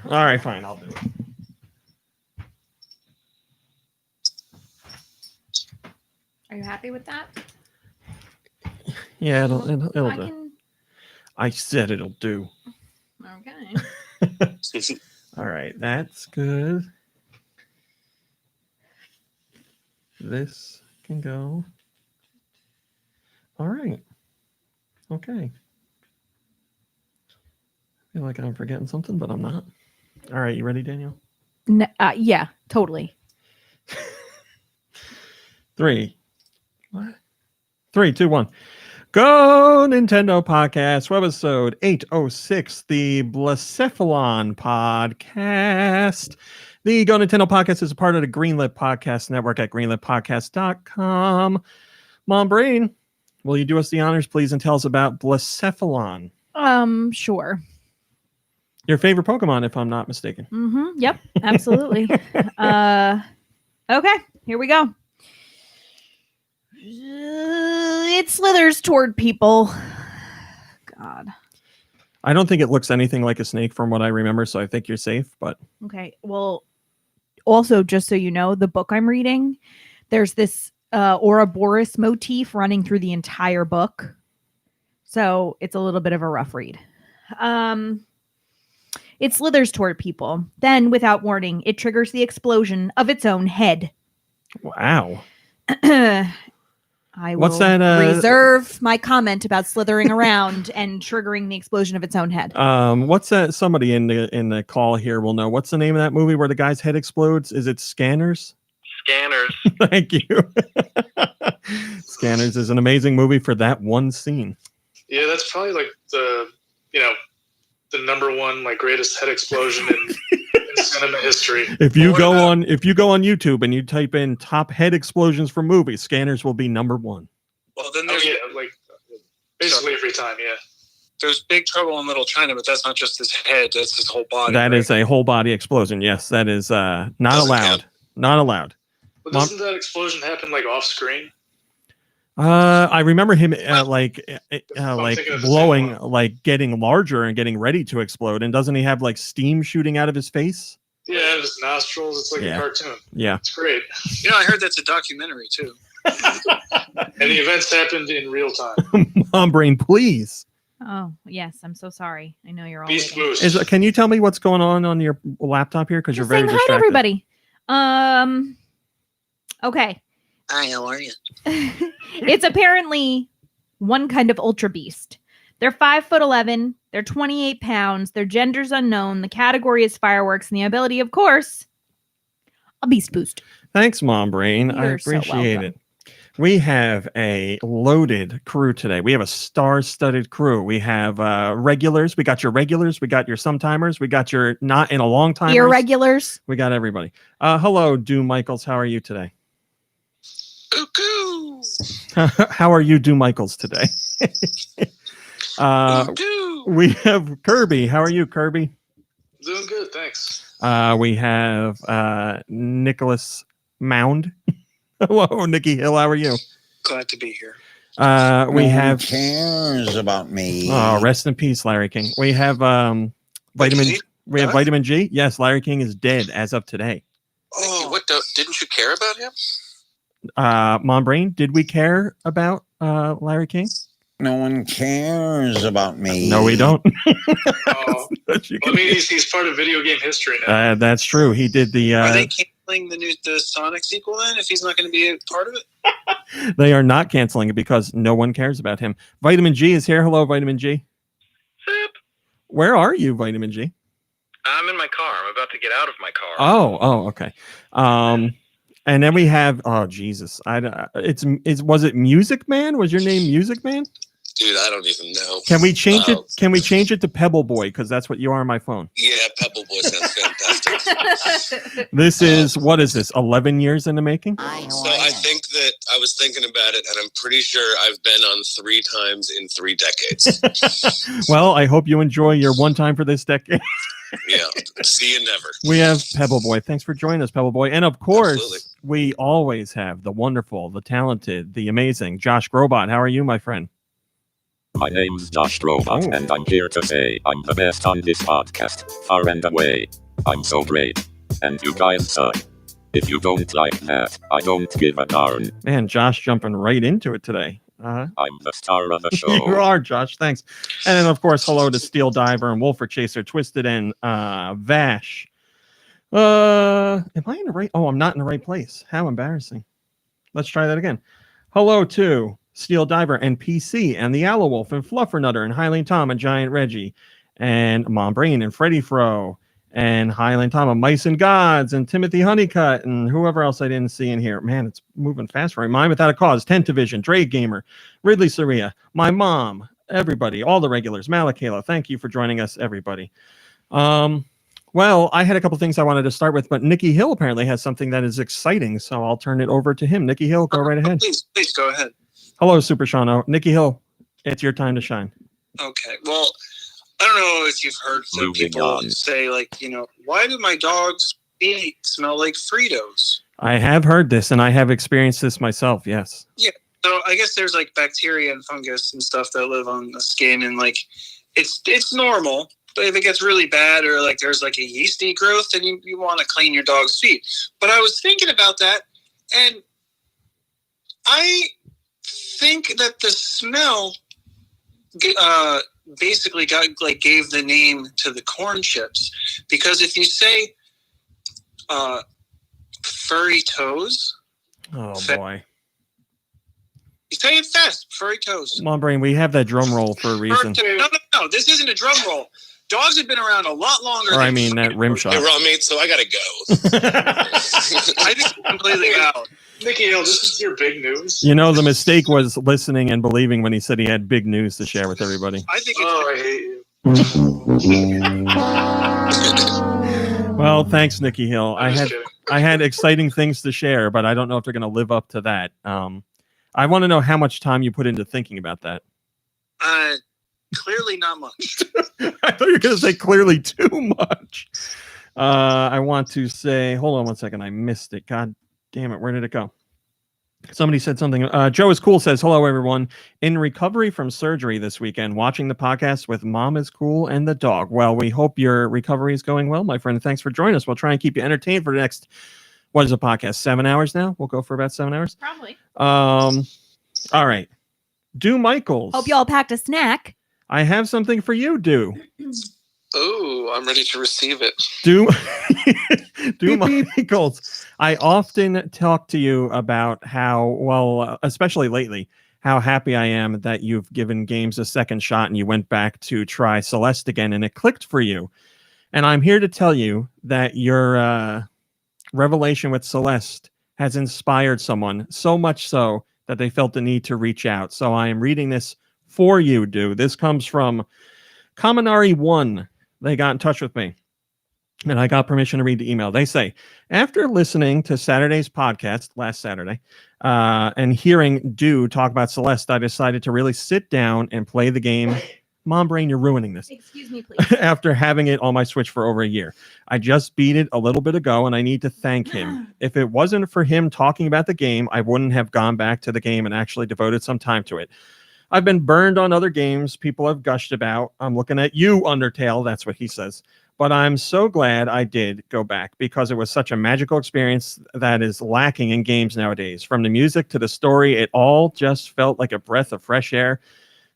All right, fine. I'll do it. Are you happy with that? Yeah, it'll do. Can... I said it'll do. Okay. All right, that's good. This can go. All right. Okay. I feel like I'm forgetting something, but I'm not. All right, you ready, Daniel? Yeah, totally. 3. What? 3, 2, 1. Go Nintendo Podcast, Webisode 806, the Blacephalon Podcast. The Go Nintendo Podcast is a part of the Greenlit Podcast Network at greenlitpodcast.com. Mom Brain, will you do us the honors, please, and tell us about Blacephalon? Sure. Your favorite Pokemon, if I'm not mistaken. Mm-hmm. Yep, absolutely. Okay, here we go. It slithers toward people. God. I don't think it looks anything like a snake from what I remember, so I think you're safe, but... Okay, well, also, just so you know, the book I'm reading, there's this Ouroboros motif running through the entire book. So it's a little bit of a rough read. It slithers toward people. Then, without warning, it triggers the explosion of its own head. Wow. I will reserve my comment about slithering around and triggering the explosion of its own head. What's that? Somebody in the call here will know. What's the name of that movie where the guy's head explodes? Is it Scanners? Scanners. Thank you. Scanners is an amazing movie for that one scene. Yeah, that's probably like the number one greatest head explosion in cinema history. If you go on YouTube and you type in top head explosions for movies, Scanners will be number one. Well, then there's basically every time, yeah. There's Big Trouble in Little China, but that's not just his head; that's his whole body. That is a whole body explosion. Yes, that is not allowed. Count. Not allowed. But doesn't that explosion happen off screen? I remember him blowing, getting larger and getting ready to explode. And doesn't he have steam shooting out of his face? Yeah, and his nostrils. It's like a cartoon. Yeah, it's great. I heard that's a documentary too. And the events happened in real time. Mom Brain, please. Oh yes, I'm so sorry. I know you're all. Beast Boost. Can you tell me what's going on your laptop here? Because you're very distracted. Hi to everybody. Okay. Hi, how are you? It's apparently one kind of ultra beast. They're 5'11". They're 28 pounds. Their gender's unknown. The category is fireworks, and the ability, of course, a beast boost. Thanks, Mom Brain. I appreciate it. We have a loaded crew today. We have a star-studded crew. We have regulars. We got your regulars. We got your sometimers. We got your not in a long time. Irregulars. We got everybody. Hello, Do Michaels. How are you today? How are you, Do Michaels, today? We have Kirby. How are you, Kirby? Doing good, thanks. We have Nicholas Mound. Hello, Nikki Hill. How are you? Glad to be here. We have cares about me. Oh, rest in peace, Larry King. We have vitamin. We have vitamin G. Yes, Larry King is dead as of today. Oh, what? Didn't you care about him? Mom Brain, did we care about LarryKing? No one cares about me. No, we don't. He's part of video game history now. That's true. He did the. Are they canceling the Sonic sequel then? If he's not going to be a part of it, they are not canceling it because no one cares about him. Vitamin G is here. Hello, Vitamin G. Zip. Where are you, Vitamin G? I'm in my car. I'm about to get out of my car. Oh, okay. And then we have, oh Jesus, was it Music Man? Was your name Music Man? Dude, I don't even know. Can we change it? Can we change it to Pebble Boy? Because that's what you are on my phone. Yeah, Pebble Boy sounds fantastic. This is, what is this? 11 years in the making? So I think that I was thinking about it, and I'm pretty sure I've been on 3 times in 3 decades. Well, I hope you enjoy your one time for this decade. Yeah, see you never. We have Pebble Boy. Thanks for joining us, Pebble Boy. And of course, we always have the wonderful, the talented, the amazing Josh Grobot. How are you, my friend? My name's Josh Robot, and I'm here to say I'm the best on this podcast, far and away. I'm so great. And you guys suck. If you don't like that, I don't give a darn. Man, Josh jumping right into it today. I'm the star of the show. You are, Josh. Thanks. And then, of course, hello to Steel Diver and Wolfer Chaser, Twisted, and Vash. Am I in the right? Oh, I'm not in the right place. How embarrassing. Let's try that again. Hello to Steel Diver and PC and the Owl Wolf and Fluffernutter and Highland Tom and Giant Reggie and Mom Brain and Freddie Fro and Highland Tom and Mice and Gods and Timothy Honeycutt and whoever else I didn't see in here. Man, it's moving fast for me. Mine Without a Cause, Tent Division, Dre Gamer, Ridley Saria, my mom, everybody, all the regulars, Malakalo. Thank you for joining us, everybody. Well, I had a couple things I wanted to start with, but Nikki Hill apparently has something that is exciting, so I'll turn it over to him. Nikki Hill, go right ahead. Please go ahead. Hello, Super Shano. Nikki Hill, it's your time to shine. Okay. Well, I don't know if you've heard some Moving people on. say, like, why do my dog's feet smell like Fritos? I have heard this, and I have experienced this myself, yes. So I guess there's like bacteria and fungus and stuff that live on the skin, and like it's normal. But if it gets really bad or like there's like a yeasty growth, then you want to clean your dog's feet. But I was thinking about that, and I think that the smell basically gave the name to the corn chips, because if you say furry toes, Oh, boy. you say it fast, furry toes. Come on, Brain, we have that drum roll for a reason. No, this isn't a drum roll. Dogs have been around a lot longer. Or I mean, that rim shot. Hey, raw meat, so I gotta go. I think I'm completely out. Nikki Hill, this is your big news. You know, the mistake was listening and believing when he said he had big news to share with everybody. I think I hate you. Well, thanks, Nikki Hill. I'm just kidding. I had exciting things to share, but I don't know if they're going to live up to that. I want to know how much time you put into thinking about that. Clearly not much. I thought you were going to say clearly too much. I want to say, hold on one second. I missed it. God damn it. Where did it go? Somebody said something. Joe is cool says, hello, everyone. In recovery from surgery this weekend, watching the podcast with Mom is Cool and the dog. Well, we hope your recovery is going well, my friend. Thanks for joining us. We'll try and keep you entertained for the next, what is the podcast? 7 hours now? We'll go for about 7 hours. Probably. All right. Do Michaels. Hope y'all packed a snack. I have something for you, Do. Oh, I'm ready to receive it. Do Michaels. I often talk to you about how, well, especially lately, how happy I am that you've given games a second shot and you went back to try Celeste again and it clicked for you. And I'm here to tell you that your revelation with Celeste has inspired someone so much so that they felt the need to reach out. So I am reading this for you, Do. This comes from Kaminari1. They got in touch with me, and I got permission to read the email. They say, after listening to Saturday's podcast last Saturday and hearing Do talk about Celeste, I decided to really sit down and play the game. Mom Brain, you're ruining this. Excuse me, please. After having it on my Switch for over a year. I just beat it a little bit ago, and I need to thank him. If it wasn't for him talking about the game, I wouldn't have gone back to the game and actually devoted some time to it. I've been burned on other games people have gushed about. I'm looking at you, Undertale. That's what he says. But I'm so glad I did go back because it was such a magical experience that is lacking in games nowadays. From the music to the story, it all just felt like a breath of fresh air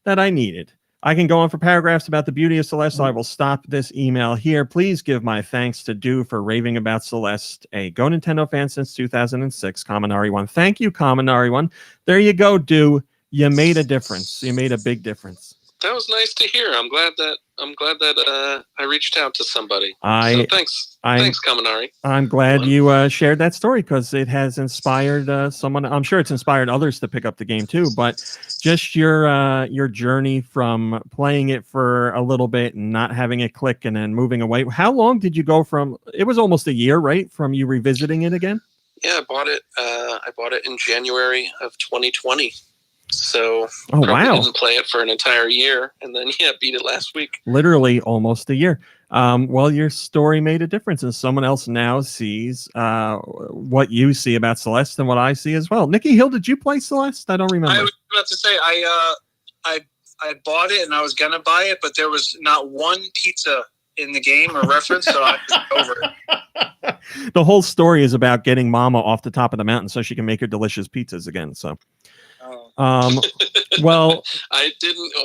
that I needed. I can go on for paragraphs about the beauty of Celeste, so I will stop this email here. Please give my thanks to Do for raving about Celeste, a GoNintendo fan since 2006, Kaminari1. Thank you, Kaminari1. There you go, Do. You made a difference. You made a big difference. That was nice to hear. I'm glad that I reached out to somebody. So thanks, Kaminari. I'm glad you shared that story because it has inspired someone. I'm sure it's inspired others to pick up the game too. But just your journey from playing it for a little bit and not having it click and then moving away. How long did you go from? It was almost a year, right, from you revisiting it again? Yeah, I bought it. I bought it in January of 2020. So wow. Didn't play it for an entire year, and then beat it last week. Literally almost a year. Well, your story made a difference, and someone else now sees what you see about Celeste and what I see as well. Nikki Hill, did you play Celeste? I don't remember. I was about to say I I bought it and I was gonna buy it, but there was not one pizza in the game or reference, so I was over it. The whole story is about getting Mama off the top of the mountain so she can make her delicious pizzas again. So, well,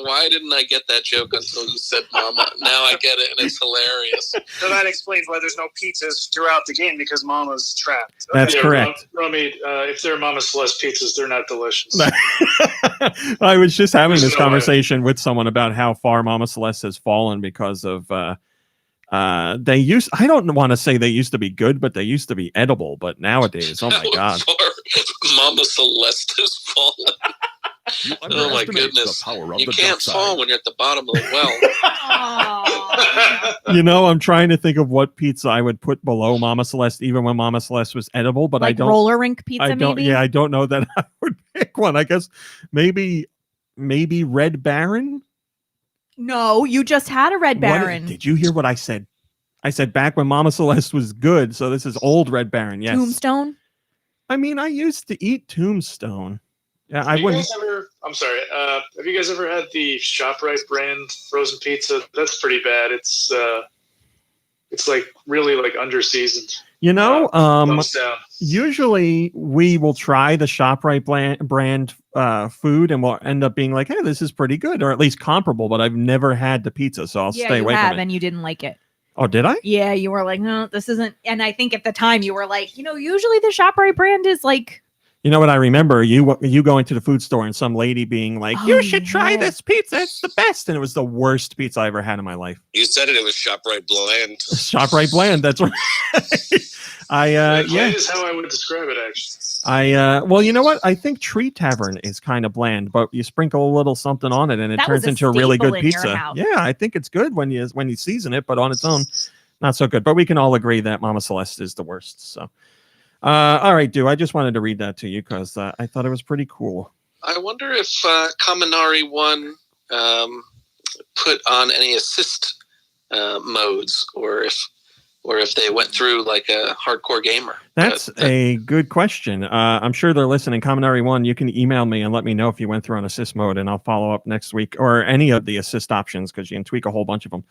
Why didn't I get that joke until you said Mama? Now I get it, and it's hilarious. So that explains why there's no pizzas throughout the game, because Mama's trapped. That's correct. Romy, if they're Mama Celeste pizzas, they're not delicious. I was just having this conversation with someone about how far Mama Celeste has fallen because of I don't want to say they used to be good, but they used to be edible. But nowadays, oh my God, Mama Celeste has fallen. Oh my goodness! You can't fall when you're at the bottom of the well. You know, I'm trying to think of what pizza I would put below Mama Celeste, even when Mama Celeste was edible. But like I don't roller rink pizza. Maybe? Yeah, I don't know that I would pick one. I guess maybe Red Baron. No, you just had a Red Baron. Did you hear what I said? I said back when Mama Celeste was good. So this is old Red Baron. Yes. Tombstone. I mean, I used to eat Tombstone. Yeah, I'm sorry. Have you guys ever had the ShopRite brand frozen pizza? That's pretty bad. It's like really like under seasoned. You know, thumbs down. Usually we will try the ShopRite brand food, and we'll end up being like, "Hey, this is pretty good," or at least comparable. But I've never had the pizza, so I'll stay away from it. And you didn't like it. Oh, did I? Yeah, you were like, "No, this isn't." And I think at the time you were like, usually the ShopRite brand is like. You know what I remember? You going to the food store and some lady being like, "You should try this pizza. It's the best." And it was the worst pizza I ever had in my life. You said it was ShopRite Bland. ShopRite Bland. That's right. Bland is how I would describe it, actually. Well, you know what? I think Tree Tavern is kind of bland, but you sprinkle a little something on it and it turns into a really good pizza. Yeah, I think it's good when you season it, but on its own, not so good. But we can all agree that Mama Celeste is the worst. So. All right, I just wanted to read that to you because I thought it was pretty cool. I wonder if Kaminari 1 put on any assist modes, or if they went through like a hardcore gamer. That's a good question. I'm sure they're listening. Kaminari 1, you can email me and let me know if you went through on assist mode, and I'll follow up next week, or any of the assist options, because you can tweak a whole bunch of them.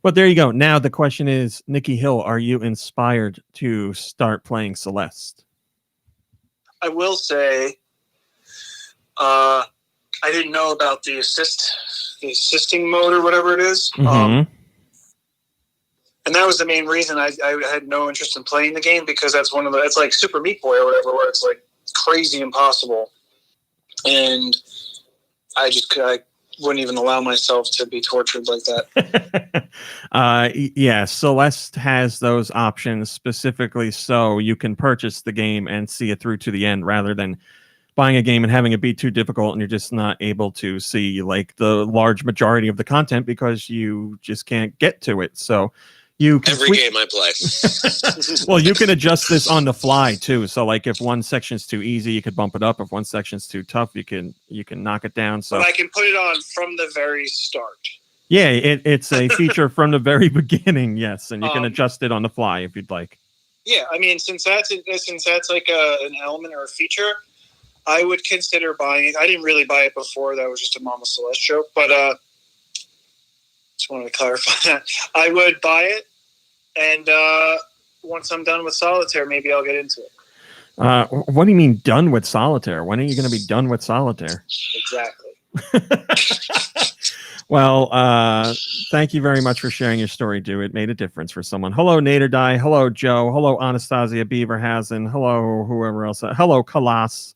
But there you go. Now the question is, Nikki Hill, are you inspired to start playing Celeste? I will say, I didn't know about the assisting mode or whatever it is. Mm-hmm. And that was the main reason I had no interest in playing the game, because it's like Super Meat Boy or whatever, where it's like crazy impossible. And I wouldn't even allow myself to be tortured like that. Yeah, Celeste has those options specifically so you can purchase the game and see it through to the end, rather than buying a game and having it be too difficult and you're just not able to see like the large majority of the content because you just can't get to it. So you can every game I play. Well, you can adjust this on the fly too. So like if one section's too easy, you could bump it up. If one section's too tough, you can knock it down. So but I can put it on from the very start. Yeah, it's a feature from the very beginning, yes, and you can adjust it on the fly if you'd like. Yeah, I mean, since that's like an element or a feature, I would consider buying it. I didn't really buy it before; that was just a Mama Celeste joke. But just wanted to clarify that I would buy it, and once I'm done with Solitaire, maybe I'll get into it. What do you mean done with Solitaire? When are you going to be done with Solitaire? Exactly. Well, thank you very much for sharing your story, Dew. It made a difference for someone. Hello, Nader Die. Hello, Joe. Hello, Anastasia Beaverhazen. Hello, whoever else. Hello, Kalas.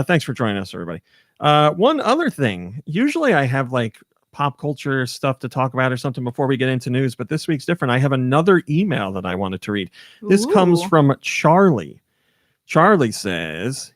Thanks for joining us, everybody. One other thing. Usually I have like pop culture stuff to talk about or something before we get into news, but this week's different. I have another email that I wanted to read. This comes from Charlie. Charlie says...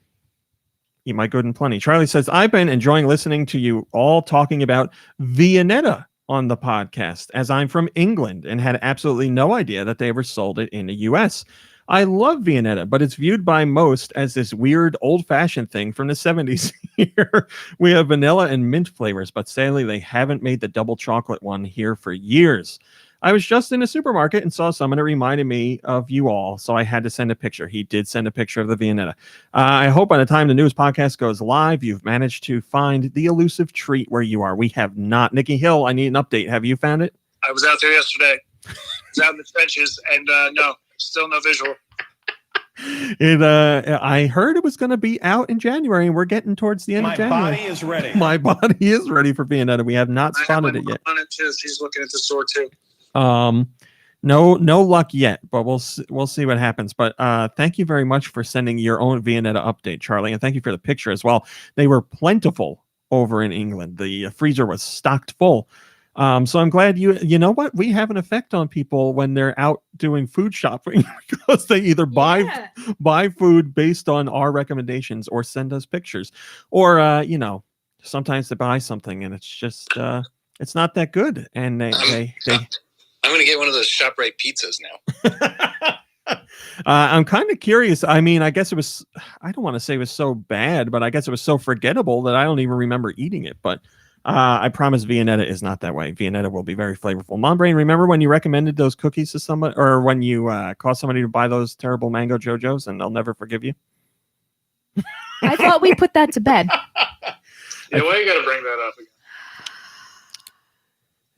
Eat my good and plenty. Charlie says, I've been enjoying listening to you all talking about Vianetta on the podcast, as I'm from England and had absolutely no idea that they ever sold it in the US. I love Vianetta, but it's viewed by most as this weird old-fashioned thing from the 70s. Here we have vanilla and mint flavors, but sadly they haven't made the double chocolate one here for years. I was just in a supermarket and saw some, and it reminded me of you all, so I had to send a picture. He did send a picture of the Vianetta. I hope by the time the news podcast goes live, you've managed to find the elusive treat where you are. We have not. Nikki Hill, I need an update. Have you found it? I was out there yesterday. I was out in the trenches, and no, still no visual. I heard it was going to be out in January, and we're getting towards the end of January. My body is ready. My body is ready for Vianetta. We have not spotted it yet. On it too. She's looking at the store too. No luck yet, but we'll see what happens. But thank you very much for sending your own Vianetta update, Charlie, and thank you for the picture as well. They were plentiful over in England. The freezer was stocked full. So I'm glad you know what? We have an effect on people when they're out doing food shopping because they either buy food based on our recommendations or send us pictures, or sometimes they buy something and it's just it's not that good, and they I'm going to get one of those ShopRite pizzas now. I'm kind of curious. I mean, I guess it was, I don't want to say it was so bad, but I guess it was so forgettable that I don't even remember eating it. But I promise Vianetta is not that way. Vianetta will be very flavorful. Mom Brain, remember when you recommended those cookies to somebody, or when you caused somebody to buy those terrible mango JoJo's and they'll never forgive you? I thought we put that to bed. Yeah, why you got to bring that up again?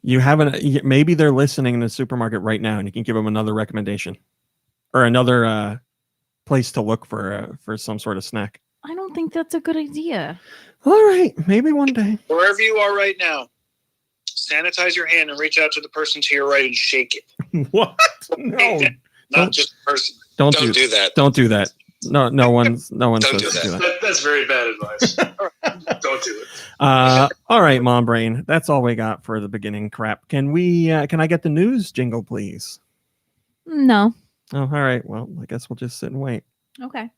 You haven't. Maybe they're listening in the supermarket right now, and you can give them another recommendation or another place to look for some sort of snack. I don't think that's a good idea. All right, maybe one day. Wherever you are right now, sanitize your hand and reach out to the person to your right and shake it. What? No, not just the person. Don't do that. Don't do that. No one's Don't supposed do to do that. that. That's very bad advice. Don't do it. All right, Mom Brain. That's all we got for the beginning crap. Can we? Can I get the news jingle, please? No. Oh, all right. Well, I guess we'll just sit and wait. Okay.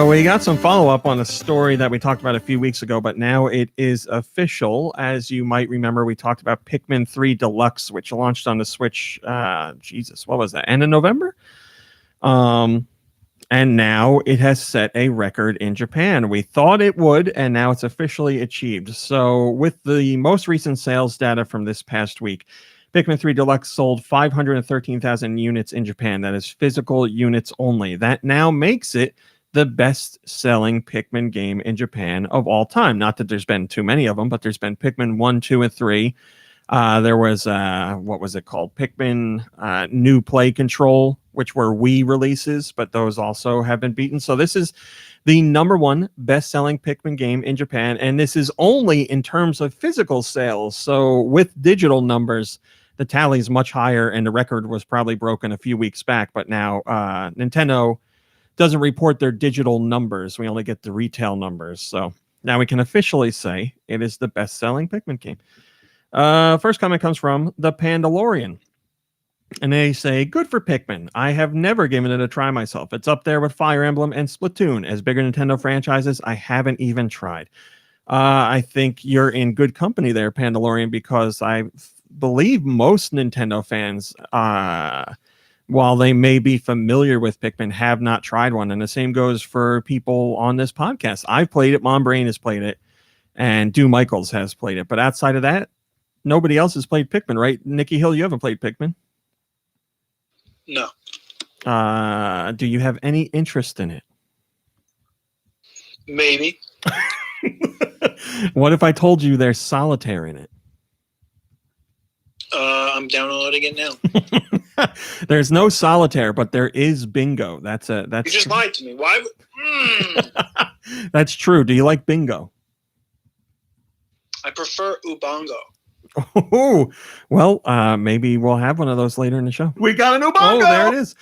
We got some follow-up on a story that we talked about a few weeks ago, but now it is official. As you might remember, we talked about Pikmin 3 Deluxe, which launched on the Switch, what was that, end of November? And now it has set a record in Japan. We thought it would, and now it's officially achieved. So with the most recent sales data from this past week, Pikmin 3 Deluxe sold 513,000 units in Japan. That is physical units only. That now makes it the best-selling Pikmin game in Japan of all time. Not that there's been too many of them, but there's been Pikmin 1, 2, and 3. There was, what was it called? Pikmin New Play Control, which were Wii releases, but those also have been beaten. So this is the number one best-selling Pikmin game in Japan, and this is only in terms of physical sales. So with digital numbers, the tally is much higher, and the record was probably broken a few weeks back, but now Nintendo doesn't report their digital numbers. We only get the retail numbers. So now we can officially say it is the best-selling Pikmin game. First comment comes from the Pandalorian. And they say, good for Pikmin. I have never given it a try myself. It's up there with Fire Emblem and Splatoon. As bigger Nintendo franchises, I haven't even tried. I think you're in good company there, Pandalorian, because I believe most Nintendo fans, while they may be familiar with Pikmin, have not tried one. And the same goes for people on this podcast. I've played it. Mom Brain has played it. And Do Michaels has played it. But outside of that, nobody else has played Pikmin, right? Nikki Hill, you haven't played Pikmin. No. Do you have any interest in it? Maybe. What if I told you there's solitaire in it? I'm downloading it now. There's no solitaire, but there is bingo. That's You just lied to me. Why? That's true. Do you like bingo? I prefer Ubongo. Oh, well, maybe we'll have one of those later in the show. We got an Ubongo. Oh, there it is.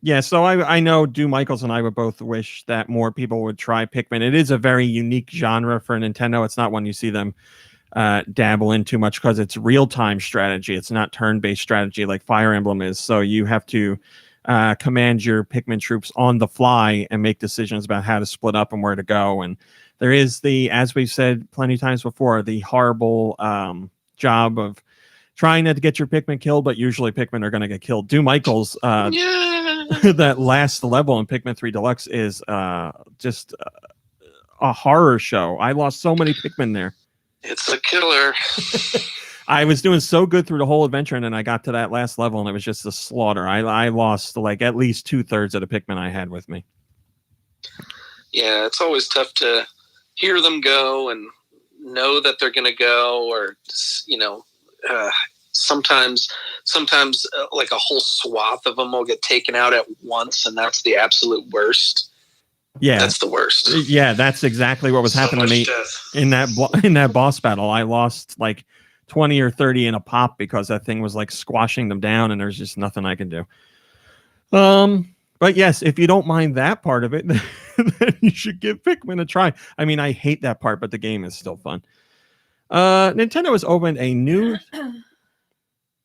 Yeah, so I know Do Michaels and I would both wish that more people would try Pikmin. It is a very unique genre for Nintendo. It's not one you see them dabble in too much because it's real-time strategy. It's not turn-based strategy like Fire Emblem is. So you have to command your Pikmin troops on the fly and make decisions about how to split up and where to go. And there is as we've said plenty of times before, the horrible job of trying not to get your Pikmin killed, but usually Pikmin are going to get killed. Do Michaels, that last level in Pikmin 3 Deluxe is just a horror show. I lost so many Pikmin there. It's a killer. I was doing so good through the whole adventure, and then I got to that last level, and it was just a slaughter. I lost like at least 2/3 of the Pikmin I had with me. Yeah, it's always tough to hear them go and know that they're going to go, or sometimes like a whole swath of them will get taken out at once, and that's the absolute worst. Yeah, that's the worst. Yeah, that's exactly what was happening to me in that boss battle. I lost like 20 or 30 in a pop because that thing was like squashing them down, and there's just nothing I can do. But yes, if you don't mind that part of it, then you should give Pikmin a try. I mean, I hate that part, but the game is still fun. Nintendo has opened a new.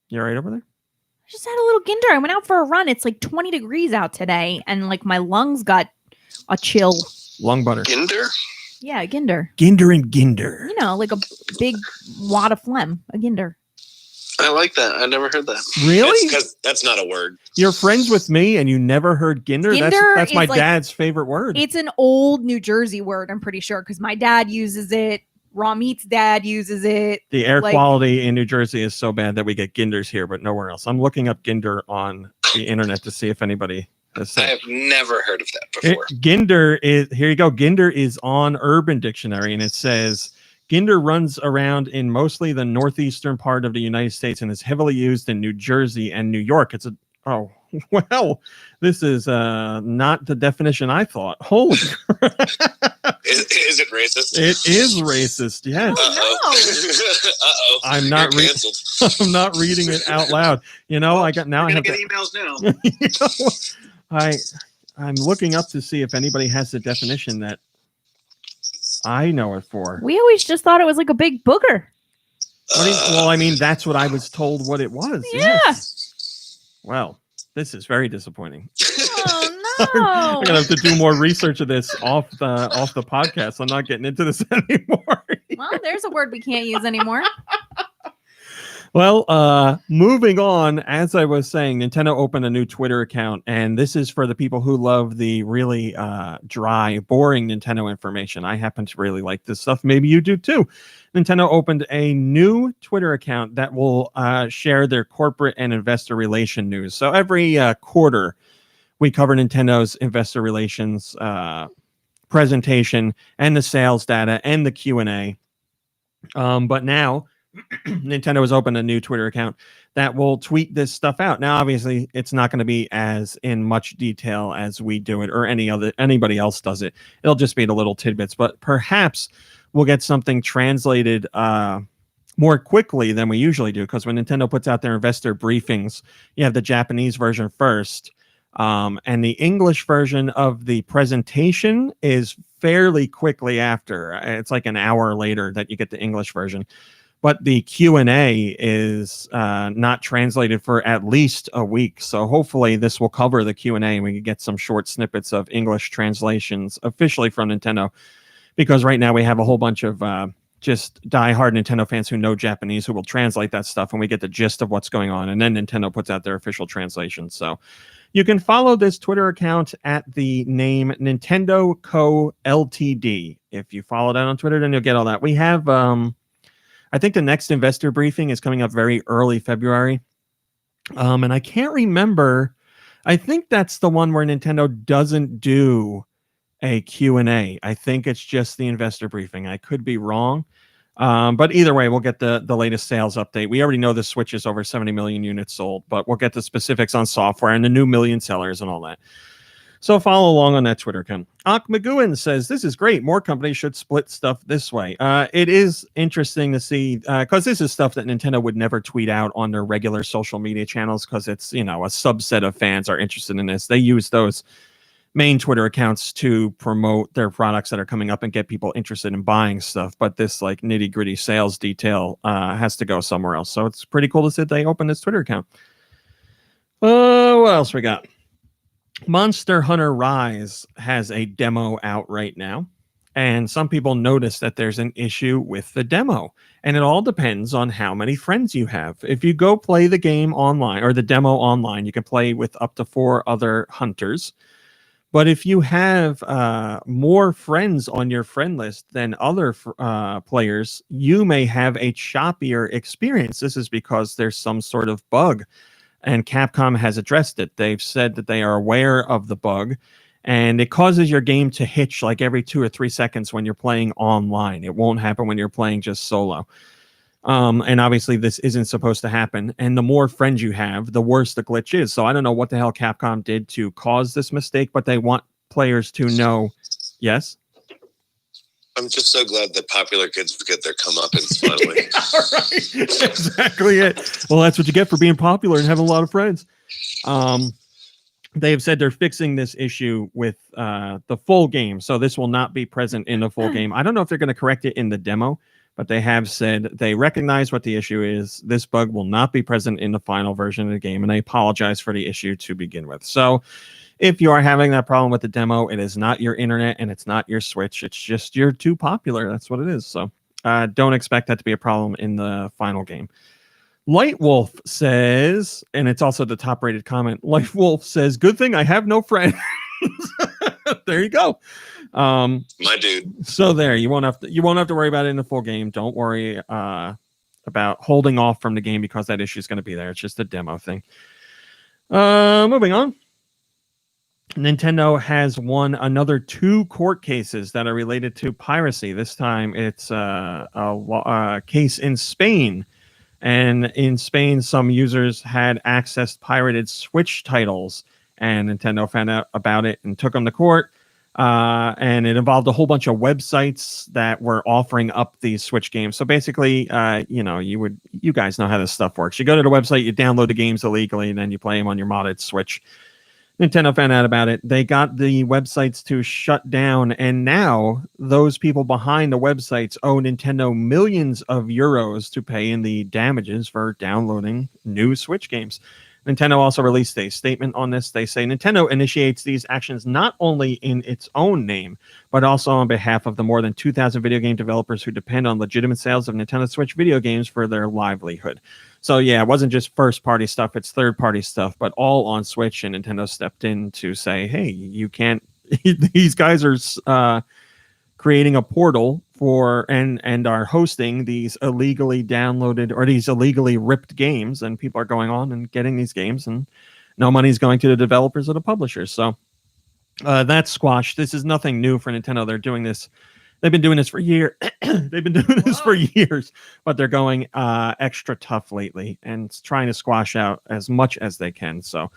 You all right over there? I just had a little Ginder. I went out for a run. It's like 20 degrees out today, and like my lungs got a chill. Lung butter. Ginder? Yeah, Ginder. Ginder and Ginder. You know, like a big wad of phlegm. A Ginder. I like that. I never heard that. Really? Because that's not a word. You're friends with me and you never heard Ginder? Ginder That's my is like- dad's favorite word. It's an old New Jersey word, I'm pretty sure, because my dad uses it. Raw Meat's dad uses it. The air like- quality in New Jersey is so bad that we get Ginders here, but nowhere else. I'm looking up Ginder on the internet to see if anybody has said I have never heard of that before. Ginder is, here you go. Ginder is on Urban Dictionary, and it says Ginder runs around in mostly the northeastern part of the United States and is heavily used in New Jersey and New York. It's oh, well, this is not the definition I thought. Holy crap. Is it racist? It is racist, yes. Uh-oh. I'm not You're reading. canceled. I'm not reading it out loud. You know, I have Get to, emails now. you know, I'm looking up to see if anybody has the definition that I know it for. We always just thought it was like a big booger. Well, I mean, that's what I was told what it was. Yeah. Yes. Well, this is very disappointing. Oh I'm no. gonna have to do more research of this off the podcast. I'm not getting into this anymore. Well, there's a word we can't use anymore. Well, moving on, as I was saying, Nintendo opened a new Twitter account, and this is for the people who love the really dry, boring Nintendo information. I happen to really like this stuff. Maybe you do too. Nintendo opened a new Twitter account that will share their corporate and investor relation news. So every quarter, we cover Nintendo's investor relations presentation and the sales data and the Q&A. But now Nintendo has opened a new Twitter account that will tweet this stuff out. Now, obviously, it's not going to be as in much detail as we do it or anybody else does it. It'll just be the little tidbits, but perhaps we'll get something translated more quickly than we usually do, because when Nintendo puts out their investor briefings, you have the Japanese version first, and the English version of the presentation is fairly quickly after. It's like an hour later that you get the English version. But the Q&A is not translated for at least a week. So hopefully this will cover the Q&A and we can get some short snippets of English translations officially from Nintendo. Because right now we have a whole bunch of just diehard Nintendo fans who know Japanese who will translate that stuff, and we get the gist of what's going on. And then Nintendo puts out their official translation. So you can follow this Twitter account at the name Nintendo Co. Ltd. If you follow that on Twitter, then you'll get all that. We have... I think the next investor briefing is coming up very early February. And I can't remember. I think that's the one where Nintendo doesn't do a Q&A. I think it's just the investor briefing. I could be wrong. But either way, we'll get the latest sales update. We already know the Switch is over 70 million units sold, but we'll get the specifics on software and the new million sellers and all that. So follow along on that Twitter account. Ak McGowan says, this is great. More companies should split stuff this way. It is interesting to see, because this is stuff that Nintendo would never tweet out on their regular social media channels, because it's, a subset of fans are interested in this. They use those main Twitter accounts to promote their products that are coming up and get people interested in buying stuff. But this like nitty gritty sales detail has to go somewhere else. So it's pretty cool to see they open this Twitter account. What else we got? Monster Hunter Rise has a demo out right now, and some people notice that there's an issue with the demo, and it all depends on how many friends you have. If you go play the game online or the demo online, you can play with up to 4 other hunters, But if you have more friends on your friend list than other players, you may have a choppier experience. This is because there's some sort of bug, and Capcom has addressed it. They've said that they are aware of the bug, and it causes your game to hitch like every 2 or 3 seconds when you're playing online. It won't happen when you're playing just solo. And obviously this isn't supposed to happen. And the more friends you have, the worse the glitch is. So I don't know what the hell Capcom did to cause this mistake, but they want players to know. Yes? I'm just so glad that popular kids get their comeuppance finally. Right. Exactly it. Well, that's what you get for being popular and having a lot of friends. They've said they're fixing this issue with the full game. So this will not be present in the full game. I don't know if they're going to correct it in the demo, but they have said they recognize what the issue is. This bug will not be present in the final version of the game, and they apologize for the issue to begin with. So if you are having that problem with the demo, it is not your internet and it's not your Switch. It's just you're too popular. That's what it is. So don't expect that to be a problem in the final game. Light Wolf says, and it's also the top rated comment, Light Wolf says, good thing I have no friends. There you go. My dude. So there, you won't have to worry about it in the full game. Don't worry about holding off from the game because that issue is going to be there. It's just a demo thing. Moving on. Nintendo has won another 2 court cases that are related to piracy. This time it's a case in Spain. And in Spain, some users had accessed pirated Switch titles, and Nintendo found out about it and took them to court. And it involved a whole bunch of websites that were offering up these Switch games. So basically, you guys know how this stuff works. You go to the website, you download the games illegally, and then you play them on your modded Switch. Nintendo found out about it. They got the websites to shut down, and now those people behind the websites owe Nintendo millions of euros to pay in the damages for downloading new Switch games. Nintendo also released a statement on this. They say Nintendo initiates these actions not only in its own name, but also on behalf of the more than 2,000 video game developers who depend on legitimate sales of Nintendo Switch video games for their livelihood. So yeah, it wasn't just first-party stuff, it's third-party stuff, but all on Switch, and Nintendo stepped in to say, hey, you can't... These guys are creating a portal for and are hosting these illegally downloaded or these illegally ripped games, and people are going on and getting these games, and no money's going to the developers or the publishers. So that's squashed. This is nothing new for Nintendo. They're doing this. They've been doing this for years. They've been doing this for years, but they're going extra tough lately and trying to squash out as much as they can. So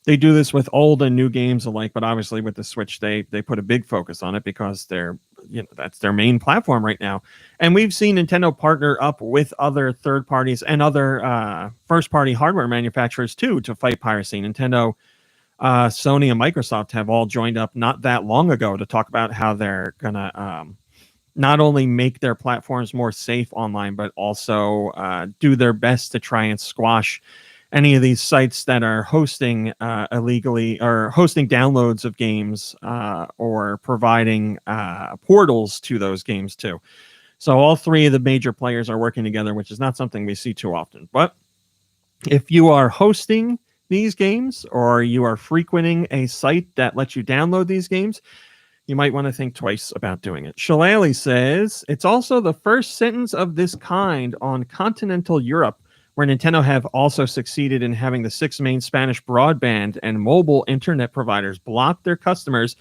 they do this with old and new games alike, but obviously with the Switch, they put a big focus on it because that's their main platform right now. And we've seen Nintendo partner up with other third parties and other first-party hardware manufacturers too to fight piracy. Nintendo, Sony, and Microsoft have all joined up not that long ago to talk about how they're gonna not only make their platforms more safe online, but also do their best to try and squash any of these sites that are hosting illegally or hosting downloads of games or providing portals to those games too. So all 3 of the major players are working together, which is not something we see too often. But if you are hosting these games or you are frequenting a site that lets you download these games, you might want to think twice about doing it. Shillelagh says, it's also the first sentence of this kind on continental Europe, where Nintendo have also succeeded in having the 6 main Spanish broadband and mobile internet providers block their customers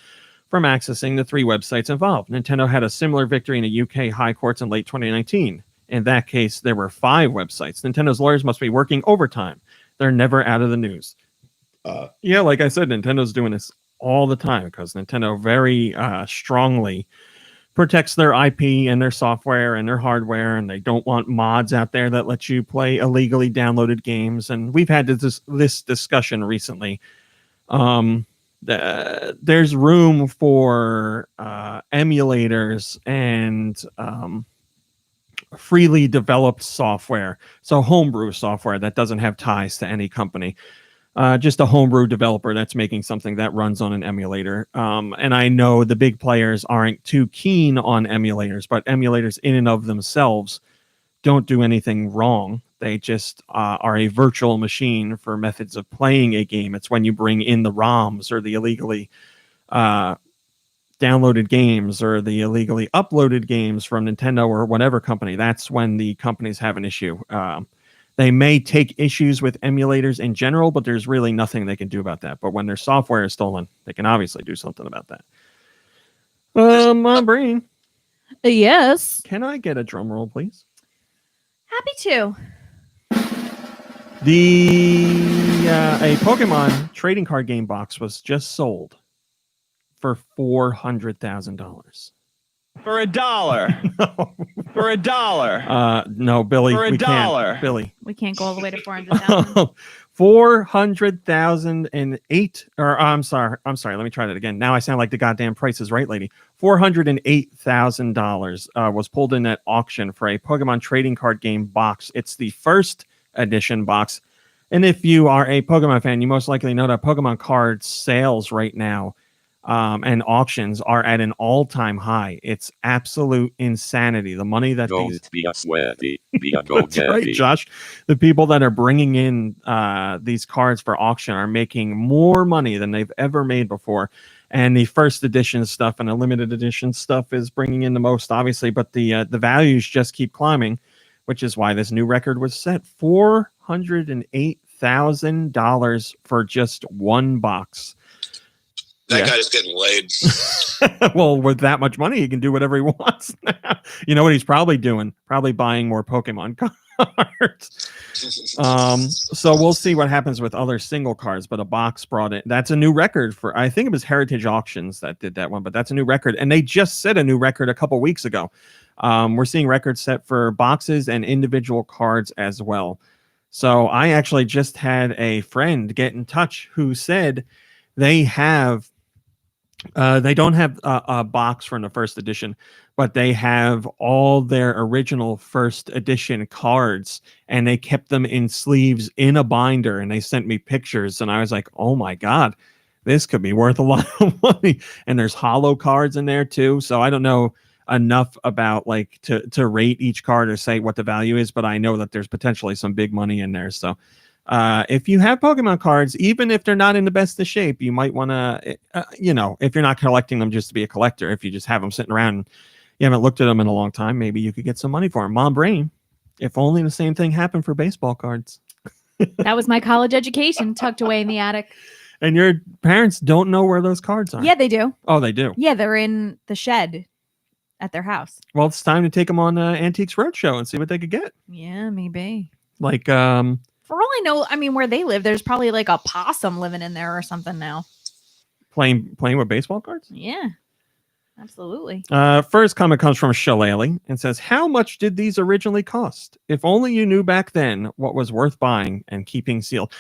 from accessing the 3 websites involved. Nintendo had a similar victory in the UK High Courts in late 2019. In that case, there were 5 websites. Nintendo's lawyers must be working overtime. They're never out of the news. Yeah, like I said, Nintendo's doing this all the time because Nintendo very strongly protects their IP and their software and their hardware, and they don't want mods out there that let you play illegally downloaded games. And we've had this discussion recently. There's room for emulators and freely developed software, so homebrew software that doesn't have ties to any company. Just a homebrew developer that's making something that runs on an emulator. And I know the big players aren't too keen on emulators, but emulators in and of themselves don't do anything wrong. They just are a virtual machine for methods of playing a game. It's when you bring in the ROMs or the illegally downloaded games or the illegally uploaded games from Nintendo or whatever company. That's when the companies have an issue. They may take issues with emulators in general, but there's really nothing they can do about that. But when their software is stolen, they can obviously do something about that. My brain. Yes. Can I get a drum roll, please? Happy to. A Pokemon trading card game box was just sold for $400,000. For $1. No. For $1. No, Billy. For we $1. can't. Billy. We can't go all the way to 400,000. 400,008 or I'm sorry, let me try that again. Now I sound like the goddamn Price is Right lady. $408,000 was pulled in at auction for a Pokemon trading card game box. It's the first edition box. And if you are a Pokemon fan, you most likely know that Pokemon card sales right now and auctions are at an all-time high. It's absolute insanity. The money that Don't be a sweaty, be a That's right, go-daddy. Josh. The people that are bringing in these cards for auction are making more money than they've ever made before. And the first edition stuff and the limited edition stuff is bringing in the most, obviously. But the values just keep climbing, which is why this new record was set. $408,000 for just one box. That guy's getting laid. Well, with that much money, he can do whatever he wants now. You know what he's probably doing? Probably buying more Pokemon cards. So we'll see what happens with other single cards, but a box brought it. That's a new record for, I think it was Heritage Auctions that did that one, but that's a new record. And they just set a new record a couple weeks ago. We're seeing records set for boxes and individual cards as well. So I actually just had a friend get in touch who said they don't have a box from the first edition, but they have all their original first edition cards, and they kept them in sleeves in a binder, and they sent me pictures, and I was like, oh my God, this could be worth a lot of money. And there's holo cards in there too. So I don't know enough about like to rate each card or say what the value is, but I know that there's potentially some big money in there. So if you have Pokemon cards, even if they're not in the best of shape, you might want to, if you're not collecting them just to be a collector, if you just have them sitting around and you haven't looked at them in a long time, maybe you could get some money for them. Mom brain, if only the same thing happened for baseball cards. That was my college education tucked away in the attic. And your parents don't know where those cards are. Yeah, they do. Oh, they do. Yeah, they're in the shed at their house. Well, it's time to take them on Antiques Roadshow and see what they could get. Yeah, maybe. Like, for all I know, I mean, where they live, there's probably like a possum living in there or something now. playing with baseball cards? Yeah, absolutely. First comment comes from Shillelagh and says, how much did these originally cost? If only you knew back then what was worth buying and keeping sealed.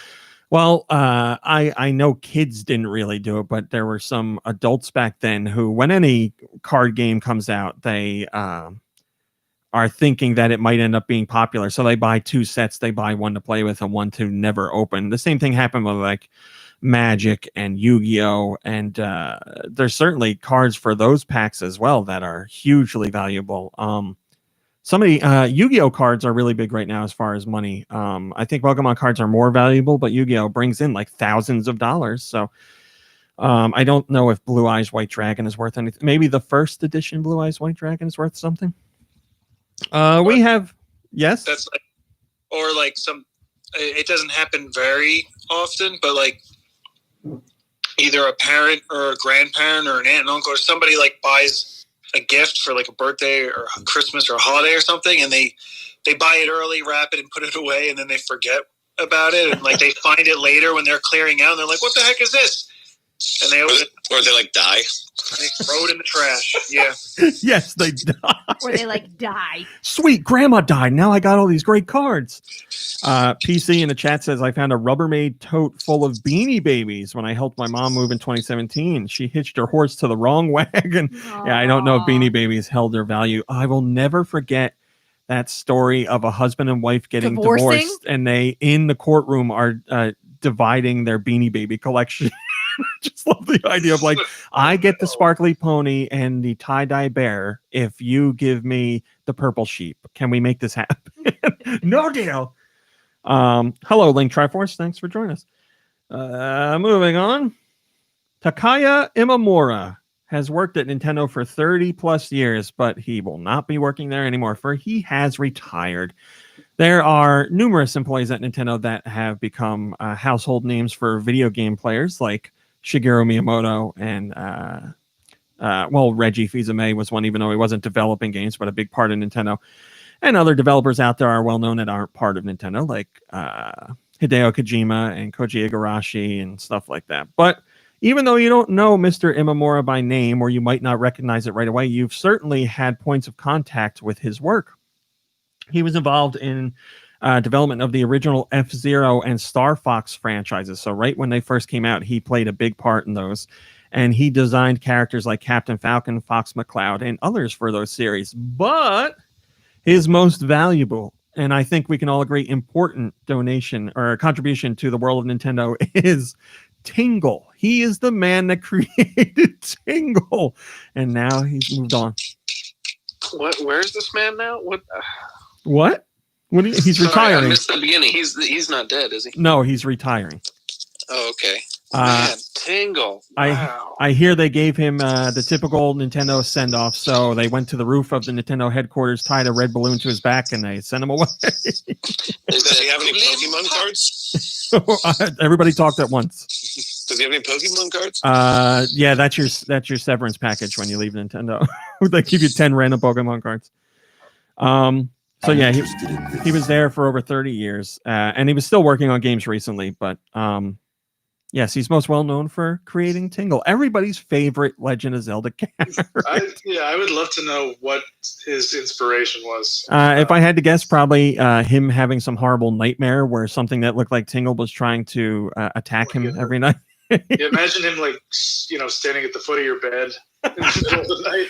Well, I know kids didn't really do it, but there were some adults back then who, when any card game comes out, they are thinking that it might end up being popular. So they buy two sets. They buy one to play with and one to never open. The same thing happened with like Magic and Yu-Gi-Oh! And there's certainly cards for those packs as well that are hugely valuable. Yu-Gi-Oh! Cards are really big right now as far as money. I think Pokemon cards are more valuable, but Yu-Gi-Oh! Brings in like thousands of dollars. So I don't know if Blue Eyes White Dragon is worth anything. Maybe the first edition Blue Eyes White Dragon is worth something. We have, yes? That's like, or like some, it doesn't happen very often, but like either a parent or a grandparent or an aunt and uncle or somebody like buys a gift for like a birthday or a Christmas or a holiday or something, and they buy it early, wrap it and put it away, and then they forget about it, and like they find it later when they're clearing out and they're like, what the heck is this? And they open it, or they like die. and they throw it in the trash. Yeah. Yes, they die. Or they like die. Sweet, grandma died. Now I got all these great cards. PC in the chat says, I found a Rubbermaid tote full of Beanie Babies when I helped my mom move in 2017. She hitched her horse to the wrong wagon. Yeah, I don't know if Beanie Babies held their value. I will never forget that story of a husband and wife getting divorced, and they, in the courtroom, are dividing their Beanie Baby collection. Just love the idea of like, I get the sparkly pony and the tie-dye bear if you give me the purple sheep. Can we make this happen? No deal. Hello, Link Triforce. Thanks for joining us. Moving on. Takaya Imamura has worked at Nintendo for 30 plus years, but he will not be working there anymore, for he has retired. There are numerous employees at Nintendo that have become household names for video game players, like Shigeru Miyamoto and Reggie Fils-Aimé was one, even though he wasn't developing games, but a big part of Nintendo. And other developers out there are well known that aren't part of Nintendo, like Hideo Kojima and Koji Igarashi and stuff like that. But even though you don't know Mr. Imamura by name, or you might not recognize it right away, you've certainly had points of contact with his work. He was involved in development of the original F-Zero and Star Fox franchises. So right when they first came out, he played a big part in those. And he designed characters like Captain Falcon, Fox McCloud, and others for those series. But his most valuable, and I think we can all agree, important donation or contribution to the world of Nintendo is Tingle. He is the man that created Tingle, and now he's moved on. What? Where's this man now? What? What? He's Sorry, retiring. I missed the beginning. He's not dead, is he? No, he's retiring. Oh, okay. Man, Tingle. Wow. I hear they gave him the typical Nintendo send-off, so they went to the roof of the Nintendo headquarters, tied a red balloon to his back, and they sent him away. Does he have any Pokemon cards? Everybody talked at once. Does he have any Pokemon cards? Yeah, that's your severance package when you leave Nintendo. They give you 10 random Pokemon cards. So yeah, he was there for over 30 years, and he was still working on games recently, but yes, he's most well known for creating Tingle, everybody's favorite Legend of Zelda character. I would love to know what his inspiration was. If I had to guess, probably him having some horrible nightmare where something that looked like Tingle was trying to attack him every night. Imagine him standing at the foot of your bed in the middle of the night.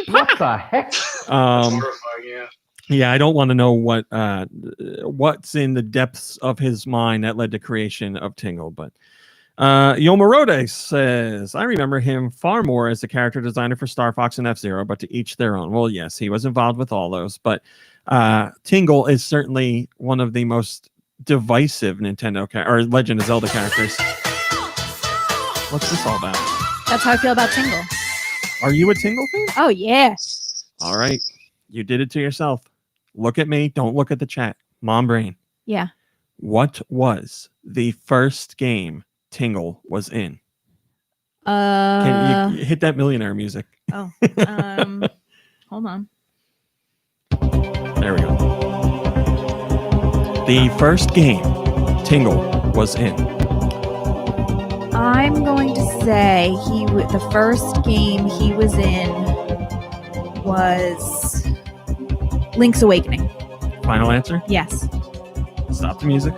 What the heck? Horrifying, yeah. Yeah, I don't want to know what's in the depths of his mind that led to creation of Tingle, but Yomorode says, I remember him far more as the character designer for Star Fox and F-Zero, but to each their own. Well, yes, he was involved with all those, but Tingle is certainly one of the most divisive Nintendo or Legend of Zelda characters. What's this all about? That's how I feel about Tingle. Are you a Tingle fan? Oh, yeah. All right. You did it to yourself. Look at me. Don't look at the chat. Mom brain. Yeah. What was the first game Tingle was in? Can you hit that millionaire music? Oh. Hold on. There we go. The first game Tingle was in. I'm going to say the first game he was in was Link's Awakening. Final answer? Yes. Stop the music.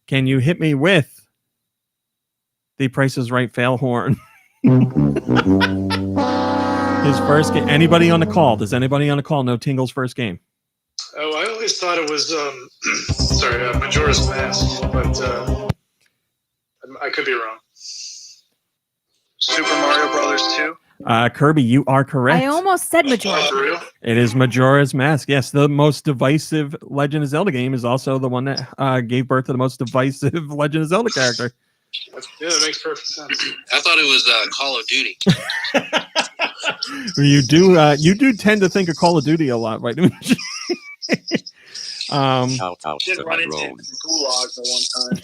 Can you hit me with the Price is Right fail horn? His first game. Anybody on the call? Does anybody on the call know Tingle's first game? Oh, I always thought it was Majora's Mask, but I could be wrong. Super Mario Brothers 2. Kirby, you are correct. I almost said Majora. For real? It is Majora's Mask. Yes, the most divisive Legend of Zelda game is also the one that gave birth to the most divisive Legend of Zelda character. Yeah, that makes perfect sense. I thought it was Call of Duty. You do tend to think of Call of Duty a lot, right? Shout out Did to run my into road. the Gulag the one time.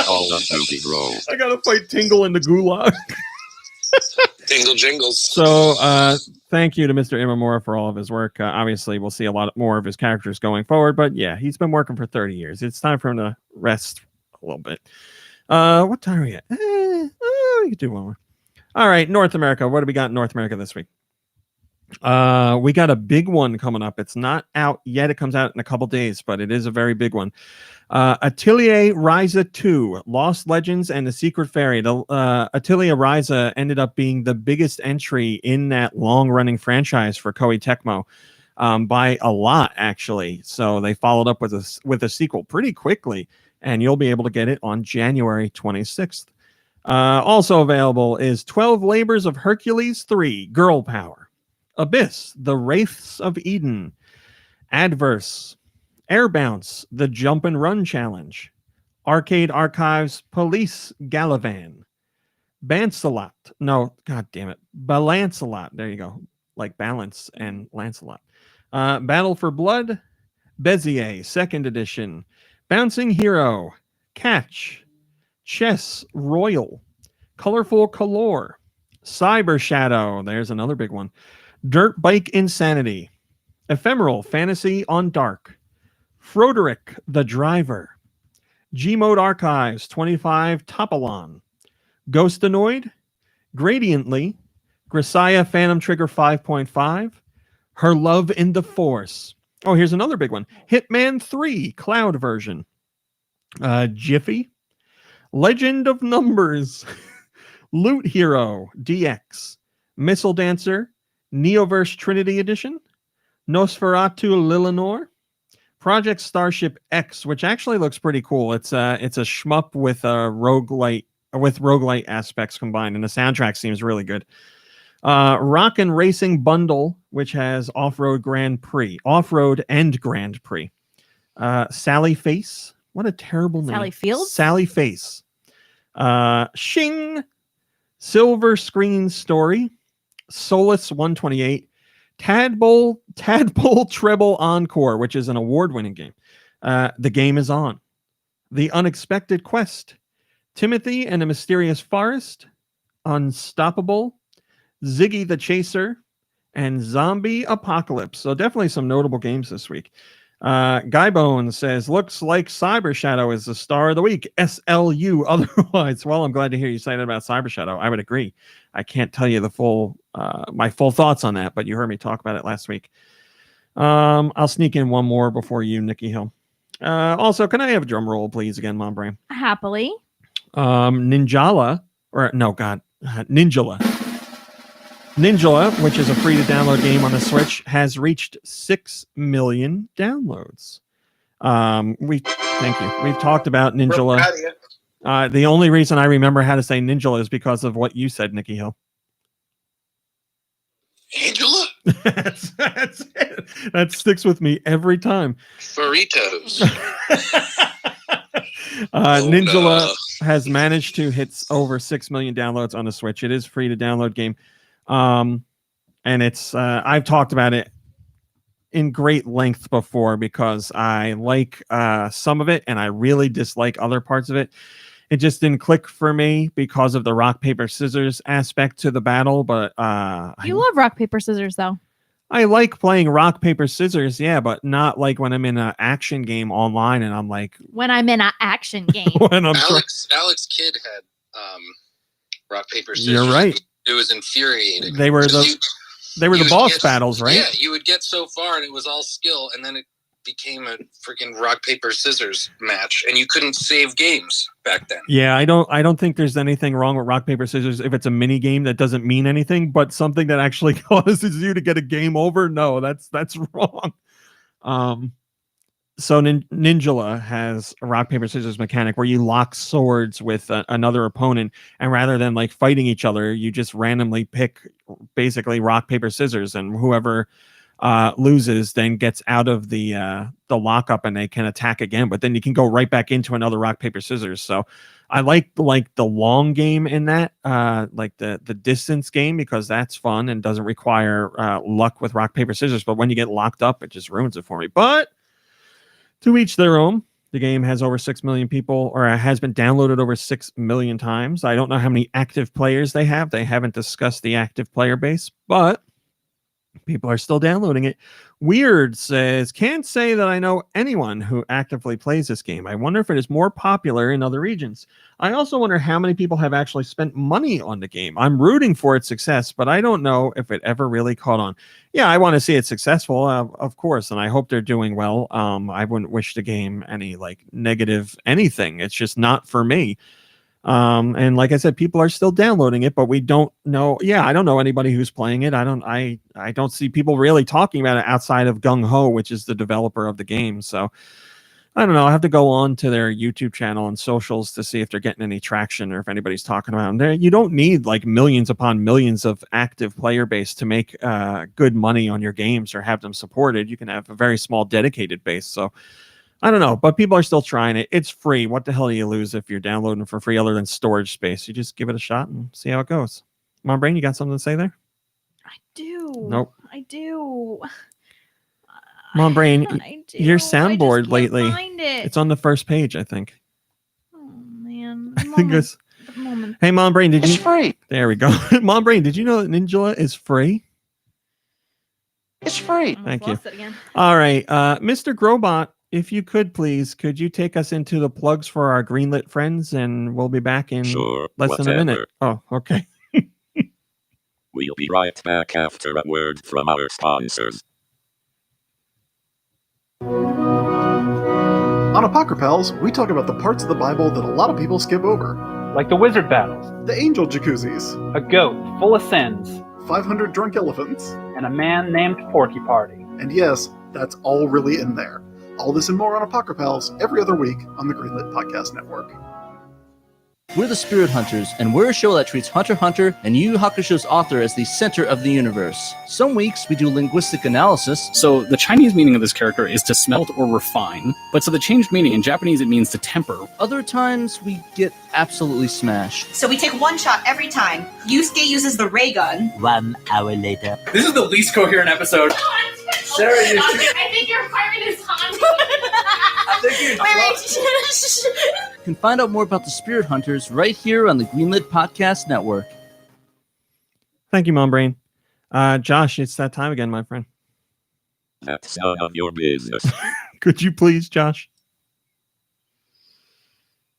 All the Duty road. I gotta fight Tingle in the Gulag. Tingle jingles. So, thank you to Mr. Imamura for all of his work. Obviously, we'll see a lot more of his characters going forward, but yeah, he's been working for 30 years. It's time for him to rest a little bit. What time are we at? We could do one more. All right, North America. What do we got in North America this week? We got a big one coming up. It's not out yet. It comes out in a couple days, but it is a very big one. Atelier Ryza 2, Lost Legends and the Secret Fairy. The Atelier Ryza ended up being the biggest entry in that long-running franchise for Koei Tecmo by a lot, actually. So they followed up with a sequel pretty quickly, and you'll be able to get it on January 26th. Also available is 12 Labors of Hercules 3, Girl Power. Abyss, The Wraiths of Eden, Adverse, Air Bounce, the Jump and Run Challenge. Arcade Archives Police Galavan. Bancelot. No, god damn it. Balancelot. There you go. Like balance and Lancelot. Battle for Blood. Bezier, 2nd edition. Bouncing Hero. Catch. Chess Royal. Colorful Color. Cyber Shadow. There's another big one. Dirt Bike Insanity. Ephemeral Fantasy on Dark. Froderick the Driver. Gmode Archives 25 Topalon. Ghostanoid. Gradiently. Grisaia Phantom Trigger 5.5. Her Love in the Force. Oh, here's another big one. Hitman 3 Cloud version. Jiffy. Legend of Numbers. Loot Hero DX. Missile Dancer. Neoverse Trinity Edition. Nosferatu Lillinor. Project Starship X, which actually looks pretty cool. It's a shmup with a roguelite aspects combined, and the soundtrack seems really good. Rock and Racing Bundle, which has off-road and Grand Prix. Sally Face. What a terrible name. Sally Fields? Sally Face. Shing. Silver Screen Story. Solus 128. Tadpole Treble Encore, which is an award-winning game. The Game is On. The Unexpected Quest. Timothy and the Mysterious Forest. Unstoppable. Ziggy the Chaser. And Zombie Apocalypse. So definitely some notable games this week. Guybone says, looks like Cyber Shadow is the star of the week. SLU otherwise. Well, I'm glad to hear you say that about Cyber Shadow. I would agree. I can't tell you my full thoughts on that, but you heard me talk about it last week. I'll sneak in one more before you, Nikki Hill. Also, can I have a drum roll, please, again, Mom Brain? Happily. Ninjala, Ninjala, which is a free-to-download game on the Switch, has reached 6 million downloads. Thank you. We've talked about Ninjala. The only reason I remember how to say Ninjala is because of what you said, Nikki Hill. Angela? That's it. That sticks with me every time. Burritos. Ninjala has managed to hit over 6 million downloads on the Switch. It is free to download game. And it's I've talked about it in great length before because I like some of it and I really dislike other parts of it. It just didn't click for me because of the rock, paper, scissors aspect to the battle. But you love rock, paper, scissors, though. I like playing rock, paper, scissors, yeah, but not like when I'm in an action game online and I'm like... When I'm in an action game. Alex Kidd had rock, paper, scissors. You're right. It was infuriating. They were the boss battles, right? Yeah, you would get so far and it was all skill, and then it became a freaking rock, paper, scissors match, and you couldn't save games back then. Yeah, I don't think there's anything wrong with rock, paper, scissors if it's a mini game that doesn't mean anything, but something that actually causes you to get a game over, no, that's wrong. So Ninjala has a rock, paper, scissors mechanic where you lock swords with another opponent, and rather than like fighting each other, you just randomly pick basically rock, paper, scissors, and whoever loses then gets out of the lockup and they can attack again, but then you can go right back into another rock, paper, scissors. So I like the long game in that, like the distance game, because that's fun and doesn't require luck with rock, paper, scissors. But when you get locked up, it just ruins it for me. But to each their own. The game has over 6 million people, or has been downloaded over 6 million times. I don't know how many active players they have. They haven't discussed the active player base, but people are still downloading it. Weird says, can't say that I know anyone who actively plays this game. I wonder if it is more popular in other regions. I also wonder how many people have actually spent money on the game. I'm rooting for its success, but I don't know if it ever really caught on. Yeah, I want to see it successful, of course, and I hope they're doing well. I wouldn't wish the game any negative anything. It's just not for me. And like I said, people are still downloading it, but we don't know. Yeah, I don't know anybody who's playing it. I don't see people really talking about it outside of Gung Ho, which is the developer of the game. So I don't know. I have to go on to their YouTube channel and socials to see if they're getting any traction or if anybody's talking about them. You don't need like millions upon millions of active player base to make good money on your games or have them supported. You can have a very small dedicated base. So I don't know, but people are still trying it. It's free. What the hell do you lose if you're downloading for free other than storage space? You just give it a shot and see how it goes. Mom Brain, you got something to say there? I do. Nope. I do. Mom Brain, I do. your I just soundboard can't lately, find it. it's on the first page, I think. Oh man. I think it's... Moment. Hey, Mom Brain, It's free. There we go. Mom Brain, did you know that Ninjala is free? It's free. Thank you. Lost it again. All right. Mr. Grobot, if you could please, could you take us into the plugs for our greenlit friends, and we'll be back in Sure, less than a minute. whatever. Oh, okay. We'll be right back after a word from our sponsors. On Apocrypals, we talk about the parts of the Bible that a lot of people skip over. Like the wizard battles, The angel jacuzzis, a goat full of sins, 500 drunk elephants, and a man named Porky Party. and yes, that's all really in there. All this and more on Apocrypals every other week on the Greenlit Podcast Network. We're the Spirit Hunters, and we're a show that treats Hunter x Hunter and Yu Yu Hakusho's author as the center of the universe. Some weeks we do linguistic analysis. So the Chinese meaning of this character is to smelt or refine, but so the changed meaning in Japanese it means to temper. Other times we get absolutely smashed. So we take one shot every time. Yusuke uses the ray gun. 1 hour later. This is the least coherent episode. Sarah, you I think your apartment is haunted. You can find out more about the Spirit Hunters right here on the Greenlit Podcast Network. Thank you, Mom Brain. Josh, it's that time again, my friend. That's none of your business. Could you please, Josh?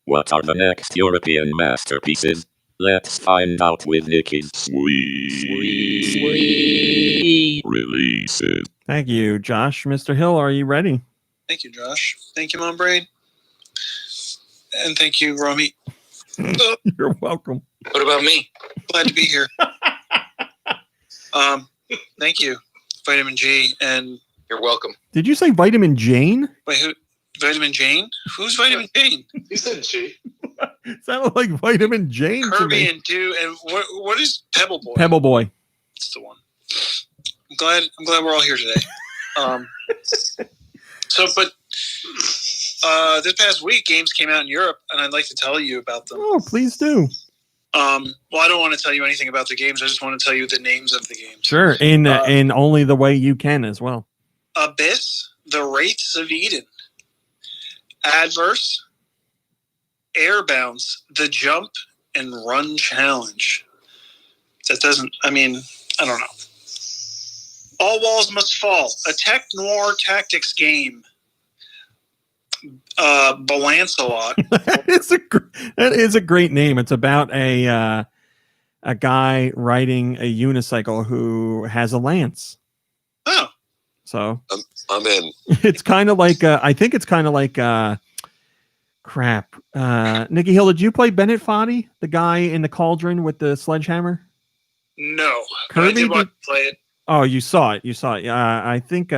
What are the next European masterpieces? Let's find out with Nikki's sweet releases. Thank you, Josh. Mr. Hill, are you ready? Thank you, Josh. Thank you, Mom Brain. And thank you, Romy. You're welcome. What about me? Glad to be here. Thank you, Vitamin G. And you're welcome. Did you say Vitamin Jane? Wait, who? Vitamin Jane? Who's Vitamin Jane? You said G. Sounded like Vitamin Jane to Kirby me. and Do. And what is Pebble Boy? Pebble Boy. It's the one. I'm glad we're all here today. This past week, games came out in Europe, and I'd like to tell you about them. Oh, please do. Well, I don't want to tell you anything about the games. I just want to tell you the names of the games. Sure, in only the way you can as well. Abyss, The Wraiths of Eden. Adverse, Air Bounce, The Jump, and Run Challenge. That doesn't, I don't know. All Walls Must Fall, a tech noir tactics game. Balancelot. That is a great name. It's about a guy riding a unicycle who has a lance. Oh. So I'm in. It's kind of like I think it's kind of like crap. Nikki Hill, did you play Bennett Foddy, the guy in the cauldron with the sledgehammer? No. Kirby I did want to play it. Oh, you saw it. I think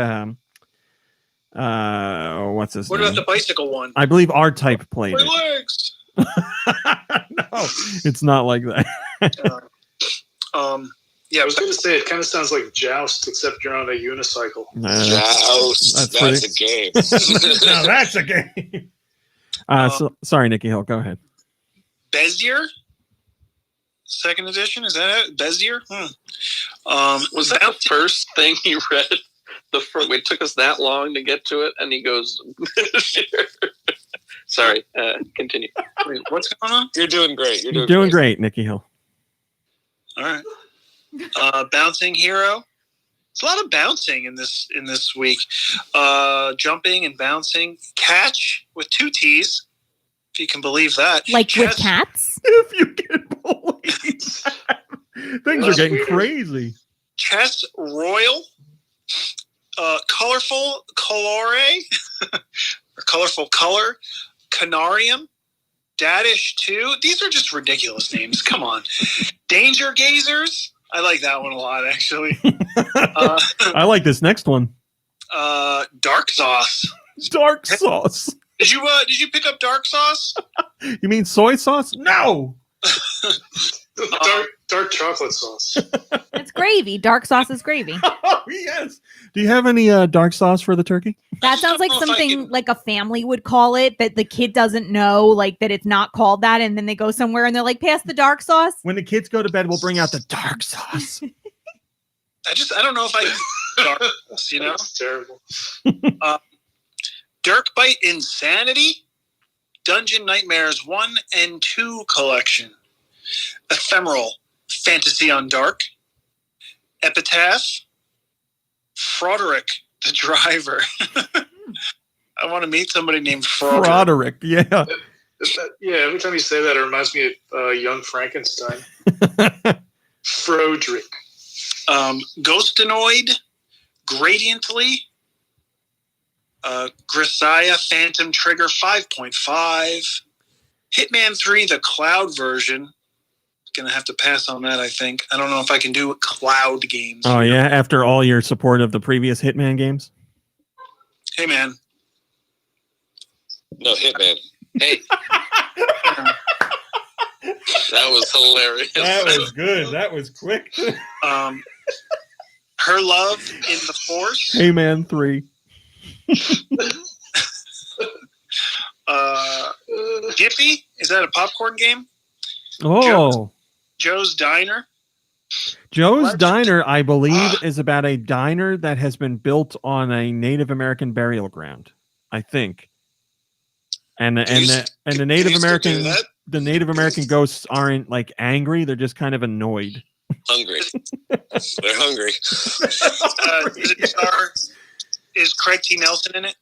what's his What name? about the bicycle one? I believe R-Type played My it. legs. No, it's not like that. Yeah, I was going to say it kind of sounds like Joust, except you're on a unicycle. Joust. That's a game. No, that's a game. Sorry, Nikki Hill. Go ahead. Bezier? Second edition? Is that it? Bezier? Was that the first thing you read? It took us that long to get to it, and he goes, sorry, continue. Wait, what's going on? You're doing great. You're doing great, Nikki Hill. All right. Bouncing Hero. It's a lot of bouncing in this week. Jumping and bouncing. Catch with 2 T's, if you can believe that. Like with cats? If you can believe that. Things are getting crazy. Chess Royal. Colorful Colore. Or Colorful Color. Canarium. Dadish 2. These are just ridiculous names. Come on. Danger Gazers. I like that one a lot, actually. I like this next one. Dark Sauce. Dark Sauce. Did you pick up dark sauce? You mean soy sauce? No. Dark chocolate sauce. It's gravy. Dark sauce is gravy. Oh, yes. Do you have any dark sauce for the turkey? That sounds like something like a family would call it that the kid doesn't know, like that it's not called that, and then they go somewhere and they're like, "Pass the dark sauce." When the kids go to bed, we'll bring out the dark sauce. I don't know if I dark sauce, you know? That's terrible. Dirk Bite Insanity, Dungeon Nightmares 1 and 2 collection, Ephemeral Fantasy on Dark, Epitaph, Froderick the Driver. I want to meet somebody named Froderick. Yeah. Yeah, every time you say that, it reminds me of Young Frankenstein. Froderick. Ghostinoid, Gradiently, Grisaia Phantom Trigger 5.5, Hitman 3, the cloud version. Gonna have to pass on that, I think. I don't know if I can do cloud games. Oh, yeah? After all your support of the previous Hitman games? Hey, man. No, Hitman. Hey. That was hilarious. That was good. That was quick. Her Love in the Force. Hey, man, 3. Jiffy? Is that a popcorn game? Oh. Joe's Diner. Joe's Diner, I believe, is about a diner that has been built on a Native American burial ground, I think. And the Native American ghosts aren't like angry; they're just kind of annoyed. Hungry. They're hungry. Is Craig T. Nelson in it?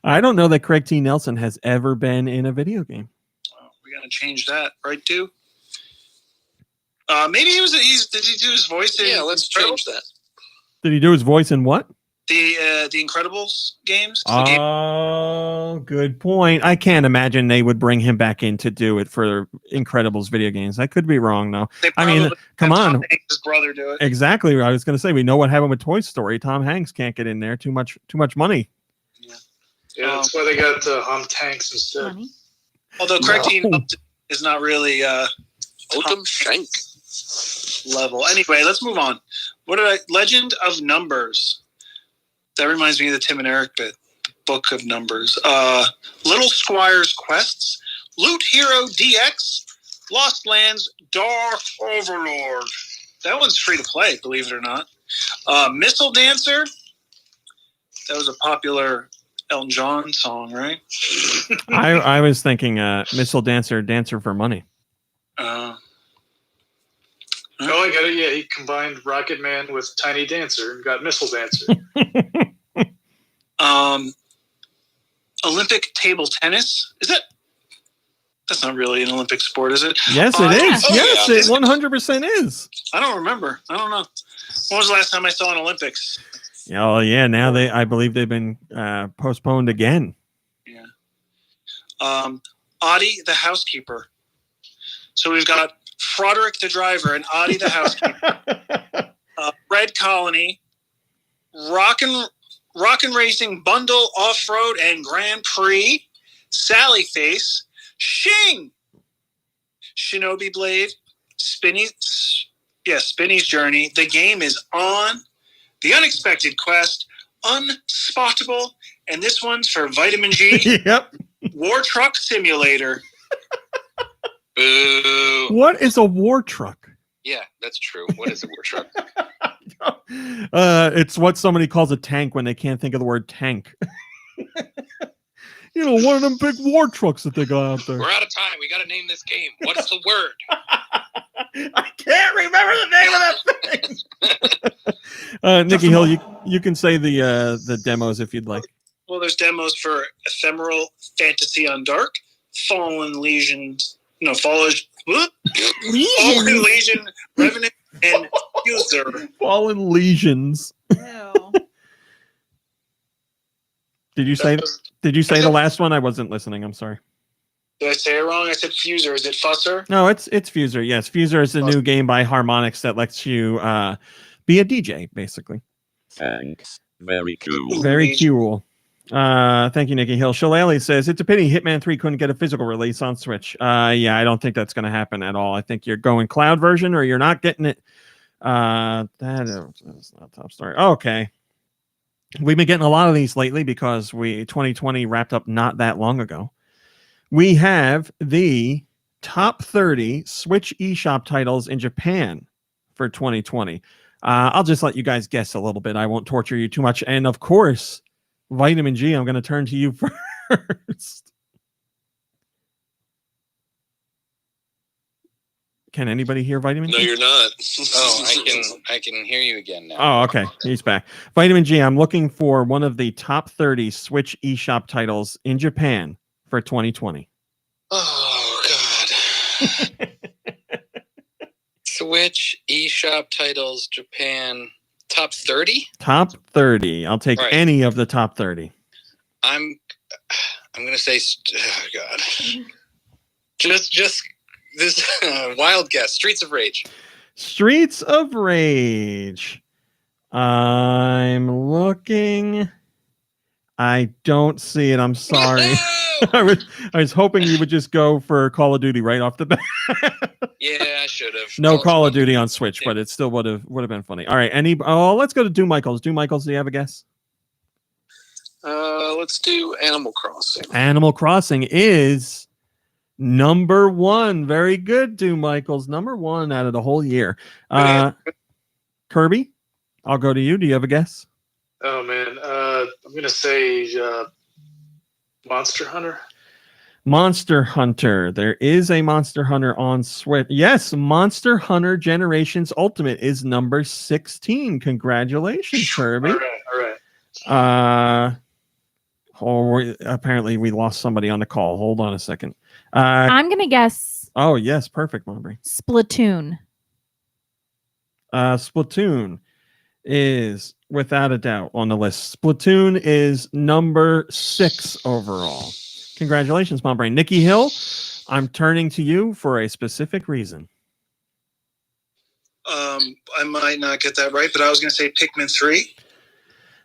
I don't know that Craig T. Nelson has ever been in a video game. Oh, we gotta change that, right? Too. Maybe did he do his voice? Yeah, let's change that. Did he do his voice in what? The Incredibles games. Oh, good point. I can't imagine they would bring him back in to do it for Incredibles video games. I could be wrong, though. I mean, come on. Tom Hanks' brother do it. Exactly. I was going to say, we know what happened with Toy Story. Tom Hanks can't get in there. Too much money. Yeah, that's why they got Tanks instead. Money. Although Craig T. Nelson is not really Oldham Shank level. Anyway, let's move on. Legend of Numbers. That reminds me of the Tim and Eric bit. Book of Numbers. Little Squire's Quests. Loot Hero DX. Lost Lands Dark Overlord. That one's free to play, believe it or not. Missile Dancer. That was a popular Elton John song, right? I was thinking Missile Dancer, Dancer for Money. Oh, I got it. Yeah, he combined Rocket Man with Tiny Dancer and got Missile Dancer. Olympic table tennis. That's not really an Olympic sport, is it? Yes, it is. Yes, it 100% is. I don't remember. I don't know. When was the last time I saw an Olympics? Oh, yeah. Now I believe they've been postponed again. Yeah. Audie the housekeeper. So we've got Froderick the driver and Audie the housekeeper. Red Colony, Rockin' Racing Bundle Off-Road and Grand Prix, Sally Face, Shing, Shinobi Blade, Spinny's Journey. The game is on. The Unexpected Quest, Unspottable, and this one's for Vitamin G. Yep. War Truck Simulator. Boo. What is a war truck? Yeah, that's true. What is a war truck? It's what somebody calls a tank when they can't think of the word tank. One of them big war trucks that they got out there. We're out of time. We got to name this game. What is the word? I can't remember the name of that thing. Nikki Hill, you can say the demos if you'd like. Well, there's demos for Ephemeral Fantasy on Dark, Fallen Legion, Revenant, and User. Fallen Legions. Did you say the last one? I wasn't listening. I'm sorry. Did I say it wrong? I said Fuser. Is it Fusser? No, it's Fuser. Yes, Fuser is a new game by Harmonix that lets you be a DJ, basically. Thanks. Very cool. Very cool. Thank you, Nikki Hill. Shillelagh says, it's a pity Hitman 3 couldn't get a physical release on Switch. Yeah, I don't think that's going to happen at all. I think you're going cloud version or you're not getting it. That is not top story. Okay. We've been getting a lot of these lately because 2020 wrapped up not that long ago. We have the top 30 Switch eShop titles in Japan for 2020. I'll just let you guys guess a little bit. I won't torture you too much. And of course, Vitamin G, I'm going to turn to you first. Can anybody hear Vitamin G? No, you're not. I can hear you again now. Oh, okay. He's back. Vitamin G, I'm looking for one of the top 30 Switch eShop titles in Japan for 2020. Oh, God. Switch, eShop titles, Japan, top 30? Top 30. I'll take Right. any of the top 30. I'm going to say, oh, God. Just this wild guess, Streets of Rage. Streets of Rage. I'm looking. I don't see it. I'm sorry. I was hoping you would just go for Call of Duty right off the bat. Yeah, I should have. No Call of Duty on Switch, but it still would have been funny. All right, let's go to Do Michaels. Do Michaels, do you have a guess? Let's do Animal Crossing. Animal Crossing is number 1. Very good, Do Michaels. Number 1 out of the whole year. Kirby, I'll go to you. Do you have a guess? Oh man, I'm gonna say Monster Hunter. Monster Hunter. There is a Monster Hunter on Switch. Yes, Monster Hunter Generations Ultimate is number 16. Congratulations, Kirby. All right. Apparently we lost somebody on the call. Hold on a second. I'm going to guess Oh, yes. Perfect, Monbury. Splatoon. Splatoon is without a doubt on the list. Splatoon is number 6 overall. Congratulations, Mom Brain. Nikki Hill, I'm turning to you for a specific reason. I might not get that right, but I was going to say Pikmin 3.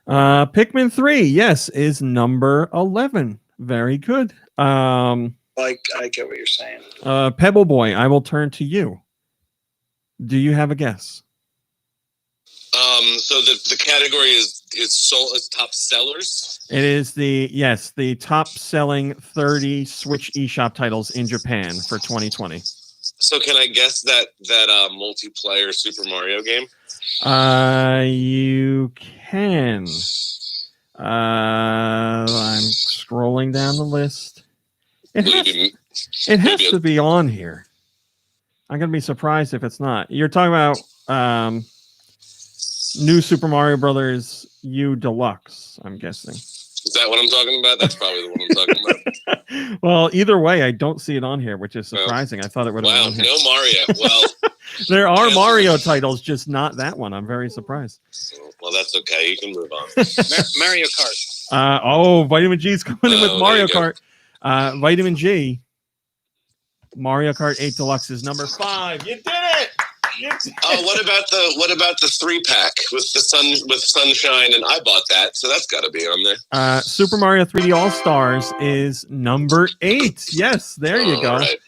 Pikmin 3, yes, is number 11. Very good. I get what you're saying. Pebble Boy, I will turn to you. Do you have a guess? So the category is top sellers. It is the top selling 30 Switch eShop titles in Japan for 2020. So can I guess that multiplayer Super Mario game? You can. I'm scrolling down the list. It has to be on here. I'm gonna be surprised if it's not. You're talking about New Super Mario Brothers U Deluxe, I'm guessing. Is that what I'm talking about? That's probably the one I'm talking about. Well, either way, I don't see it on here, which is surprising. I thought it would have been on here. No Mario. Well, there are Mario titles, just not that one. I'm very surprised. Well, that's okay. You can move on. Mario Kart. Vitamin G's coming in with Mario Kart. Vitamin G. Mario Kart 8 Deluxe is number 5. You did it! Oh, what about the 3-pack with Sunshine? And I bought that, so that's got to be on there. Super Mario 3D All Stars is number 8. Yes, there you go. Right.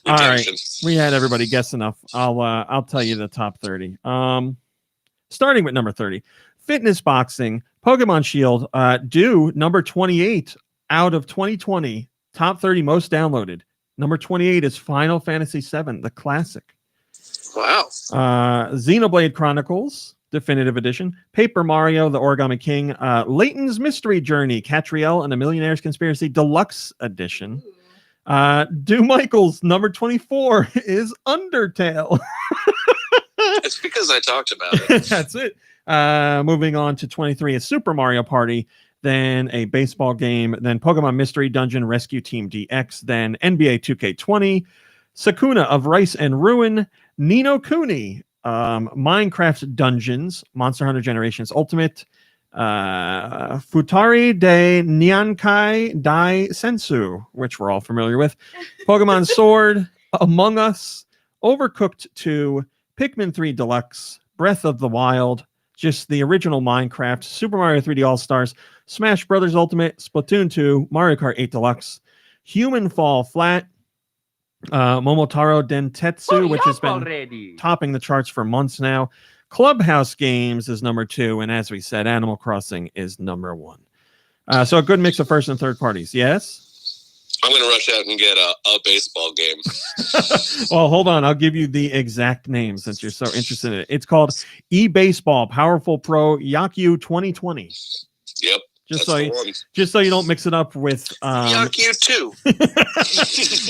All right, we had everybody guess enough. I'll tell you the top 30. Starting with number 30, Fitness Boxing, Pokemon Shield, due number 28 out of 2020. Top 30 most downloaded. Number 28 is Final Fantasy VII, the classic. Wow. Xenoblade Chronicles Definitive Edition, Paper Mario, The Origami King, Layton's Mystery Journey, Catriel and the Millionaire's Conspiracy Deluxe Edition. Do Michael's number 24 is Undertale. It's because I talked about it. That's it. Moving on to 23 is Super Mario Party, then a baseball game, then Pokemon Mystery Dungeon Rescue Team DX, then NBA 2K20, Sakuna of Rice and Ruin, Nino Kuni, Minecraft Dungeons, Monster Hunter Generations Ultimate, Futari de Nyankai Dai Sensu, which we're all familiar with, Pokemon Sword, Among Us, Overcooked 2, Pikmin 3 Deluxe, Breath of the Wild, just the original Minecraft, Super Mario 3D All-Stars, Smash Brothers Ultimate, Splatoon 2, Mario Kart 8 Deluxe, Human Fall Flat, Momotaro Dentetsu, which has been topping the charts for months now. Clubhouse Games is number 2, and as we said, Animal Crossing is number 1. So a good mix of first and third parties. Yes? I'm going to rush out and get a baseball game. Well, hold on. I'll give you the exact name since you're so interested in it. It's called eBaseball Powerful Pro Yakyu 2020. Yep. Just so you don't mix it up with Yakyu 2.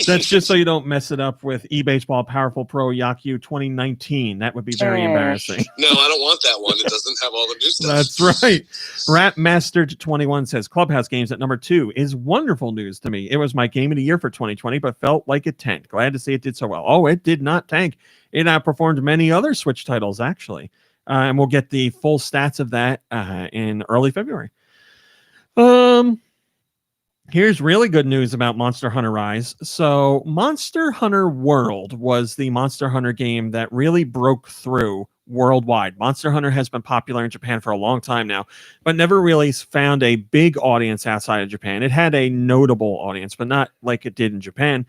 That's just so you don't mess it up with eBaseball Powerful Pro Yakyu 2019. That would be very embarrassing. No, I don't want that one. It doesn't have all the new stuff. That's right. Rap Mastered 21 says Clubhouse Games at number 2 is wonderful news to me. It was my game of the year for 2020, but felt like it tanked. Glad to see it did so well. Oh, it did not tank. It outperformed many other Switch titles, actually. And we'll get the full stats of that in early February. Here's really good news about Monster Hunter Rise. So Monster Hunter World was the Monster Hunter game that really broke through worldwide. Monster Hunter has been popular in Japan for a long time now, but never really found a big audience outside of Japan. It had a notable audience, but not like it did in Japan.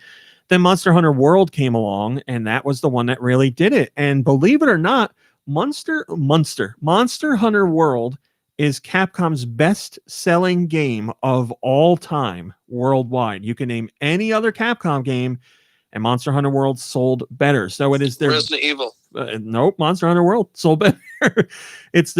Then Monster Hunter World came along, and that was the one that really did it. And believe it or not, Monster Hunter World is Capcom's best-selling game of all time worldwide. You can name any other Capcom game, and Monster Hunter World sold better. So it is their Resident Evil. Nope, Monster Hunter World sold better. It's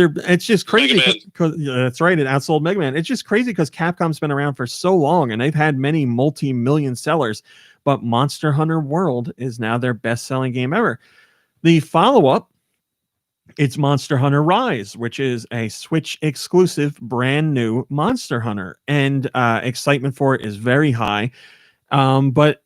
just crazy. That's right, it outsold Mega Man. It's just crazy because Capcom's been around for so long, and they've had many multi-million sellers. But Monster Hunter World is now their best-selling game ever. The follow-up, it's Monster Hunter Rise, which is a Switch exclusive brand new Monster Hunter, and excitement for it is very high. But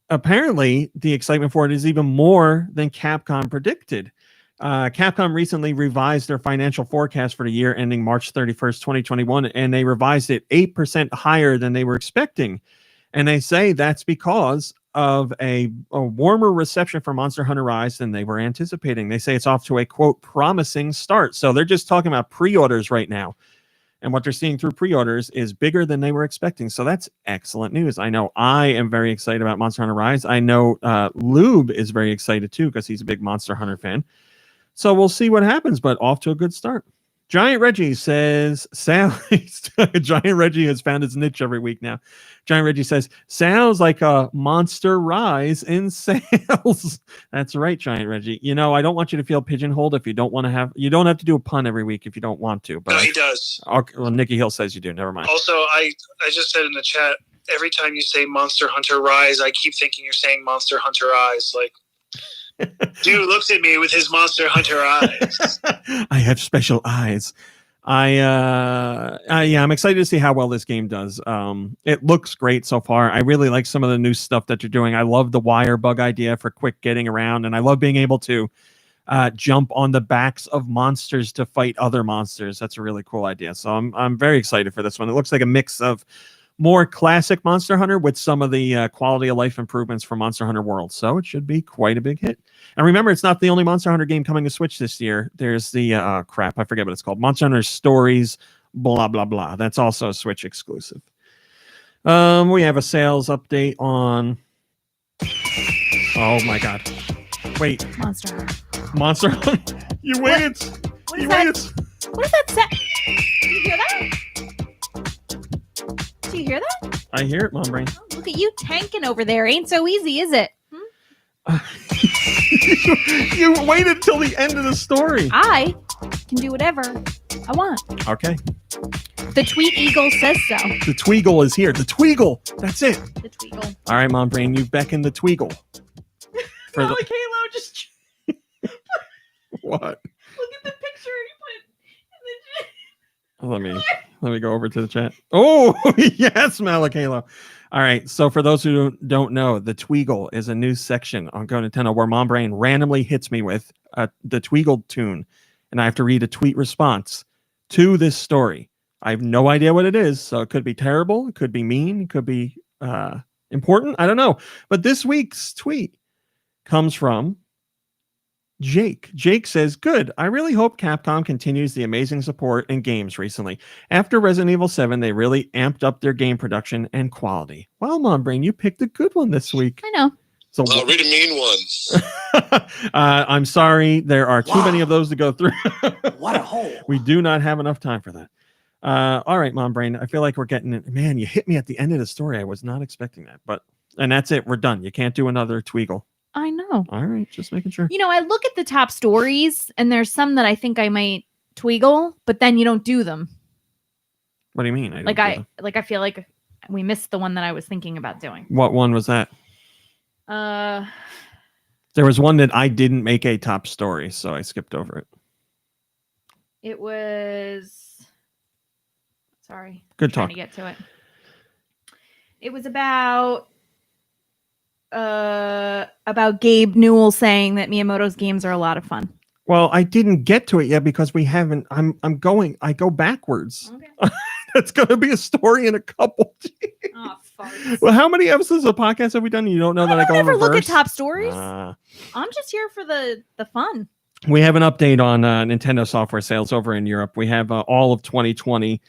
apparently the excitement for it is even more than Capcom predicted. Capcom recently revised their financial forecast for the year ending March 31st, 2021, and they revised it 8% higher than they were expecting. And they say that's because of a warmer reception for Monster Hunter Rise than they were anticipating. They say it's off to a, quote, promising start. So they're just talking about pre-orders right now. And what they're seeing through pre-orders is bigger than they were expecting. So that's excellent news. I know I am very excited about Monster Hunter Rise. I know Lube is very excited too because he's a big Monster Hunter fan. So we'll see what happens, but off to a good start. Giant Reggie says, Giant Reggie has found his niche every week now. Giant Reggie says, sounds like a Monster Rise in sales. That's right, Giant Reggie. You know, I don't want you to feel pigeonholed if you don't want to have, you don't have to do a pun every week if you don't want to. But no, he does. Okay, well, Nikki Hill says you do. Never mind. Also, I just said in the chat, every time you say Monster Hunter Rise, I keep thinking you're saying Monster Hunter Eyes. Like, dude looks at me with his Monster Hunter eyes. I have special eyes. I'm excited to see how well this game does. It looks great so far. I really like some of the new stuff that you're doing. I love the wire bug idea for quick getting around, and I love being able to jump on the backs of monsters to fight other monsters. That's a really cool idea. So I'm very excited for this one. It looks like a mix of more classic Monster Hunter with some of the quality of life improvements from Monster Hunter World. So it should be quite a big hit. And remember, it's not the only Monster Hunter game coming to Switch this year. There's the, I forget what it's called. Monster Hunter Stories, blah, blah, blah. That's also a Switch exclusive. We have a sales update on... Oh my God. Wait. Monster Hunter. You waited. What is that? What is that set? Did you hear that? Do you hear that? I hear it, Mom Brain. Oh, look at you tanking over there. Ain't so easy, is it? You waited till the end of the story. I can do whatever I want. Okay. The Tweet Eagle says so. The Tweagle is here. The Tweagle. That's it. The Tweagle. All right, Mom Brain, you've beckoned the Tweagle. For like Halo, just what? Look at the picture you put. Let me go over to the chat. Oh, yes, Malakalo. All right. So for those who don't know, the Tweagle is a new section on GoNintendo where Mom Brain randomly hits me with the Tweagle tune, and I have to read a tweet response to this story. I have no idea what it is, so it could be terrible, it could be mean, it could be important. I don't know. But this week's tweet comes from Jake says, good. I really hope Capcom continues the amazing support in games recently. After Resident Evil 7, they really amped up their game production and quality. Well, Mom Brain, you picked a good one this week. I know. So read a mean one. I'm sorry. There are too many of those to go through. What a hole. We do not have enough time for that. All right, Mom Brain. I feel like we're getting it. Man, you hit me at the end of the story. I was not expecting that. And that's it. We're done. You can't do another Tweagle. I know. All right, just making sure. I look at the top stories, and there's some that I think I might Tweagle, but then you don't do them. What do you mean? I feel like we missed the one that I was thinking about doing. What one was that? There was one that I didn't make a top story, so I skipped over it. It was. Sorry. Good I'm trying talk. to get to it. It was about Gabe Newell saying that Miyamoto's games are a lot of fun. Well, I didn't get to it yet because we haven't. I go backwards. Okay. That's going to be a story in a couple days. Oh, farts. Well, how many episodes of the podcast have we done? You don't know that I go in never look at reverse? top stories. I'm just here for the fun. We have an update on Nintendo software sales over in Europe. We have all of 2020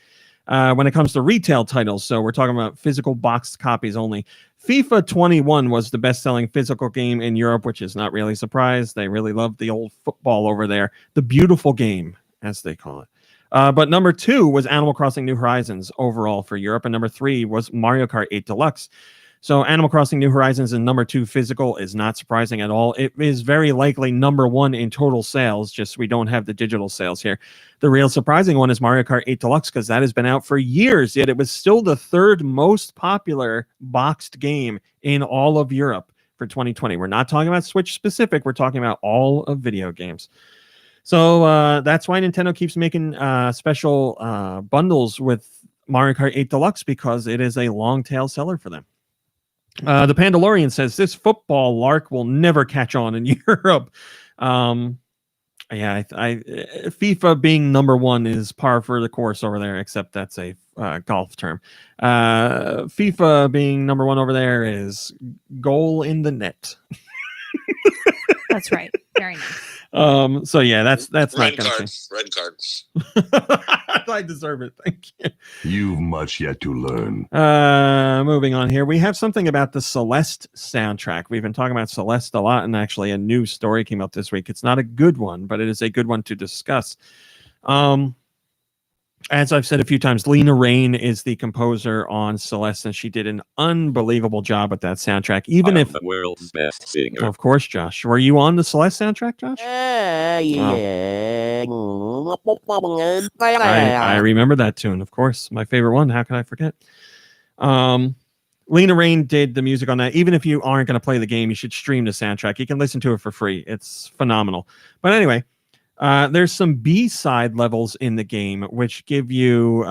when it comes to retail titles. So we're talking about physical boxed copies only. FIFA 21 was the best-selling physical game in Europe, which is not really a surprise. They really love the old football over there. The beautiful game, as they call it. But number 2 was Animal Crossing New Horizons overall for Europe. And number 3 was Mario Kart 8 Deluxe. So Animal Crossing New Horizons and number 2 physical is not surprising at all. It is very likely number 1 in total sales, just we don't have the digital sales here. The real surprising one is Mario Kart 8 Deluxe because that has been out for years, yet it was still the 3rd most popular boxed game in all of Europe for 2020. We're not talking about Switch specific. We're talking about all of video games. So that's why Nintendo keeps making special bundles with Mario Kart 8 Deluxe because it is a long tail seller for them. The Pandalorian says this football lark will never catch on in Europe. FIFA being number 1 is par for the course over there, except that's a golf term. FIFA being number 1 over there is goal in the net. That's right. Very nice. So yeah, that's Red not gonna card. change. Red card. I deserve it. Thank you. You've much yet to learn. Moving on here, we have something about the Celeste soundtrack. We've been talking about Celeste a lot, and actually a new story came out this week. It's not a good one, but it is a good one to discuss. As I've said a few times, Lena Raine is the composer on Celeste, and she did an unbelievable job with that soundtrack. Even if the world's best singer. Of course, Josh. Were you on the Celeste soundtrack, Josh? Yeah. I remember that tune, of course. My favorite one. How can I forget? Lena Raine did the music on that. Even if you aren't going to play the game, you should stream the soundtrack. You can listen to it for free. It's phenomenal. But anyway, there's some B-side levels in the game which give you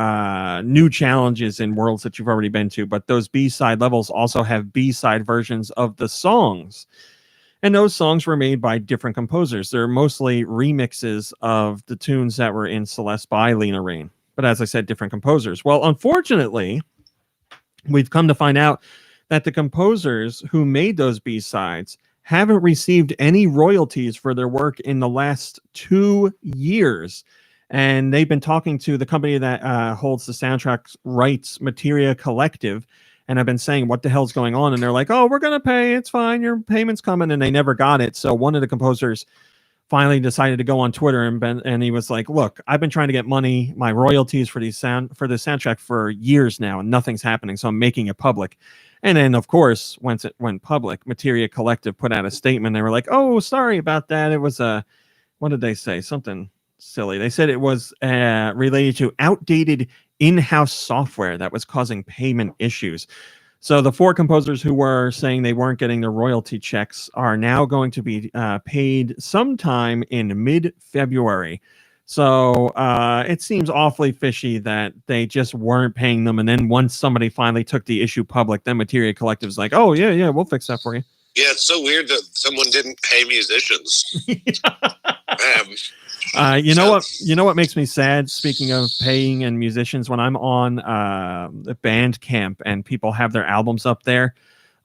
new challenges in worlds that you've already been to. But those B-side levels also have B-side versions of the songs. And those songs were made by different composers. They're mostly remixes of the tunes that were in Celeste by Lena Raine. But as I said, different composers. Well, unfortunately, we've come to find out that the composers who made those B-sides haven't received any royalties for their work in the last 2 years. And they've been talking to the company that holds the soundtrack rights, Materia Collective, and I've been saying, what the hell's going on? And they're like, oh, we're going to pay. It's fine. Your payment's coming. And they never got it. So one of the composers finally decided to go on Twitter and he was like, look, I've been trying to get money, my royalties for the soundtrack for years now, and nothing's happening. So I'm making it public. And then, of course, once it went public, Materia Collective put out a statement. They were like, oh, sorry about that. It was what did they say? Something silly. They said it was related to outdated in-house software that was causing payment issues. So the 4 composers who were saying they weren't getting their royalty checks are now going to be paid sometime in mid-February. So it seems awfully fishy that they just weren't paying them. And then once somebody finally took the issue public, then Materia Collective is like, oh, yeah, we'll fix that for you. Yeah, it's so weird that someone didn't pay musicians. You know what makes me sad? Speaking of paying and musicians, when I'm on Bandcamp and people have their albums up there,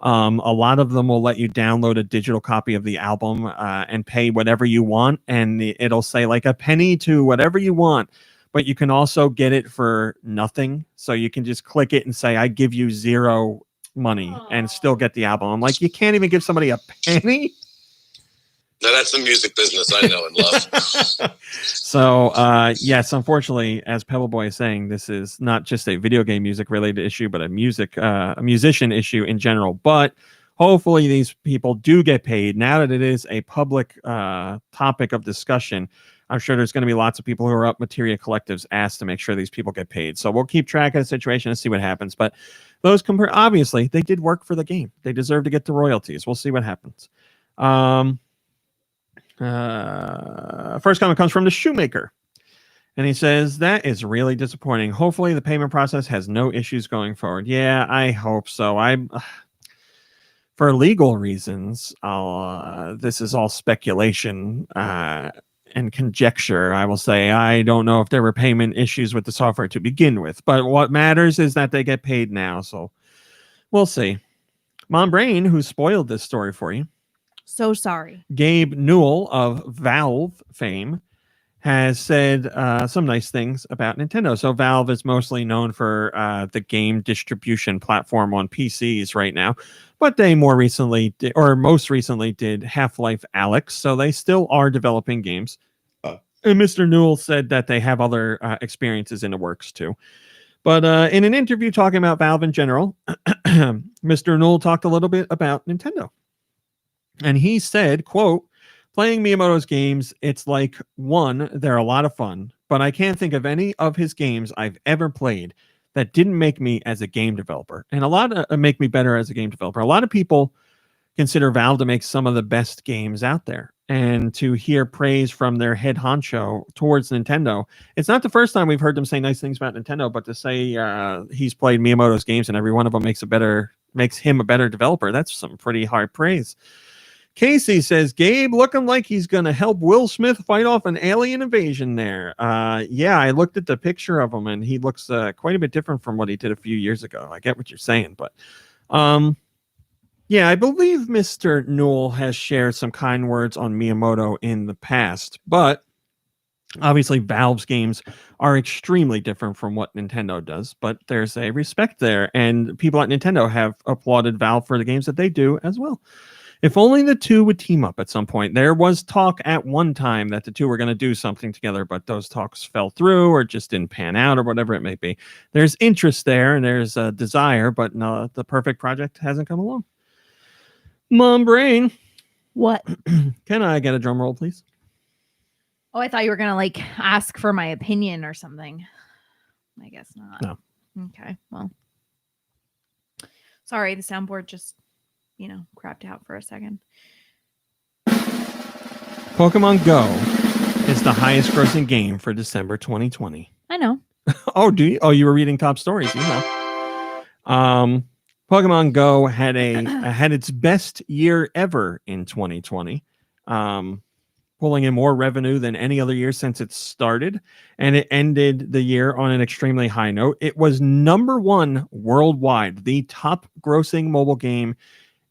A lot of them will let you download a digital copy of the album and pay whatever you want, and it'll say like a penny to whatever you want. But you can also get it for nothing, so you can just click it and say, "I give you 0 money," and still get the album. I'm like, you can't even give somebody a penny. Now that's the music business I know and love. So, yes, unfortunately, as Pebbleboy is saying, this is not just a video game music related issue, but a musician issue in general. But hopefully these people do get paid. Now that it is a public topic of discussion, I'm sure there's going to be lots of people who are up Materia Collective's ass to make sure these people get paid. So we'll keep track of the situation and see what happens. But those obviously, they did work for the game. They deserve to get the royalties. We'll see what happens. First comment comes from the Shoemaker, and he says that is really disappointing. Hopefully the payment process has no issues going forward. Yeah, I hope so. For legal reasons, this is all speculation and conjecture. I will say I don't know if there were payment issues with the software to begin with, but what matters is that they get paid now. So we'll see. Mom Brain, who spoiled this story for you, So sorry. Gabe Newell of Valve fame has said some nice things about Nintendo. So Valve is mostly known for the game distribution platform on PCs right now, but they most recently did Half-Life Alyx, so they still are developing games. And Mr. Newell said that they have other experiences in the works too. But in an interview talking about Valve in general, Mr. Newell talked a little bit about Nintendo. And he said, quote, "Playing Miyamoto's games, it's like, one, they're a lot of fun, but I can't think of any of his games I've ever played that didn't make me as a game developer. And a lot of make me better as a game developer. A lot of people consider Valve to make some of the best games out there. And to hear praise from their head honcho towards Nintendo, it's not the first time we've heard them say nice things about Nintendo, but to say he's played Miyamoto's games and every one of them makes him a better developer, that's some pretty hard praise." Casey says, Gabe looking like he's going to help Will Smith fight off an alien invasion there. Yeah, I looked at the picture of him, and he looks quite a bit different from what he did a few years ago. I get what you're saying, but yeah, I believe Mr. Newell has shared some kind words on Miyamoto in the past, but obviously Valve's games are extremely different from what Nintendo does, but there's a respect there, and people at Nintendo have applauded Valve for the games that they do as well. If only the two would team up at some point. There was talk at one time that the two were going to do something together, but those talks fell through or just didn't pan out or whatever it may be. There's interest there and there's a desire, but no, the perfect project hasn't come along. Mom Brain. What? Can I get a drum roll, please? Oh, I thought you were going to like ask for my opinion or something. I guess not. No. Okay. Well, sorry. The soundboard just, crapped out for a second. Pokemon Go is the highest grossing game for December 2020. I know. Oh, do you? Oh, you were reading top stories. Pokemon Go had had its best year ever in 2020, pulling in more revenue than any other year since it started, and it ended the year on an extremely high note. It was #1 worldwide, the top grossing mobile game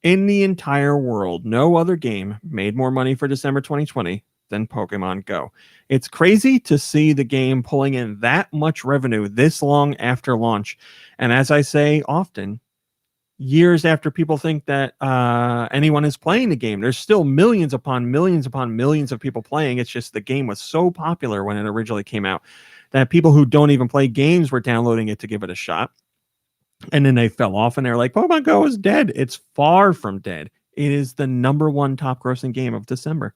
in the entire world. No other game made more money for December 2020 than Pokemon Go. It's crazy to see the game pulling in that much revenue this long after launch. And as I say often, years after people think that anyone is playing the game, there's still millions upon millions upon millions of people playing. It's just the game was so popular when it originally came out that people who don't even play games were downloading it to give it a shot. And then they fell off and they're like, Pokemon Go is dead. It's far from dead. It is the #1 top grossing game of December.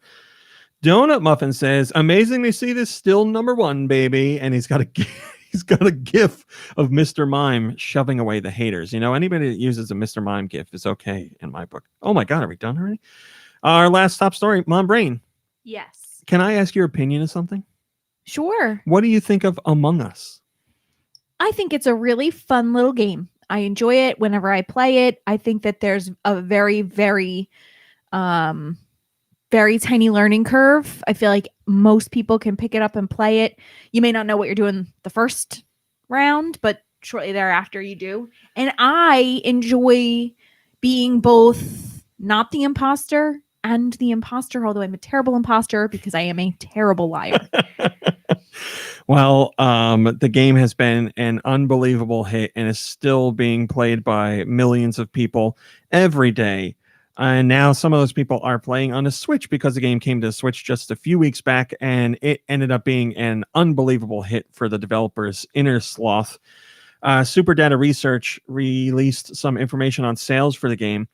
Donut Muffin says, amazing to see this still #1, baby. And he's got a gif of Mr. Mime shoving away the haters. Anybody that uses a Mr. Mime gif is okay in my book. Oh my God, are we done already? Our last top story, Mom Brain. Yes. Can I ask your opinion of something? Sure. What do you think of Among Us? I think it's a really fun little game. I enjoy it whenever I play it. I think that there's a very, very, very tiny learning curve. I feel like most people can pick it up and play it. You may not know what you're doing the first round, but shortly thereafter you do. And I enjoy being both not the imposter and the imposter, although I'm a terrible imposter because I am a terrible liar. Well, the game has been an unbelievable hit and is still being played by millions of people every day. And now some of those people are playing on a Switch because the game came to the Switch just a few weeks back, and it ended up being an unbelievable hit for the developers, Inner Sloth. Super Data Research released some information on sales for the game,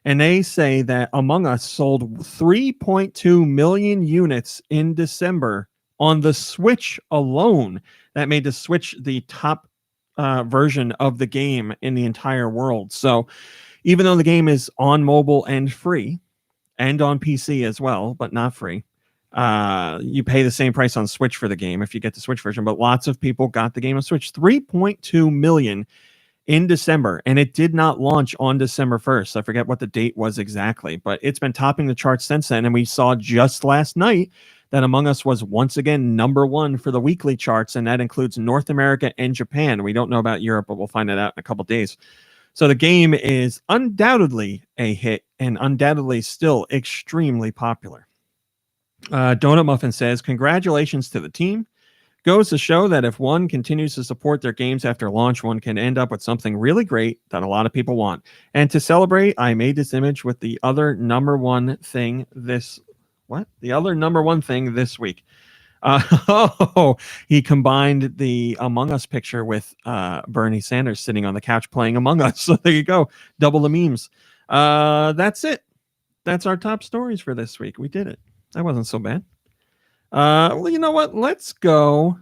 and they say that Among Us sold 3.2 million units in December on the Switch alone. That made the Switch the top version of the game in the entire world. So even though the game is on mobile and free, and on PC as well, but not free, you pay the same price on Switch for the game if you get the Switch version, but lots of people got the game on Switch. 3.2 million in December, and it did not launch on December 1st. I forget what the date was exactly, but it's been topping the charts since then, and we saw just last night that Among Us was once again #1 for the weekly charts, and that includes North America and Japan. We don't know about Europe, but we'll find that out in a couple days. So the game is undoubtedly a hit and undoubtedly still extremely popular. Donut Muffin says, congratulations to the team. Goes to show that if one continues to support their games after launch, one can end up with something really great that a lot of people want. And to celebrate, I made this image with the other #1 thing this... What? The other #1 thing this week. He combined the Among Us picture with Bernie Sanders sitting on the couch playing Among Us. So there you go. Double the memes. That's it. That's our top stories for this week. We did it. That wasn't so bad. Well, you know what? Let's go.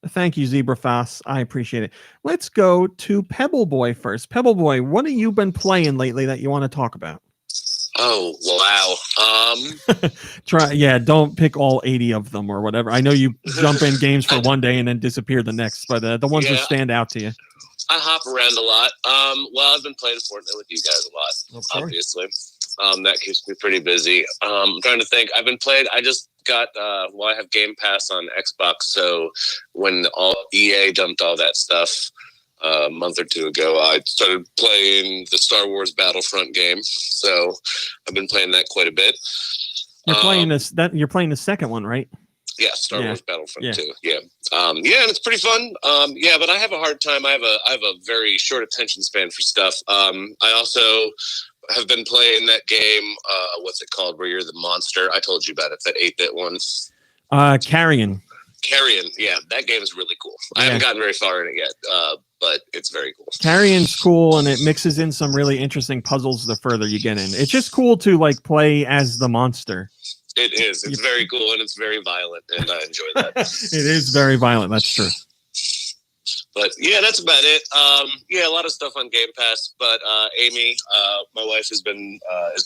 Thank you, Zebra Foss. I appreciate it. Let's go to Pebble Boy first. Pebble Boy, what have you been playing lately that you want to talk about? Oh, wow. Don't pick all 80 of them or whatever. I know you jump in games for one day and then disappear the next, but the ones that stand out to you. I hop around a lot. Well, I've been playing Fortnite with you guys a lot, obviously. That keeps me pretty busy. I'm trying to think. I just got, I have Game Pass on Xbox, so when EA dumped all that stuff a month or two ago, I started playing the Star Wars Battlefront game. So I've been playing that quite a bit. You're playing You're playing the second one, right? Yeah, Star Wars Battlefront 2. Yeah. And it's pretty fun. But I have a hard time. I have a very short attention span for stuff. I also have been playing that game, what's it called, where you're the monster. I told you about it, that 8-bit one. Carrion. Yeah, that game is really cool. I haven't gotten very far in it yet, but it's very cool. Carrion's cool, and it mixes in some really interesting puzzles the further you get in. It's just cool to play as the monster. It is. It's very cool, and it's very violent, and I enjoy that. It is very violent. That's true. But yeah, that's about it. A lot of stuff on Game Pass. But Amy, my wife, is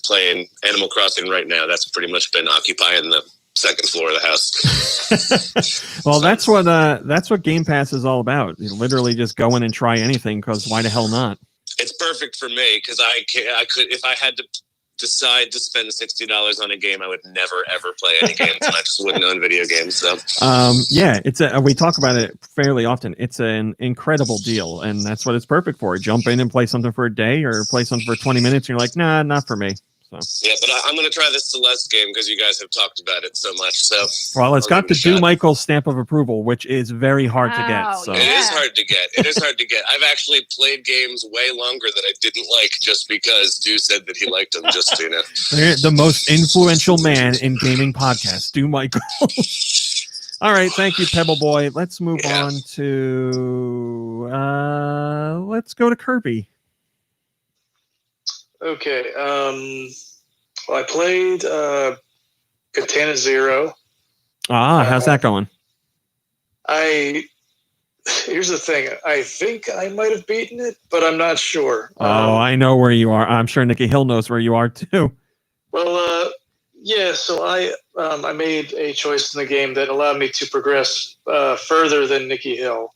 playing Animal Crossing right now. That's pretty much been occupying the second floor of the house. Well, that's what Game Pass is all about. You literally just go in and try anything, because why the hell not? It's perfect for me because I could, if I had to decide to spend $60 on a game, I would never ever play any games, and I just wouldn't own video games. So we talk about it fairly often. It's an incredible deal, and that's what it's perfect for. Jump in and play something for a day, or play something for 20 minutes, and you're like, nah, not for me. So. Yeah, but I'm going to try this Celeste game because you guys have talked about it so much. So, well, it's got the Do Michael's stamp of approval, which is very hard to get. So. It is hard to get. It is hard to get. I've actually played games way longer that I didn't like just because Du said that he liked them. Just so you know, the most influential man in gaming podcasts, Do Michael. All right, thank you, Pebble Boy. Let's move on to let's go to Kirby. Okay. Well, I played Katana Zero. How's that going? Here's the thing. I think I might have beaten it, but I'm not sure. I know where you are. I'm sure Nikki Hill knows where you are too. Well, so I made a choice in the game that allowed me to progress further than Nikki Hill.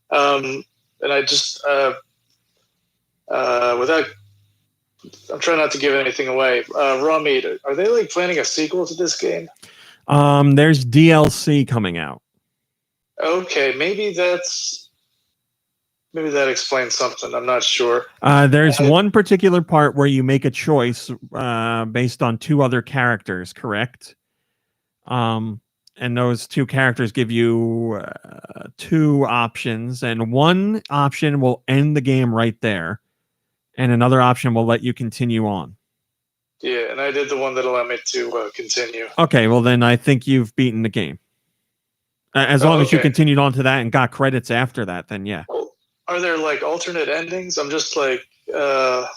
And I just I'm trying not to give anything away. Raw Meat, are they planning a sequel to this game? There's DLC coming out. Okay, maybe that's maybe that explains something. I'm not sure. There's one particular part where you make a choice based on two other characters, correct? And those two characters give you two options, and one option will end the game right there, and another option will let you continue on. Yeah, and I did the one that allowed me to continue. Okay, well then I think you've beaten the game. As long as you continued on to that and got credits after that, then yeah. Are there like alternate endings? I'm just like, I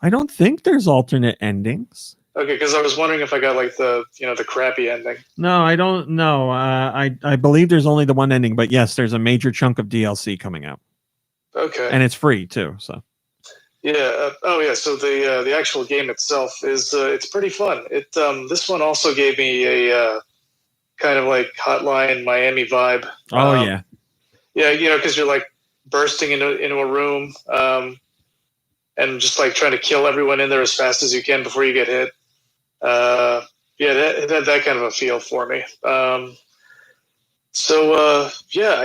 don't think there's alternate endings. okay, because I was wondering if I got like the crappy ending. No, I don't know. I believe there's only the one ending, but yes, there's a major chunk of DLC coming out. Okay. And it's free too, so. Yeah. So the actual game itself is it's pretty fun. It this one also gave me a kind of like Hotline Miami vibe. Oh yeah. Yeah, because you're like bursting into a room and just like trying to kill everyone in there as fast as you can before you get hit. It had that kind of a feel for me. I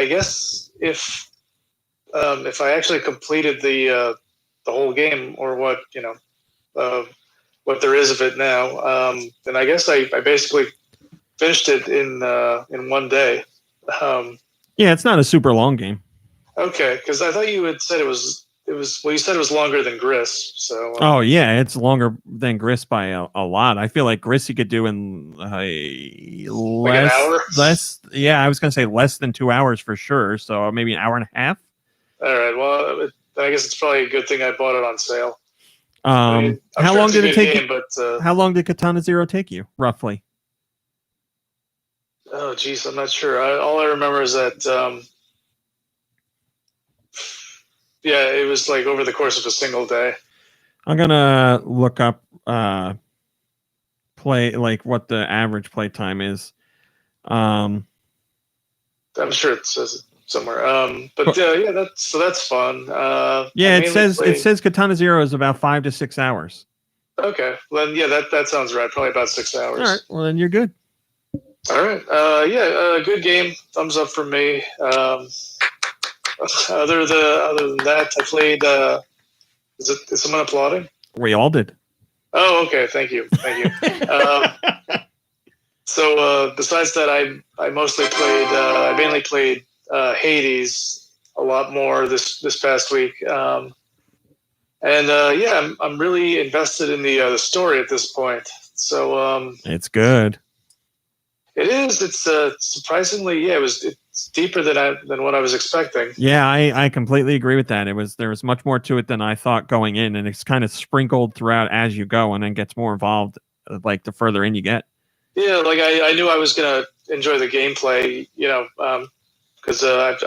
guess if I actually completed the whole game, or what there is of it now, then I guess I basically finished it in one day. Yeah, it's not a super long game. Okay, because I thought you had said it was. Well, you said it was longer than Gris. So. Oh yeah, it's longer than Gris by a lot. I feel like Gris you could do in like an hour? less. Yeah, I was gonna say less than 2 hours for sure. So maybe an hour and a half. All right. Well, I guess it's probably a good thing I bought it on sale. How sure long it's a did it good take? game, but, how long did Katana Zero take you, roughly? Oh, geez, I'm not sure. All I remember is that. Yeah, it was like over the course of a single day. I'm gonna look up play like what the average play time is. I'm sure it says it somewhere. That's fun. Yeah, it says Katana Zero is about 5 to 6 hours. Okay, well then, yeah, that sounds right. Probably about 6 hours. All right, well then you're good. All right, good game. Thumbs up from me. Other than that, I played. Is someone applauding? We all did. Oh, okay. Thank you. So besides that, I mostly played. I mainly played Hades a lot more this past week. I'm really invested in the story at this point. So it's good. It is. It's surprisingly, it's deeper than what I was expecting. Yeah, I completely agree with that. There was much more to it than I thought going in, and it's kind of sprinkled throughout as you go, and then gets more involved like the further in you get. Yeah, like I knew I was gonna enjoy the gameplay, because I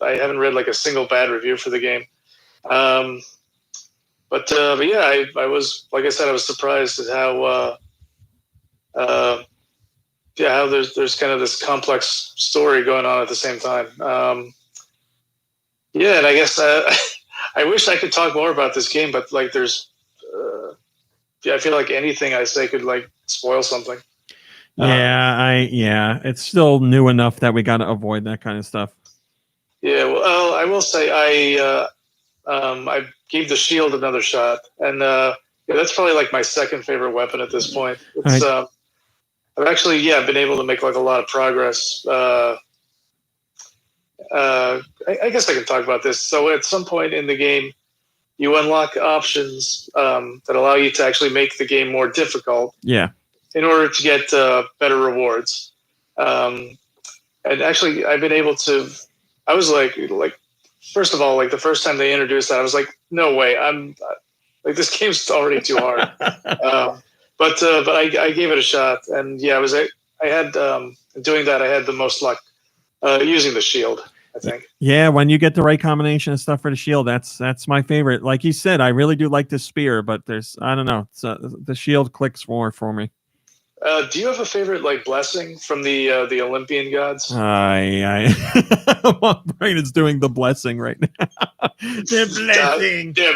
haven't read like a single bad review for the game. I was, like I said, I was surprised at how how there's kind of this complex story going on at the same time. And I guess I wish I could talk more about this game, but like there's, I feel like anything I say could like spoil something. It's still new enough that we got to avoid that kind of stuff. Yeah, well, I will say I gave the shield another shot, and that's probably like my second favorite weapon at this point. It's I've actually been able to make like a lot of progress. I guess I can talk about this. So at some point in the game, you unlock options that allow you to actually make the game more difficult. Yeah. In order to get better rewards. And actually, I've been able to. I was like, first of all, like the first time they introduced that, I was like, no way, I'm like this game's already too hard. But I gave it a shot, and I had doing that. I had the most luck using the shield, I think. Yeah, when you get the right combination of stuff for the shield, that's my favorite. Like you said, I really do like the spear, but I don't know, the shield clicks more for me. Do you have a favorite like blessing from the Olympian gods? My brain is doing the blessing right now. The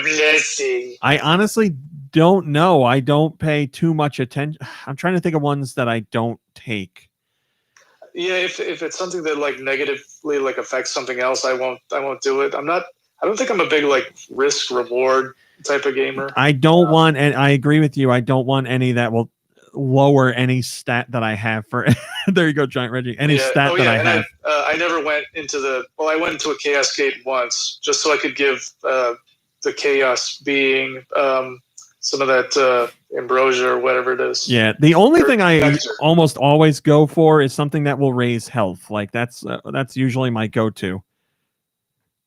blessing. I honestly don't know. I don't pay too much attention. I'm trying to think of ones that I don't take. Yeah, if it's something that like negatively like affects something else, I won't do it. I don't think I'm a big like risk reward type of gamer. I don't want, and I agree with you. I don't want any that will lower any stat that I have for. There you go, Giant Reggie. Any stat that I have. I never went into I went into a Chaos Gate once just so I could give the Chaos being some of that ambrosia or whatever it is. Yeah, the only thing I nectar. almost always go for is something that will raise health. Like that's usually my go-to.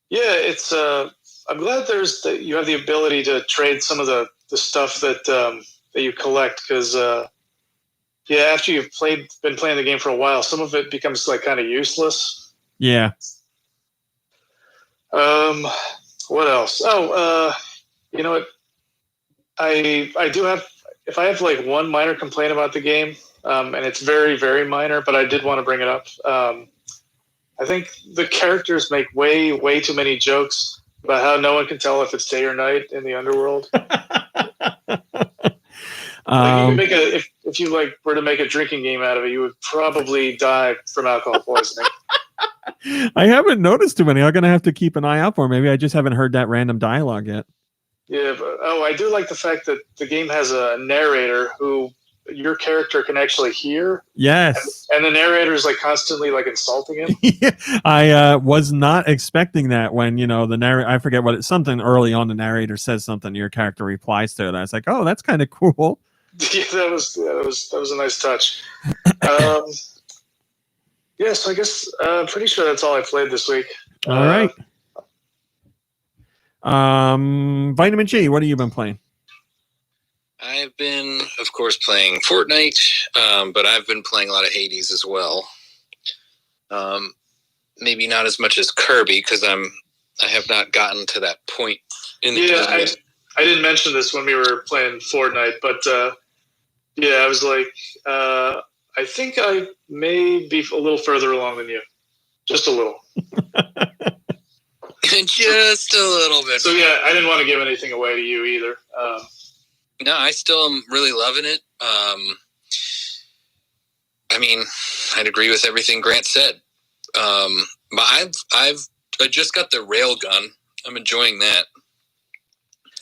Yeah, it's. I'm glad that you have the ability to trade some of the stuff that you collect because after you've been playing the game for a while, some of it becomes like kind of useless. Yeah. What else? You know what? I do have. If I have like one minor complaint about the game, and it's very, very minor, but I did want to bring it up. I think the characters make way too many jokes about how no one can tell if it's day or night in the underworld. Like you could make if you like were to make a drinking game out of it, you would probably die from alcohol poisoning. I haven't noticed too many. I'm gonna have to keep an eye out for. Maybe I just haven't heard that random dialogue yet. Yeah, but I do like the fact that the game has a narrator who your character can actually hear. Yes. And the narrator is like constantly like insulting him. I was not expecting that when, the narrator, I forget what it's something early on, the narrator says something, your character replies to it. I was like, oh, that's kind of cool. Yeah, that was a nice touch. So I guess I'm pretty sure that's all I played this week. All right. Vitamin G, what have you been playing? I've been, of course, playing Fortnite, but I've been playing a lot of Hades as well. Maybe not as much as Kirby because I have not gotten to that point in the game. I didn't mention this when we were playing Fortnite, but I was like, I think I may be a little further along than you, just a little. Just a little bit. So yeah, I didn't want to give anything away to you either. No, I still am really loving it. I mean, I'd agree with everything Grant said. But I just got the railgun. I'm enjoying that.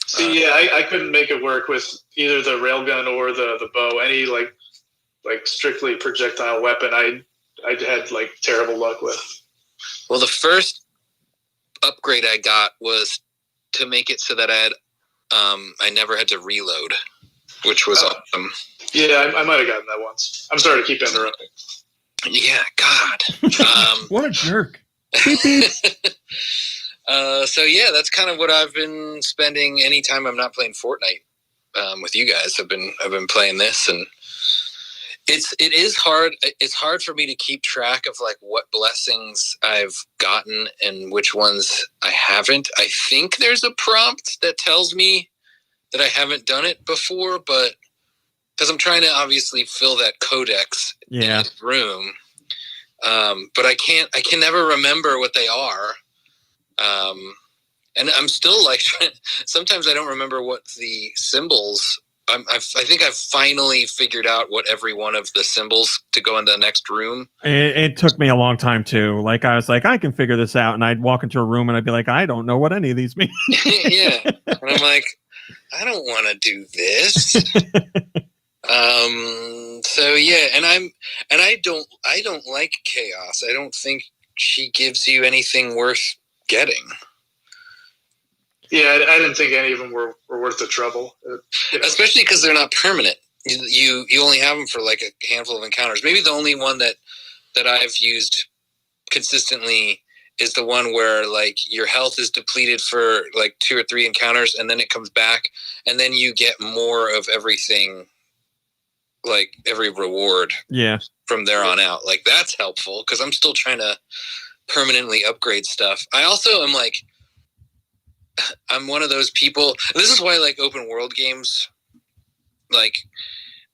See, I couldn't make it work with either the railgun or the bow. Any like strictly projectile weapon, I had like terrible luck with. Well, the first upgrade I got was to make it so that I never had to reload, which was awesome. Yeah, I might have gotten that once. I'm sorry to keep interrupting. Yeah, God. What a jerk. So yeah, that's kind of what I've been spending anytime I'm not playing Fortnite with you guys. I've been playing this, and it is hard. It's hard for me to keep track of like what blessings I've gotten and which ones I haven't. I think there's a prompt that tells me that I haven't done it before, but because I'm trying to obviously fill that codex in the room, but I can never remember what they are. And I'm still like, sometimes I don't remember what the symbols. I think I've finally figured out what every one of the symbols to go in the next room. It took me a long time too. Like I was like, I can figure this out, and I'd walk into a room and I'd be like, I don't know what any of these mean. Yeah, and I'm like, I don't want to do this. So yeah, and I don't like chaos. I don't think she gives you anything worth getting. Yeah, I didn't think any of them were worth the trouble. Especially because they're not permanent. You only have them for like a handful of encounters. Maybe the only one that I've used consistently is the one where like your health is depleted for like 2 or 3 encounters, and then it comes back, and then you get more of everything, like every reward. Yeah. From there on out. Like that's helpful because I'm still trying to permanently upgrade stuff. I also am like, I'm one of those people, and this is why like open world games like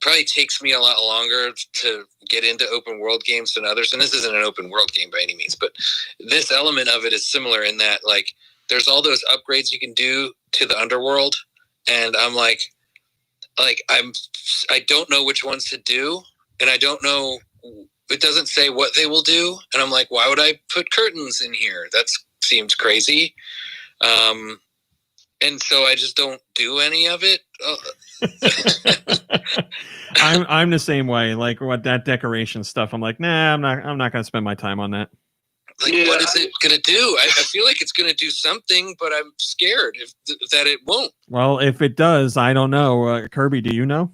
probably takes me a lot longer to get into open world games than others. And this isn't an open world game by any means, but this element of it is similar in that like there's all those upgrades you can do to the underworld, and I'm like I don't know which ones to do, and I don't know it doesn't say what they will do, and I'm like, why would I put curtains in here? That seems crazy. And so I just don't do any of it. I'm the same way. Like what that decoration stuff, I'm like, nah, I'm not going to spend my time on that. Like, what is it going to do? I feel like it's going to do something, but I'm scared that it won't. Well, if it does, I don't know. Kirby, do you know?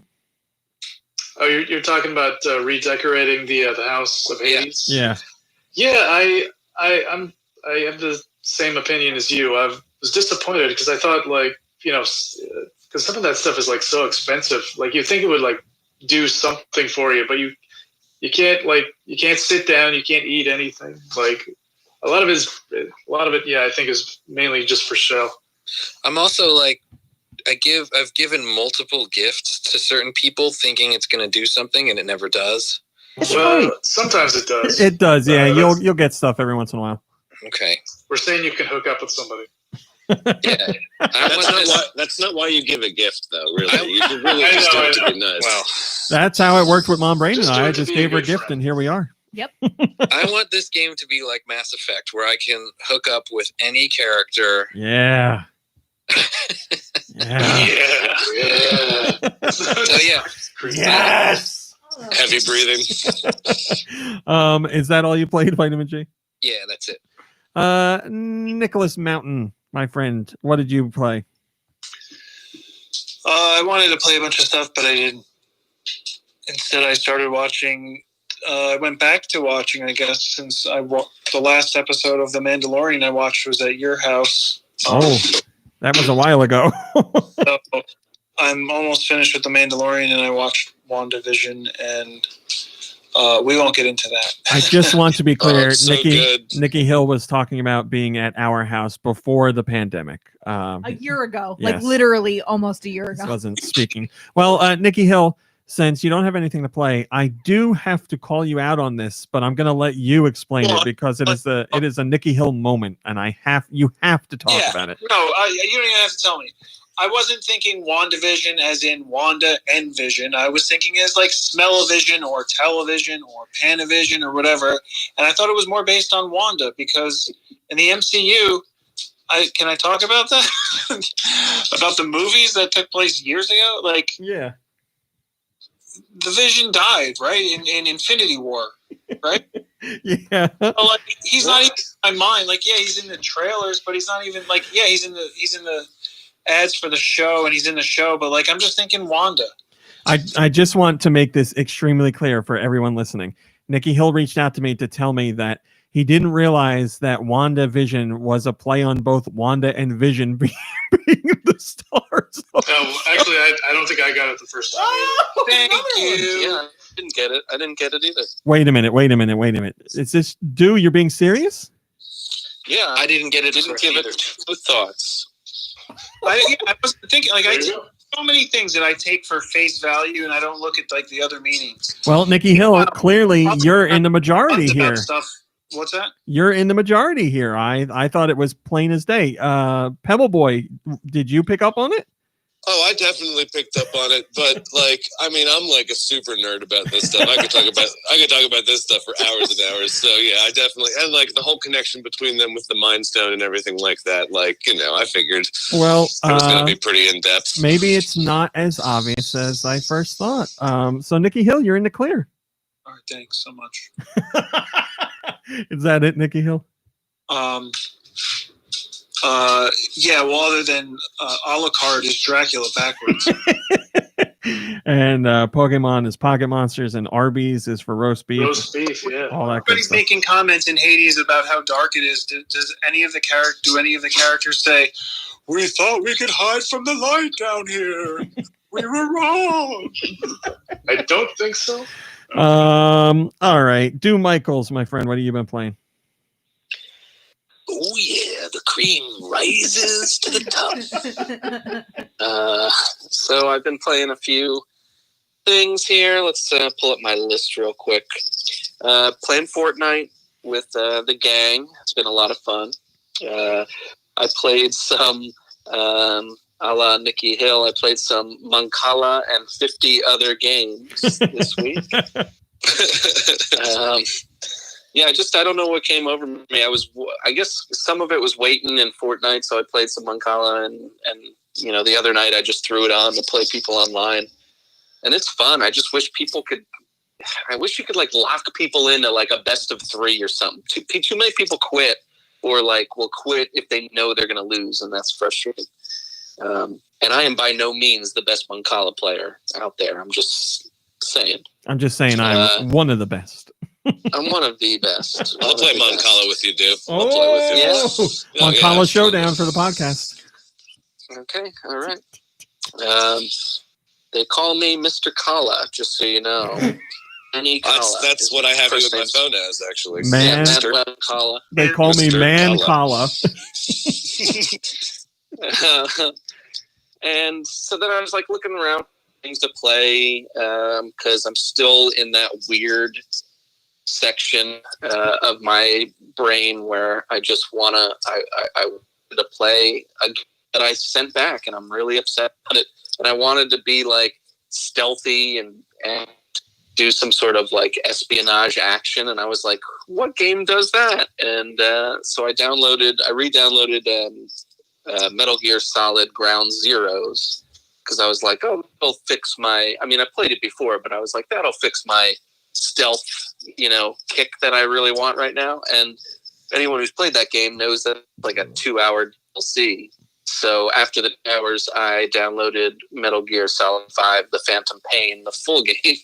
Oh, you're talking about redecorating the House of Hades? Yeah. Yeah, I have the same opinion as you. I was disappointed because I thought, like, you know, because some of that stuff is like so expensive. Like, you think it would like do something for you, but you can't sit down, you can't eat anything. Like, a lot of it, yeah, I think is mainly just for show. I'm also like, I've given multiple gifts to certain people thinking it's going to do something, and it never does. Well, sometimes it does. It does, yeah. You'll get stuff every once in a while. Okay. We're saying you can hook up with somebody. Yeah. That's not why you give a gift, though, really. You should really just do it to be nice. Well, That's how it worked with Mom Brain and I. I do it to just be a gave her a good gift, friend. and here we are. Yep. I want this game to be like Mass Effect, where I can hook up with any character. Yeah. Yeah. So yeah. Yes. Heavy breathing. Is that all you played, Vitamin J? Yeah, that's it. Nicholas Mountain, my friend, what did you play? I wanted to play a bunch of stuff, but I didn't. Instead, I started watching. I went back to watching, I guess, since the last episode of The Mandalorian I watched was at your house. Oh, that was a while ago. So I'm almost finished with The Mandalorian, and I watched WandaVision, and we won't get into that. I just want to be clear. so Nikki Hill was talking about being at our house before the pandemic. A year ago, yes. like literally almost a year This ago. wasn't speaking. Well, Nikki Hill, since you don't have anything to play, I do have to call you out on this, but I'm going to let you explain it because it is a Nikki Hill moment, and you have to talk about it. No, you don't even have to tell me. I wasn't thinking WandaVision as in Wanda and Vision. I was thinking as like smell-o-vision or television or Panavision or whatever. And I thought it was more based on Wanda because in the MCU, can I talk about that? About the movies that took place years ago? Like, yeah, the Vision died, right? In Infinity War, right? Yeah. So, like, he's not even in my mind. Like, yeah, he's in the trailers, but he's not even like, yeah, he's in the ads for the show, and he's in the show, but like I'm just thinking Wanda. I just want to make this extremely clear for everyone listening. Nikki Hill reached out to me to tell me that he didn't realize that WandaVision was a play on both Wanda and Vision being the stars. No, actually, I don't think I got it the first time. Thank you. Yeah, I didn't get it. I didn't get it either. Wait a minute. Is this you're being serious? Yeah, I didn't get it. Didn't give it two thoughts. I was thinking, like, I take so many things that I take for face value, and I don't look at like the other meanings. Well, Nikki Hill, clearly you're in the majority here. What's that? You're in the majority here. I thought it was plain as day. Pebble Boy, did you pick up on it? Oh, I definitely picked up on it, but like, I mean, I'm like a super nerd about this stuff. I could talk about this stuff for hours and hours. So yeah, I definitely, and like the whole connection between them with the Mind Stone and everything like that. Like, you know, I figured it was going to be pretty in depth. Maybe it's not as obvious as I first thought. So Nikki Hill, you're in the clear. All right, thanks so much. Is that it, Nikki Hill? Yeah, well, other than a la carte is Dracula backwards. And Pokemon is Pocket Monsters, and Arby's is for roast beef. Roast beef, yeah. All that good Everybody's stuff. making comments in Hades about how dark it is. Do any of the characters say, "We thought we could hide from the light down here. We were wrong"? I don't think so. All right. Do Michaels, my friend. What have you been playing? Oh yeah, the cream rises to the top. So I've been playing a few things here. Let's pull up my list real quick. Playing Fortnite with the gang. It's been a lot of fun. I played some, a la Nikki Hill, I played some Mancala and 50 other games this week. Yeah, I don't know what came over me. I guess some of it was waiting in Fortnite, so I played some Mancala, and the other night I just threw it on to play people online, and it's fun. I just wish people could. I wish you could like lock people into like a best of 3 or something. Too many people quit, or like will quit if they know they're going to lose, and that's frustrating. And I am by no means the best Mancala player out there. I'm just saying. I'm one of the best. I'm one of the best. I'll play Mancala with you, dude. Oh, I'll play with you. Yeah. Mancala Showdown for the podcast. Okay, all right. They call me Mr. Kala, just so you know. That's what I have you in my phone as, actually. Man, Kala. They call me Man Kala. And so then I was like looking around things to play because I'm still in that weird section of my brain where I just I wanted to play a game that I sent back, and I'm really upset about it. And I wanted to be like stealthy and do some sort of like espionage action, and I was like, what game does that? And so I re-downloaded Metal Gear Solid Ground Zeroes, because I was like, oh, it'll fix I played it before, but I was like, that'll fix my stealth, kick that I really want right now. And anyone who's played that game knows that it's like a 2-hour DLC. So after the 2 hours, I downloaded Metal Gear Solid 5, The Phantom Pain, the full game.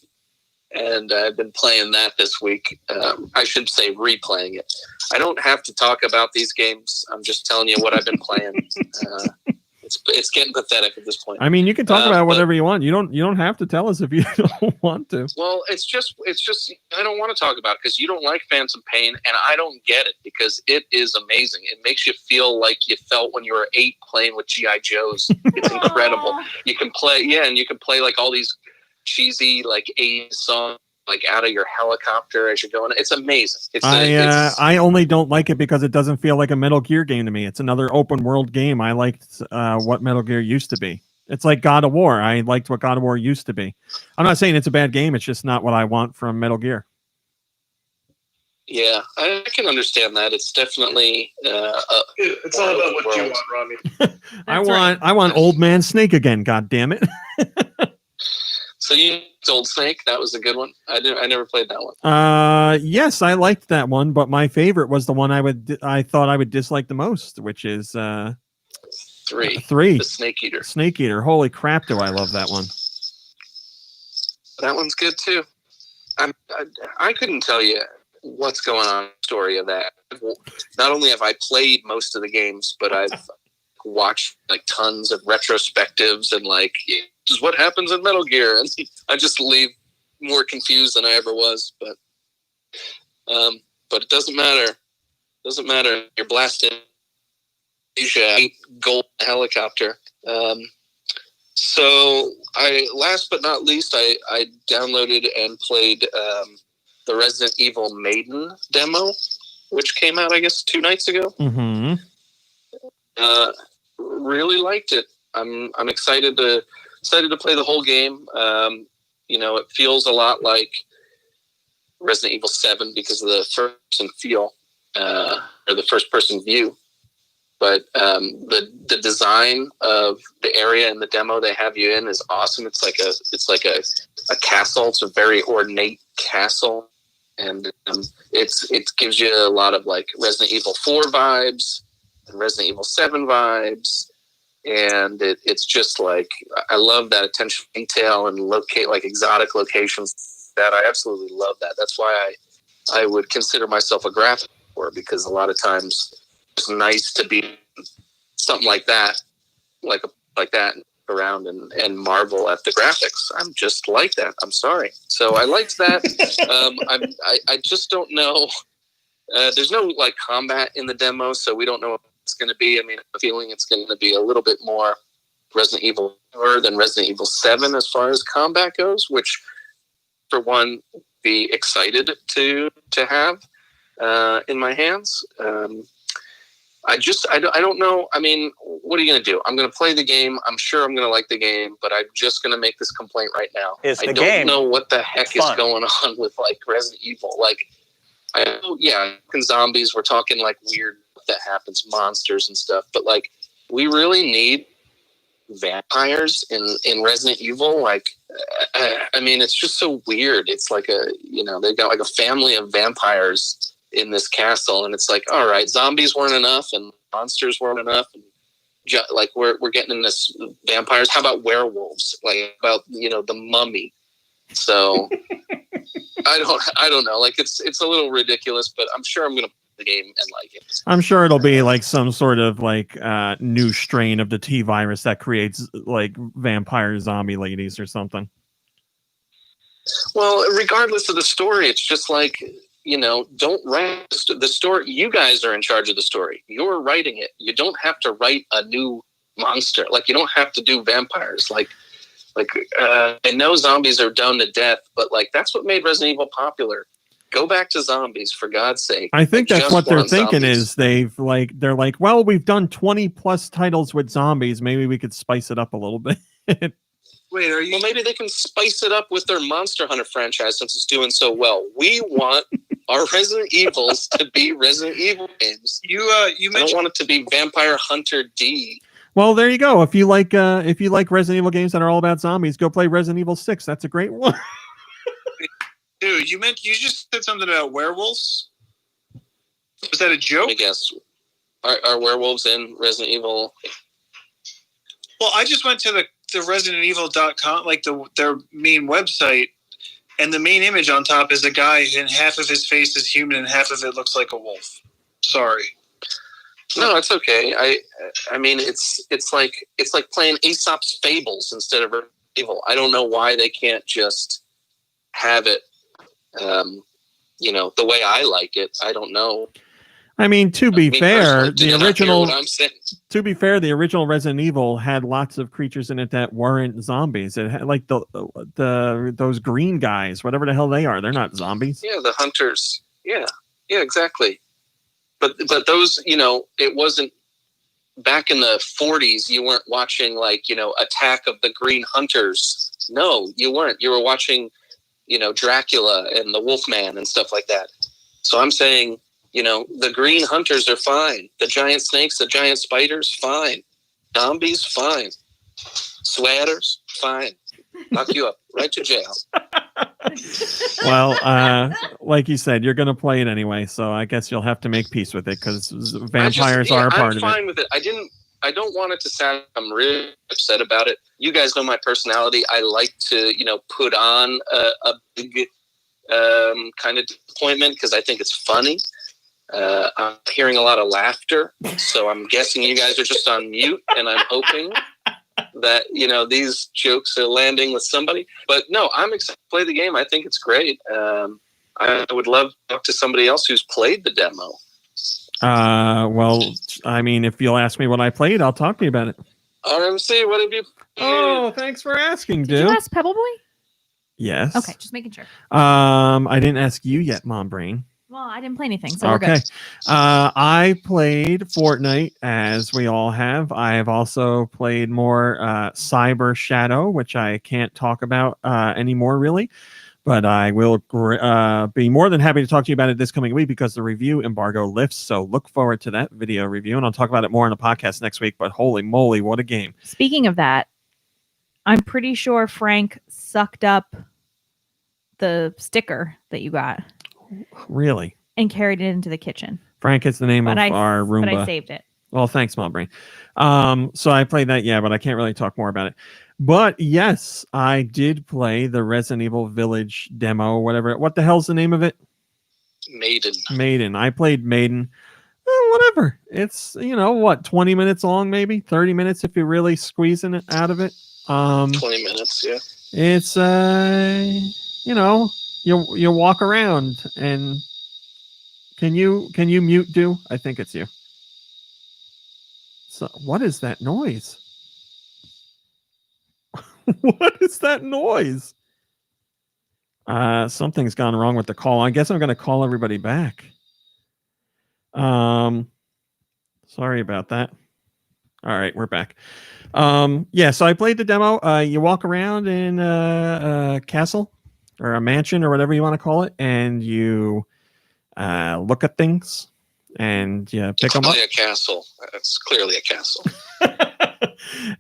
And I've been playing that this week. I should say replaying it. I don't have to talk about these games. I'm just telling you what I've been playing. It's getting pathetic at this point. I mean, you can talk about whatever you want. You don't have to tell us if you don't want to. Well, it's just I don't want to talk about it because you don't like Phantom Pain, and I don't get it because it is amazing. It makes you feel like you felt when you were 8 playing with G.I. Joes. It's incredible. You can play, and you can play like all these cheesy like 80s songs like out of your helicopter as you're going. It's amazing. I only don't like it because it doesn't feel like a Metal Gear game to me. It's another open world game. I liked what Metal Gear used to be. It's like God of War. I liked what God of War used to be. I'm not saying it's a bad game. It's just not what I want from Metal Gear. Yeah, I can understand that. It's definitely it's all about what you want, Rami. I want Old Man Snake again. God damn it. So you Old Snake, that was a good one. I never played that one. Yes, I liked that one, but my favorite was the one I thought I would dislike the most, which is 3. 3. The Snake Eater. Snake Eater. Holy crap, do I love that one. That one's good too. I couldn't tell you what's going on in the story of that. Not only have I played most of the games, but I've watched like tons of retrospectives and like this is what happens in Metal Gear, and I just leave more confused than I ever was. But it doesn't matter. It doesn't matter. You're blasting Asia gold helicopter. So last but not least, I downloaded and played the Resident Evil Maiden demo, which came out I guess 2 nights ago. Mm-hmm. Really liked it. I'm excited to play the whole game. It feels a lot like Resident Evil 7 because of the first-person feel or the first-person view. But the design of the area and the demo they have you in is awesome. It's like a castle. It's a very ornate castle, and it gives you a lot of like Resident Evil 4 vibes and Resident Evil 7 vibes. And it's just like, I love that attention to detail and locate like exotic locations. That I absolutely love that. That's why I would consider myself a graphic designer, because a lot of times it's nice to be something like that, like that around and marvel at the graphics. I'm just like that. I'm sorry. So I liked that. I just don't know. There's no like combat in the demo, so we don't know what it's going to be. I mean, I'm feeling it's going to be a little bit more Resident Evil than Resident Evil 7 as far as combat goes, which for one, be excited to have in my hands. I don't know. I mean, what are you going to do? I'm going to play the game. I'm sure I'm going to like the game, but I'm just going to make this complaint right now. I don't know what the heck is going on with like Resident Evil. Like, I know, yeah, zombies. We're talking like weird that happens, monsters and stuff. But like, we really need vampires in Resident Evil. Like, I mean, it's just so weird. It's like they've got like a family of vampires in this castle, and it's like, all right, zombies weren't enough and monsters weren't enough, and like we're getting in this vampires. How about werewolves? Like about the Mummy. So I don't know. Like it's a little ridiculous, but I'm sure I'm gonna play the game and like it. I'm sure it'll be like some sort of like new strain of the T virus that creates like vampire zombie ladies or something. Well, regardless of the story, it's just like, don't write the story. You guys are in charge of the story. You're writing it. You don't have to write a new monster. Like, you don't have to do vampires. I know zombies are done to death, but like that's what made Resident Evil popular. Go back to zombies, for God's sake. I think that's what they're thinking zombies. is they're like, well, we've done 20 plus titles with zombies. Maybe we could spice it up a little bit. Wait, well, maybe they can spice it up with their Monster Hunter franchise since it's doing so well. We want our Resident Evils to be Resident Evil games. You mentioned, I don't want it to be Vampire Hunter D. Well, there you go. If you like Resident Evil games that are all about zombies, go play Resident Evil 6. That's a great one. Dude, you just said something about werewolves. Was that a joke? I guess. Are werewolves in Resident Evil? Well, I just went to the ResidentEvil.com, like their main website, and the main image on top is a guy and half of his face is human and half of it looks like a wolf. Sorry. No, it's okay. I mean, it's like playing Aesop's Fables instead of Evil. I don't know why they can't just have it, the way I like it. I don't know. I mean, to be fair, the original Resident Evil had lots of creatures in it that weren't zombies. It had like those green guys, whatever the hell they are. They're not zombies. Yeah, the hunters. Yeah, exactly. But those, it wasn't back in the 40s. You weren't watching like Attack of the Green Hunters. No, you weren't. You were watching, Dracula and the Wolfman and stuff like that. So I'm saying, the green hunters are fine. The giant snakes, the giant spiders, fine. Zombies, fine. Sweaters, fine. Lock you up right to jail. Well, like you said, you're going to play it anyway, so I guess you'll have to make peace with it because vampires are a part of it. I'm fine with it. I don't want it to sound I'm really upset about it. You guys know my personality. I like to, put on a big kind of disappointment because I think it's funny. I'm hearing a lot of laughter, so I'm guessing you guys are just on mute, and I'm hoping that these jokes are landing with somebody. But no, I'm excited to play the game. I think it's great. I would love to talk to somebody else who's played the demo. Well, I mean, if you'll ask me what I played, I'll talk to you about it. RMC, what have you played? Oh, thanks for asking, dude. Did you ask Pebble Boy? Yes. Okay, just making sure. I didn't ask you yet, Mom Brain. Well, I didn't play anything, so we're Okay. good. I played Fortnite, as we all have. I have also played more Cyber Shadow, which I can't talk about anymore, really. But I will be more than happy to talk to you about it this coming week because the review embargo lifts. So look forward to that video review, and I'll talk about it more on the podcast next week. But holy moly, what a game. Speaking of that, I'm pretty sure Frank sucked up the sticker that you got. Really? And carried it into the kitchen. Frank is the name of our Roomba. But I saved it. Well, thanks, Mom Brain. So I played that, yeah, but I can't really talk more about it. But yes, I did play the Resident Evil Village demo, whatever. What the hell's the name of it? Maiden. I played Maiden. Whatever. It's, 20 minutes long, maybe 30 minutes if you're really squeezing it out of it. 20 minutes, yeah. It's, you walk around and can you mute do? I think it's you. So what is that noise? What is that noise? Something's gone wrong with the call. I guess I'm going to call everybody back. Sorry about that. All right, we're back. Yeah, so I played the demo. You walk around in a castle or a mansion or whatever you want to call it, and you look at things and you pick them up. Clearly a castle. It's clearly a castle.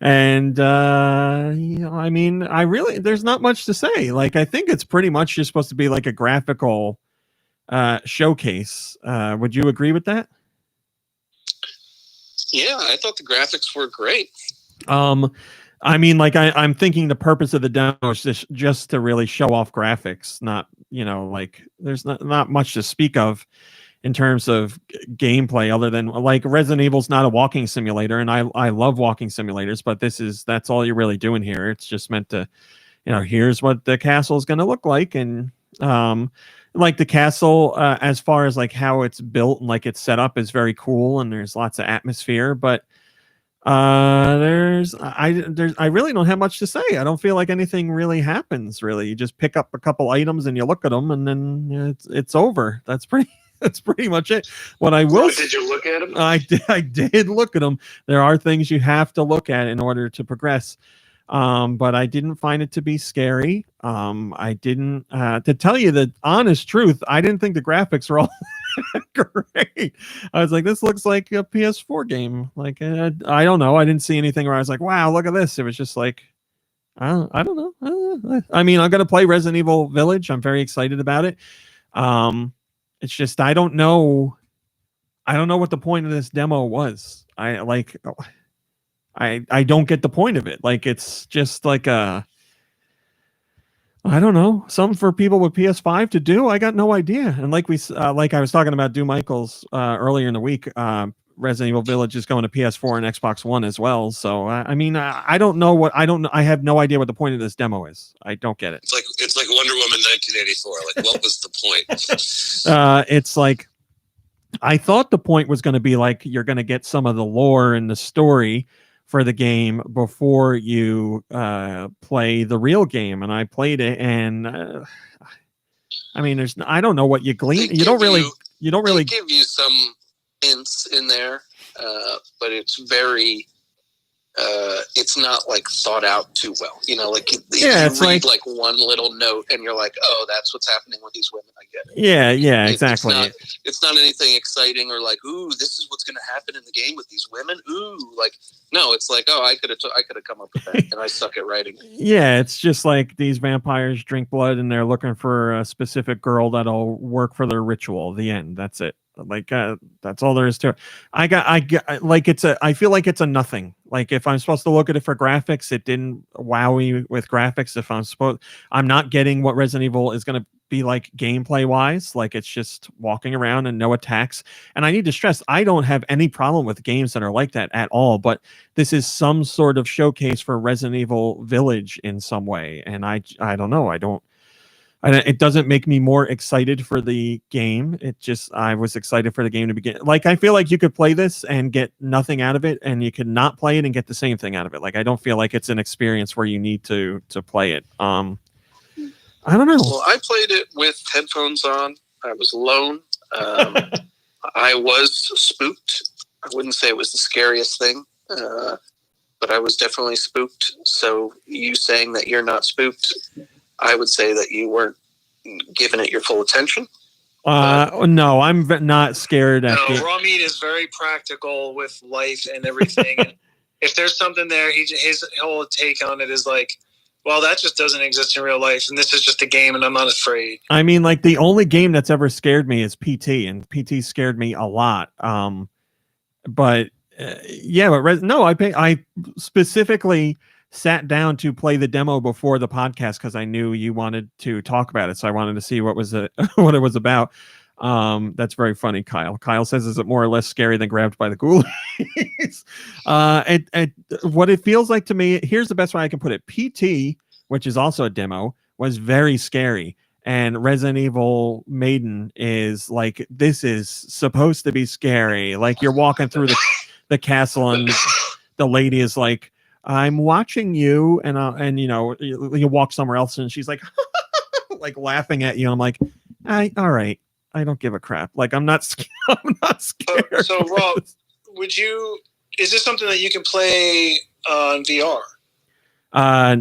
And I mean, there's not much to say. Like, I think it's pretty much just supposed to be like a graphical showcase. Would you agree with that? Yeah, I thought the graphics were great. I mean, like I'm thinking the purpose of the demo is just to really show off graphics, not, like there's not much to speak of in terms of gameplay other than like Resident Evil's not a walking simulator, and I love walking simulators, but that's all you're really doing here. It's just meant to, here's what the castle is going to look like, and like the castle as far as like how it's built and like it's set up is very cool, and there's lots of atmosphere, but I really don't have much to say. I don't feel like anything really happens. Really, you just pick up a couple items and you look at them, and then it's over. That's pretty much it. What I will. Did you look at them? I did look at them. There are things you have to look at in order to progress. But I didn't find it to be scary. I didn't, to tell you the honest truth, I didn't think the graphics were all great. I was like, this looks like a PS4 game. Like, I don't know. I didn't see anything where I was like, wow, look at this. It was just like, I don't know. I mean, I'm going to play Resident Evil Village. I'm very excited about it. It's just, I don't know what the point of this demo was. I don't get the point of it. Like, it's just like I don't know, something for people with PS5 to do. I got no idea. And like I was talking about Michaels earlier in the week, Resident Evil Village is going to PS4 and Xbox One as well. So I mean, I don't know. I have no idea what the point of this demo is. I don't get it. It's like Wonder Woman 1984. Like, what was the point? It's like, I thought the point was going to be like you're going to get some of the lore and the story for the game before you play the real game, and I played it, and I mean, I don't know what you glean. You don't really They give you some hints in there, but it's very. It's not like thought out too well, like you read like one little note and you're like, oh, that's what's happening with these women. I get it. Yeah, exactly. It's not anything exciting or like, ooh, this is what's going to happen in the game with these women. Ooh, like, no, it's like, oh, I could have come up with that, and I suck at writing. Yeah, it's just like these vampires drink blood and they're looking for a specific girl that'll work for their ritual. The end. That's it. Like that's all there is to it. I feel like it's a nothing. Like, if I'm supposed to look at it for graphics, it didn't wow me with graphics. I'm not getting what Resident Evil is going to be like gameplay wise. Like, it's just walking around and no attacks. And I need to stress, I don't have any problem with games that are like that at all, but this is some sort of showcase for Resident Evil Village in some way. And I don't know. It doesn't make me more excited for the game. I was excited for the game to begin. Like, I feel like you could play this and get nothing out of it, and you could not play it and get the same thing out of it. Like, I don't feel like it's an experience where you need to play it. I don't know. Well, I played it with headphones on. I was alone. I was spooked. I wouldn't say it was the scariest thing, but I was definitely spooked. So you saying that you're not spooked, I would say that you weren't giving it your full attention. No, I'm not scared. Raw Meat is very practical with life and everything. And if there's something there, his whole take on it is like, well, that just doesn't exist in real life, and this is just a game, and I'm not afraid. I mean, like, the only game that's ever scared me is PT, and PT scared me a lot. I specifically sat down to play the demo before the podcast because I knew you wanted to talk about it, so I wanted to see what it was about. That's very funny, Kyle. Kyle says, is it more or less scary than Grabbed by the Ghoulies? What it feels like to me, here's the best way I can put it. PT, which is also a demo, was very scary. And Resident Evil Maiden is like, this is supposed to be scary. Like, you're walking through the castle and the lady is like, I'm watching you, and you walk somewhere else and she's like like laughing at you, and I'm like, all right, I don't give a crap. Like, I'm not scared. So Is this something that you can play on VR?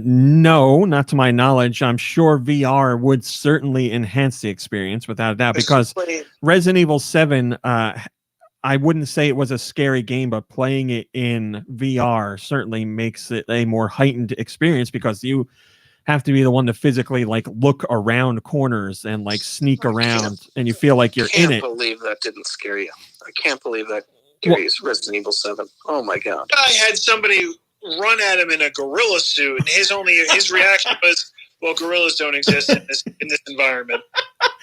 No, not to my knowledge. I'm sure VR would certainly enhance the experience without a doubt, because Resident Evil 7, I wouldn't say it was a scary game, but playing it in VR certainly makes it a more heightened experience, because you have to be the one to physically like look around corners and like sneak around, and you feel like you're in it. I can't believe that didn't scare you. I can't believe that scares Resident Evil 7. Oh my god! I had somebody run at him in a gorilla suit, and his reaction was, "Well, gorillas don't exist in this environment."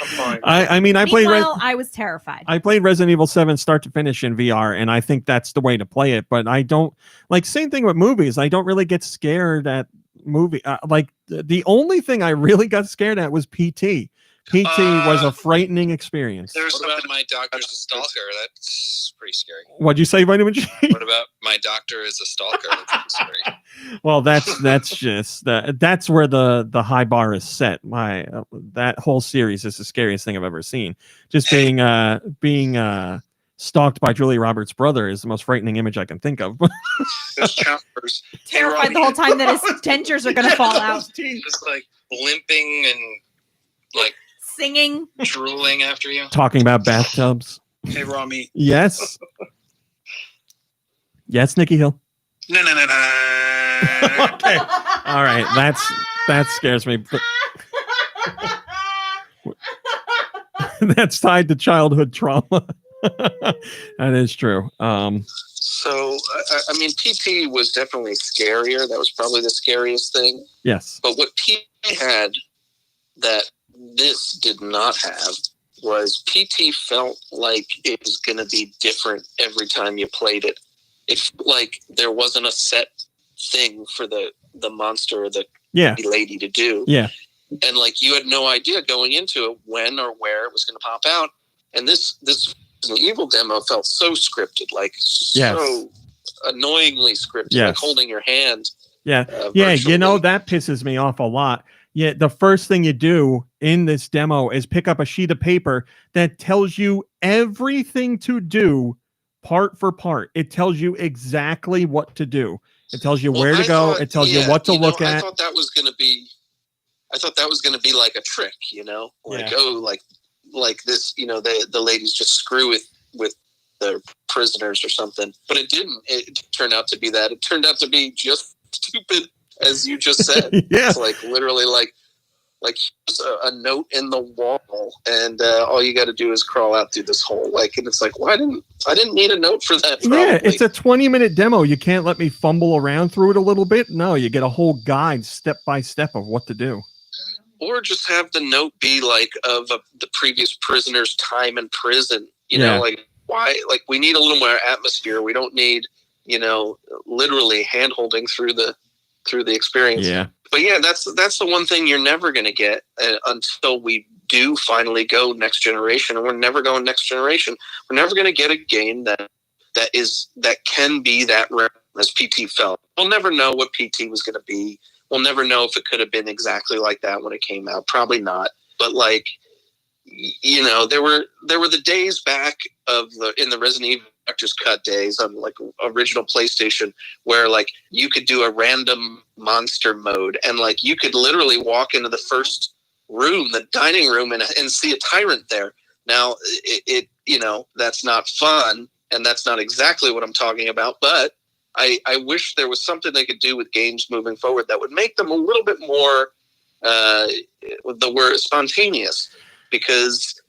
I'm fine. I mean, I played. I was terrified. I played Resident Evil 7 start to finish in VR, and I think that's the way to play it. But I don't like, same thing with movies. I don't really get scared at movie. Like the only thing I really got scared at was PT. PT was a frightening experience. What about My Doctor's a Stalker? That's pretty scary. What'd you say, Vitamin G? What about My Doctor is a Stalker? That's pretty scary. Well, that's just that's where the high bar is set. That whole series is the scariest thing I've ever seen. Just being stalked by Julia Roberts' brother is the most frightening image I can think of. Terrified the whole time that his dentures are going to fall out. Just like limping and like singing, drooling after you. Talking about bathtubs. Hey, Rami. Yes. Yes, Nikki Hill. No. Okay. All right. That scares me. But that's tied to childhood trauma. That is true. So, I mean, PT was definitely scarier. That was probably the scariest thing. Yes. But what PT had that this did not have was PT felt like it was going to be different every time you played it. It felt like there wasn't a set thing for the monster or the lady to do. Yeah. And like you had no idea going into it when or where it was going to pop out. And this Evil demo felt so scripted, like so annoyingly scripted, like holding your hand. Yeah. Virtually. You know, that pisses me off a lot. Yeah, the first thing you do in this demo is pick up a sheet of paper that tells you everything to do part for part. It tells you exactly what to do. It tells you where to go. It tells you what to look at. I thought that was going to be like a trick, you know, like like this, you know, the ladies just screw with their prisoners or something. But it didn't. It turned out to be that. It turned out to be just stupid, as you just said. It's like literally like here's a note in the wall, and all you got to do is crawl out through this hole. Like, and it's like, I didn't need a note for that. Probably. Yeah, it's a 20-minute demo. You can't let me fumble around through it a little bit. No, you get a whole guide step by step of what to do. Or just have the note be like of the previous prisoner's time in prison. You know, like why? Like we need a little more atmosphere. We don't need, you know, literally hand holding through the experience. Yeah. But yeah, that's the one thing you're never going to get until we do finally go next generation. And we're never going next generation. We're never going to get a game that can be that rare as PT felt. We'll never know what PT was going to be. We'll never know if it could have been exactly like that when it came out. Probably not. But like, you know, there were the days back in the Resident Evil Director's Cut days on like original PlayStation where like you could do a random monster mode and like you could literally walk into the first room, the dining room, and see a tyrant there. Now it you know, that's not fun, and that's not exactly what I'm talking about, but I wish there was something they could do with games moving forward that would make them a little bit more the word spontaneous, because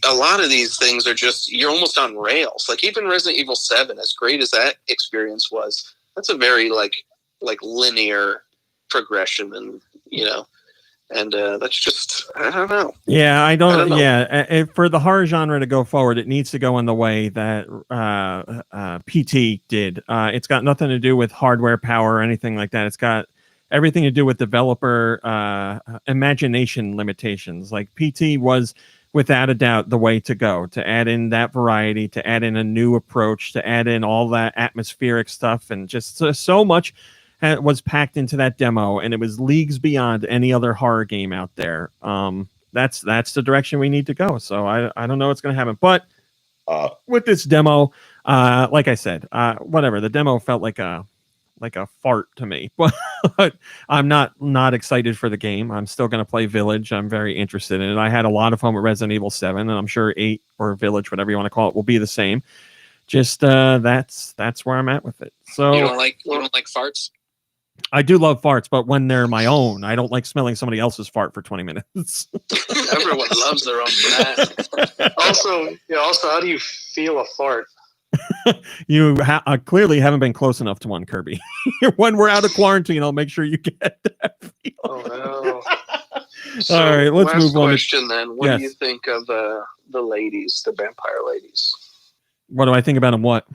a lot of these things are just, you're almost on rails. Like even Resident Evil 7, as great as that experience was, that's a very like linear progression, and you know, and that's just, I don't know. Yeah, I don't know. Yeah, for the horror genre to go forward, it needs to go in the way that PT did. It's got nothing to do with hardware power or anything like that. It's got everything to do with developer imagination limitations. Like PT was without a doubt the way to go, to add in that variety, to add in a new approach, to add in all that atmospheric stuff, and just so much was packed into that demo, and it was leagues beyond any other horror game out there. That's the direction we need to go. So I don't know what's going to happen, but with this demo, like I said, whatever. The demo felt like a fart to me, but I'm not excited for the game. I'm still going to play Village. I'm very interested in it. I had a lot of fun with Resident Evil 7, and I'm sure 8 or Village, whatever you want to call it, will be the same. Just that's where I'm at with it. So you don't like farts? I do love farts, but when they're my own, I don't like smelling somebody else's fart for 20 minutes. Everyone loves their own fart. Also, how do you feel a fart? You clearly haven't been close enough to one, Kirby. When we're out of quarantine, I'll make sure you get that feel. Oh no! All right, let's move on. Question then: what do you think of the ladies, the vampire ladies? What do I think about them? What?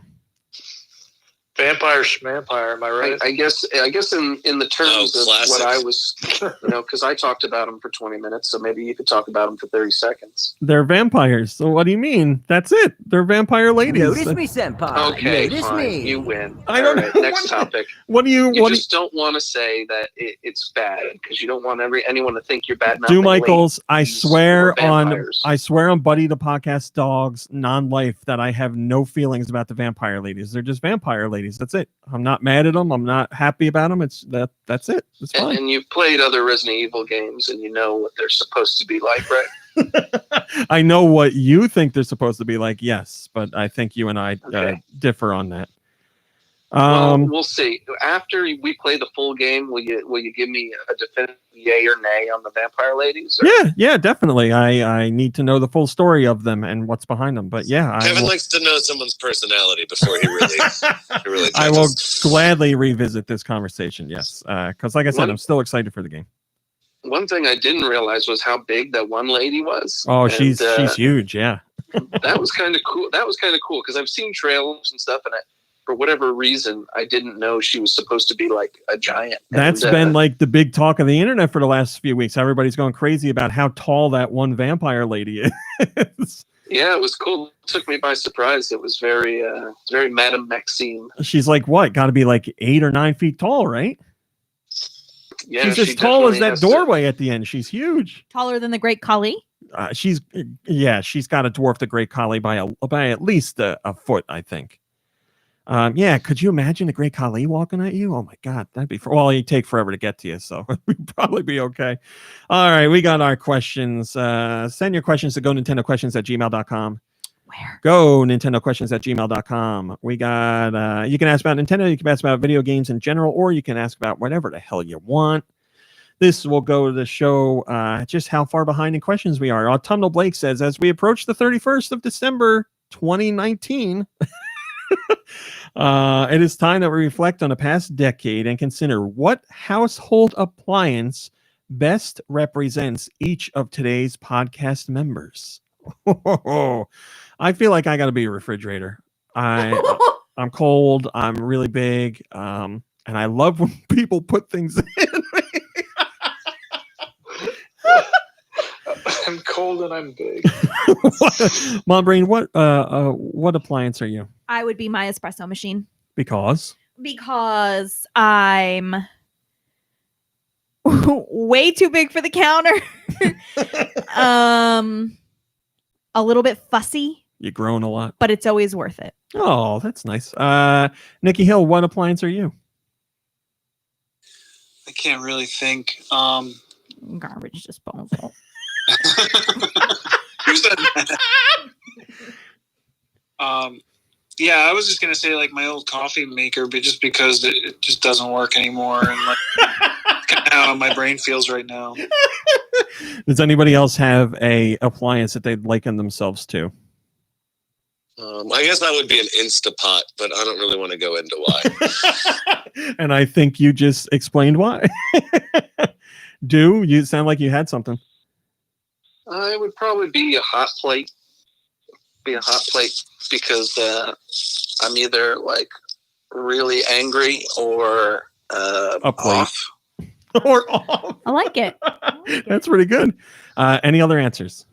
Vampire schmampire, am I right? I guess in the terms of what I was, because I talked about them for 20 minutes, so maybe you could talk about them for 30 seconds. They're vampires. So what do you mean? That's it. They're vampire ladies. Notice me, senpai. Okay, Notice fine. me. You win. I don't know. Next topic. What do you? You What just don't want to say that it's bad because you don't want anyone to think you're bad. do Michaels? I swear on Buddy the Podcast Dog's non-life that I have no feelings about the vampire ladies. They're just vampire ladies. That's it. I'm not mad at them. I'm not happy about them. That's it. It's fine. And you've played other Resident Evil games, and you know what they're supposed to be like, right? I know what you think they're supposed to be like, yes, but I think you and I differ on that. Well, we'll see. After we play the full game, will you give me a definitive yay or nay on the vampire ladies? Or? Yeah, definitely. I need to know the full story of them and what's behind them. But yeah, Kevin likes to know someone's personality before he really I will gladly revisit this conversation. Yes, because like I said, I'm still excited for the game. One thing I didn't realize was how big that one lady was. Oh, she's huge. Yeah, that was kind of cool. That was kind of cool because I've seen trailers and stuff, and for whatever reason, I didn't know she was supposed to be like a giant. That's been like the big talk of the internet for the last few weeks. Everybody's going crazy about how tall that one vampire lady is. Yeah, it was cool. It took me by surprise. It was very Madame Maxime. She's like what? Got to be like 8 or 9 feet tall, right? Yeah, she's as tall as that doorway at the end. She's huge. Taller than the Great Khali. She's got to dwarf the Great Khali by at least a foot, I think. Could you imagine the Great Khali walking at you? Oh my God, that'd be he'd take forever to get to you, so we'd probably be okay. All right, we got our questions. Send your questions to GoNintendoQuestions@gmail.com. Where? GoNintendoQuestions@gmail.com. We got you can ask about Nintendo, you can ask about video games in general, or you can ask about whatever the hell you want. This will go to the show just how far behind in questions we are. Autumnal Blake says, as we approach the 31st of December 2019, it is time that we reflect on the past decade and consider what household appliance best represents each of today's podcast members. I feel like I got to be a refrigerator. I'm cold. I'm really big. And I love when people put things in. I'm cold and I'm big. Mom Brain, what appliance are you? I would be my espresso machine. Because I'm way too big for the counter. A little bit fussy. You've grown a lot. But it's always worth it. Oh, that's nice. Nikki Hill, what appliance are you? I can't really think. Garbage disposal. Who said that? Yeah, I was just gonna say like my old coffee maker, but just because it just doesn't work anymore, and like kind of how my brain feels right now. Does anybody else have a appliance that they'd liken themselves to? I guess that would be an Instapot, but I don't really want to go into why. And I think you just explained why. You sound like you had something. It would probably be a hot plate. Because I'm either like really angry or off. Or off. I like it. That's pretty good. Any other answers?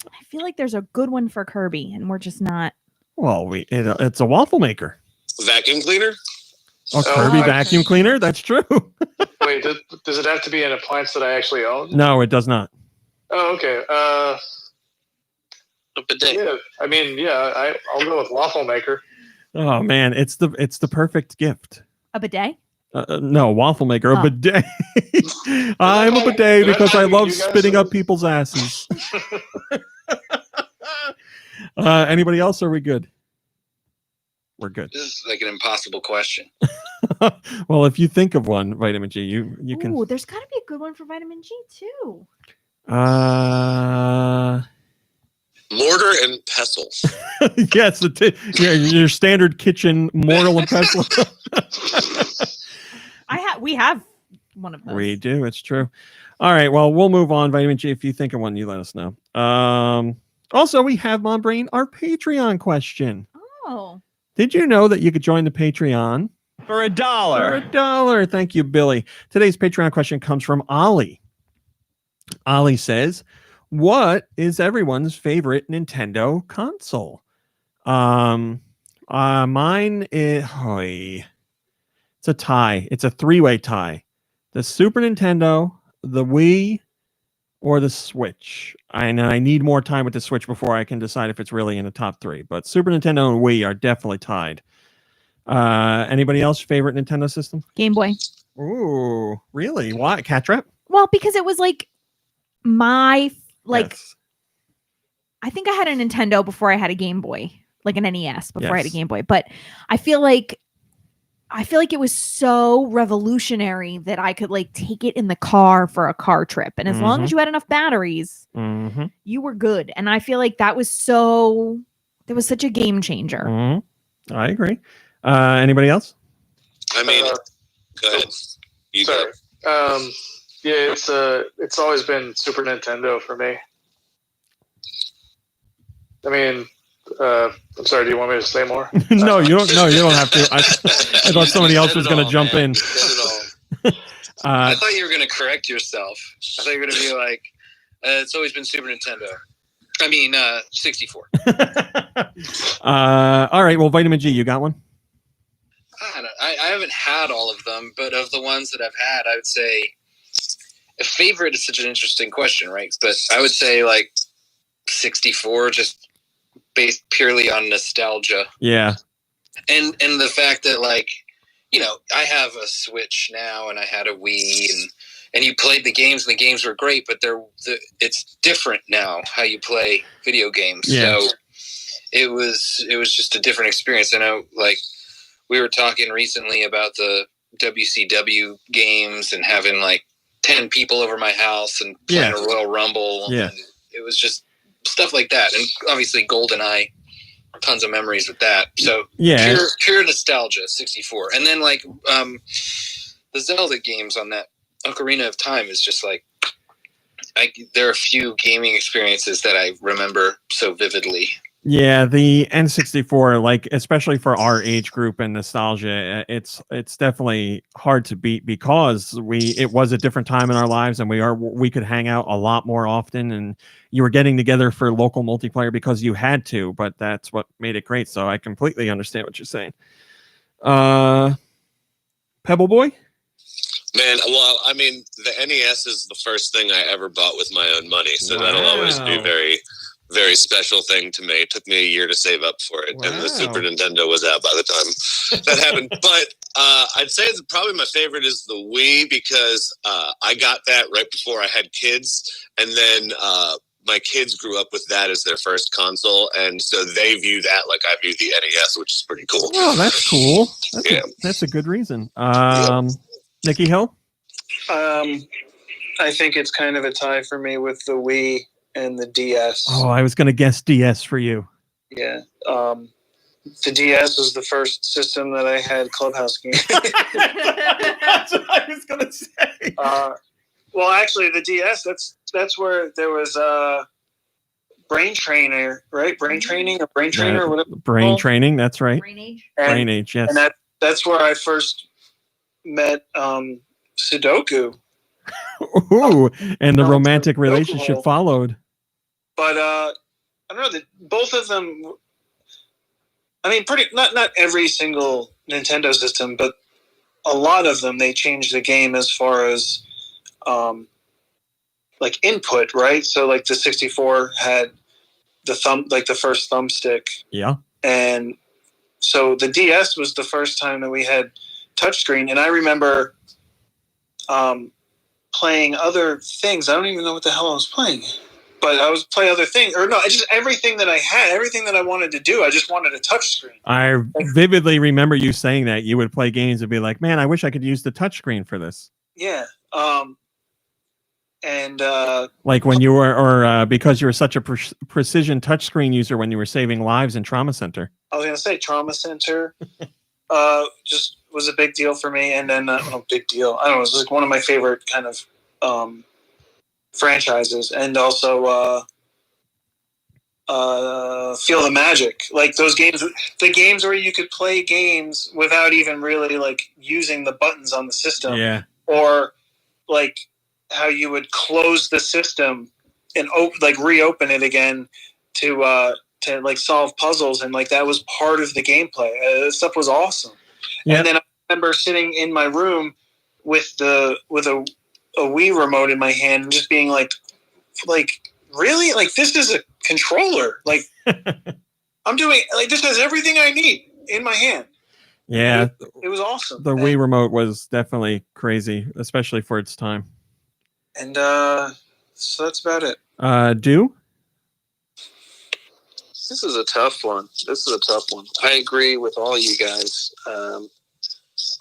I feel like there's a good one for Kirby, and we're just not. Well, it's a waffle maker. Vacuum cleaner? Kirby vacuum cleaner? That's true. Wait, does it have to be an appliance that I actually own? No, it does not. Oh, okay. A bidet. Yeah, I mean, yeah, I'll go with waffle maker. Oh man, it's the perfect gift. A bidet? No, waffle maker, a Oh. bidet. I'm a bidet because I love you guys spitting are- up people's asses. Anybody else? Or are we good? We're good. This is like an impossible question. Well, if you think of one, Vitamin G, you can. Ooh, there's got to be a good one for vitamin G too. Mortar and pestle. Yes, your standard kitchen mortar and pestle. We have one of those. We do. It's true. All right. Well, we'll move on. Vitamin G, if you think of one, you let us know. Also, we have on Brain our Patreon question. Oh. Did you know that you could join the Patreon For $1. for $1? Thank you, Billy. Today's Patreon question comes from Ollie. Ollie says, what is everyone's favorite Nintendo console? Mine is it's a tie. It's a three-way tie. The Super Nintendo, the Wii, or the Switch. I need more time with the Switch before I can decide if it's really in the top three. But Super Nintendo and Wii are definitely tied. Anybody else favorite Nintendo system? Game Boy. Ooh, really? Why? Cat Trap? Well, because it was like my Yes. I think I had a Nintendo before I had a Game Boy, like an NES before I had a Yes. Game Boy. But I feel like it was so revolutionary that I could like take it in the car for a car trip, and as long as you had enough batteries, you were good. And I feel like that was such a game changer. I agree. Anybody else? I mean, go ahead. You go. Yeah, it's always been Super Nintendo for me. I mean, I'm sorry. Do you want me to say more? No, you don't. No, you don't have to. I thought somebody else was going to jump in. I thought you were going to correct yourself. I thought you were going to be like, it's always been Super Nintendo. I mean, 64. All right. Well, Vitamin G, you got one? I haven't had all of them, but of the ones that I've had, I would say a favorite is such an interesting question, right? But I would say like 64, just based purely on nostalgia. Yeah. And the fact that like, you know, I have a Switch now and I had a Wii and you played the games and the games were great, but it's different now how you play video games. Yeah. So it was just a different experience. I know, like, we were talking recently about the WCW games and having like 10 people over my house and playing a Royal Rumble. Yeah. And it was just stuff like that. And obviously GoldenEye, tons of memories with that. So pure nostalgia, 64. And then like the Zelda games on that Ocarina of Time is just like, there are a few gaming experiences that I remember so vividly. Yeah, the N64, like especially for our age group and nostalgia, it's definitely hard to beat because it was a different time in our lives, and we could hang out a lot more often, and you were getting together for local multiplayer because you had to, but that's what made it great. So I completely understand what you're saying. Pebble Boy? Man, well, I mean, the NES is the first thing I ever bought with my own money, so that'll always be very, very special thing to me. It took me a year to save up for it, and the Super Nintendo was out by the time that happened. But I'd say that probably my favorite is the Wii because I got that right before I had kids, and then my kids grew up with that as their first console, and so they view that like I view the NES, which is pretty cool. Oh, that's cool. That's a good reason. Nikki Hill? I think it's kind of a tie for me with the Wii and the DS. Oh, I was going to guess DS for you. Yeah. The DS was the first system that I had Clubhouse games. That's what I was going to say. Well, actually, the DS, that's where there was Brain Trainer, right? Brain Training or Brain Trainer? Whatever. Brain Training, that's right. Brain Age. Brain Age, yes. And that's where I first met Sudoku. Ooh, and the romantic relationship followed. But I don't know that both of them. I mean, not every single Nintendo system, but a lot of them they changed the game as far as like input, right? So like the 64 had the first thumbstick. Yeah. And so the DS was the first time that we had touchscreen, and I remember playing other things. I don't even know what the hell I was playing, but I was playing other things, or no, just everything that I had, everything that I wanted to do. I just wanted a touchscreen. I vividly remember you saying that you would play games and be like, "Man, I wish I could use the touchscreen for this." Yeah. And like when you were, or because you were such a precision touchscreen user when you were saving lives in Trauma Center. I was gonna say Trauma Center, just was a big deal for me. And then big deal. I don't know. It was like one of my favorite kind of franchises, and also Feel the Magic. Like those games, the games where you could play games without even really like using the buttons on the system. Yeah. Or like how you would close the system and reopen it again to like solve puzzles, and like that was part of the gameplay. This stuff was awesome. Yep. And then I remember sitting in my room with a Wii remote in my hand and just being like really, like this is a controller. Like I'm doing, like this has everything I need in my hand. Yeah, it was awesome. The Wii remote was definitely crazy, especially for its time. And so that's about it. Do? This is a tough one. I agree with all you guys.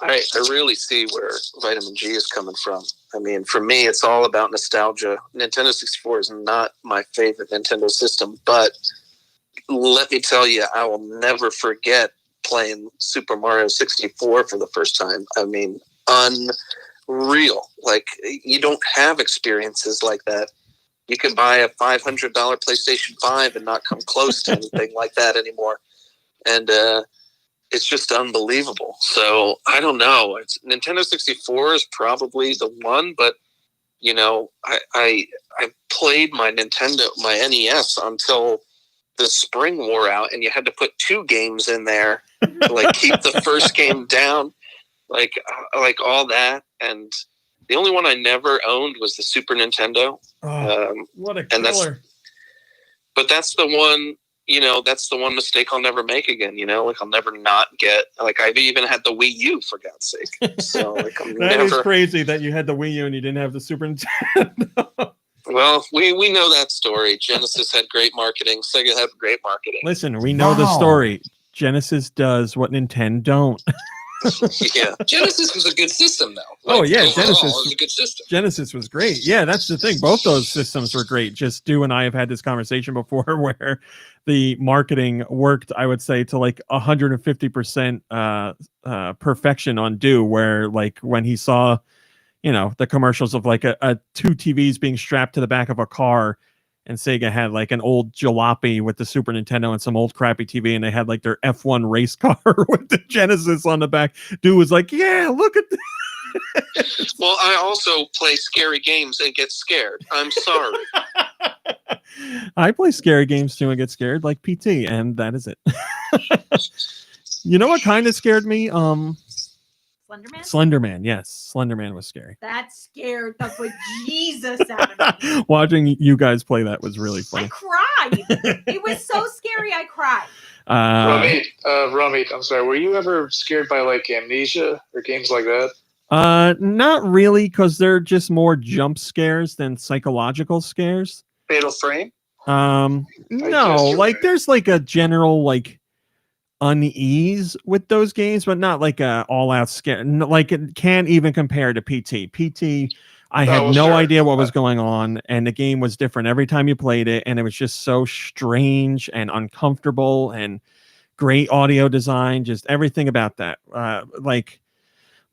I really see where Vitamin G is coming from. I mean, for me, it's all about nostalgia. Nintendo 64 is not my favorite Nintendo system, but let me tell you, I will never forget playing Super Mario 64 for the first time. I mean, unreal. Like, you don't have experiences like that. You can buy a $500 PlayStation 5 and not come close to anything like that anymore. And it's just unbelievable. So I don't know. Nintendo 64 is probably the one, but you know, I played my NES until the spring wore out, and you had to put 2 games in there to like keep the first game down, like all that. And the only one I never owned was the Super Nintendo. What a killer! But that's the one. You know, that's the one mistake I'll never make again. You know, like I'll never not get. Like I've even had the Wii U, for God's sake. So like That is crazy that you had the Wii U and you didn't have the Super Nintendo. Well, we know that story. Genesis had great marketing. Sega had great marketing. Listen, we know the story. Genesis does what Nintendo don't. Yeah, Genesis was a good system, though. Oh yeah, Genesis was a good system. Genesis was great. Yeah, that's the thing. Both those systems were great. Just Stu and I have had this conversation before, where the marketing worked, I would say, to like 150% perfection on Do. Where like when he saw, you know, the commercials of like a 2 TVs being strapped to the back of a car, and Sega had like an old jalopy with the Super Nintendo and some old crappy TV, and they had like their F1 race car with the Genesis on the back. Dude was like, yeah, look at this. Well, I also play scary games and get scared. I'm sorry. I play scary games too and get scared, like PT, and that is it. You know what kind of scared me? Slenderman? Slenderman, yes. Slenderman was scary. That scared the bejesus out of me. Watching you guys play that was really funny. I cried. It was so scary, I cried. Ramit, I'm sorry. Were you ever scared by like Amnesia or games like that? Not really, because they're just more jump scares than psychological scares. Fatal Frame? No, like there's like a general like unease with those games, but not like a all-out scare. Like it can't even compare to PT. PT, I had no idea what was going on, and the game was different every time you played it, and it was just so strange and uncomfortable, and great audio design, just everything about that. Like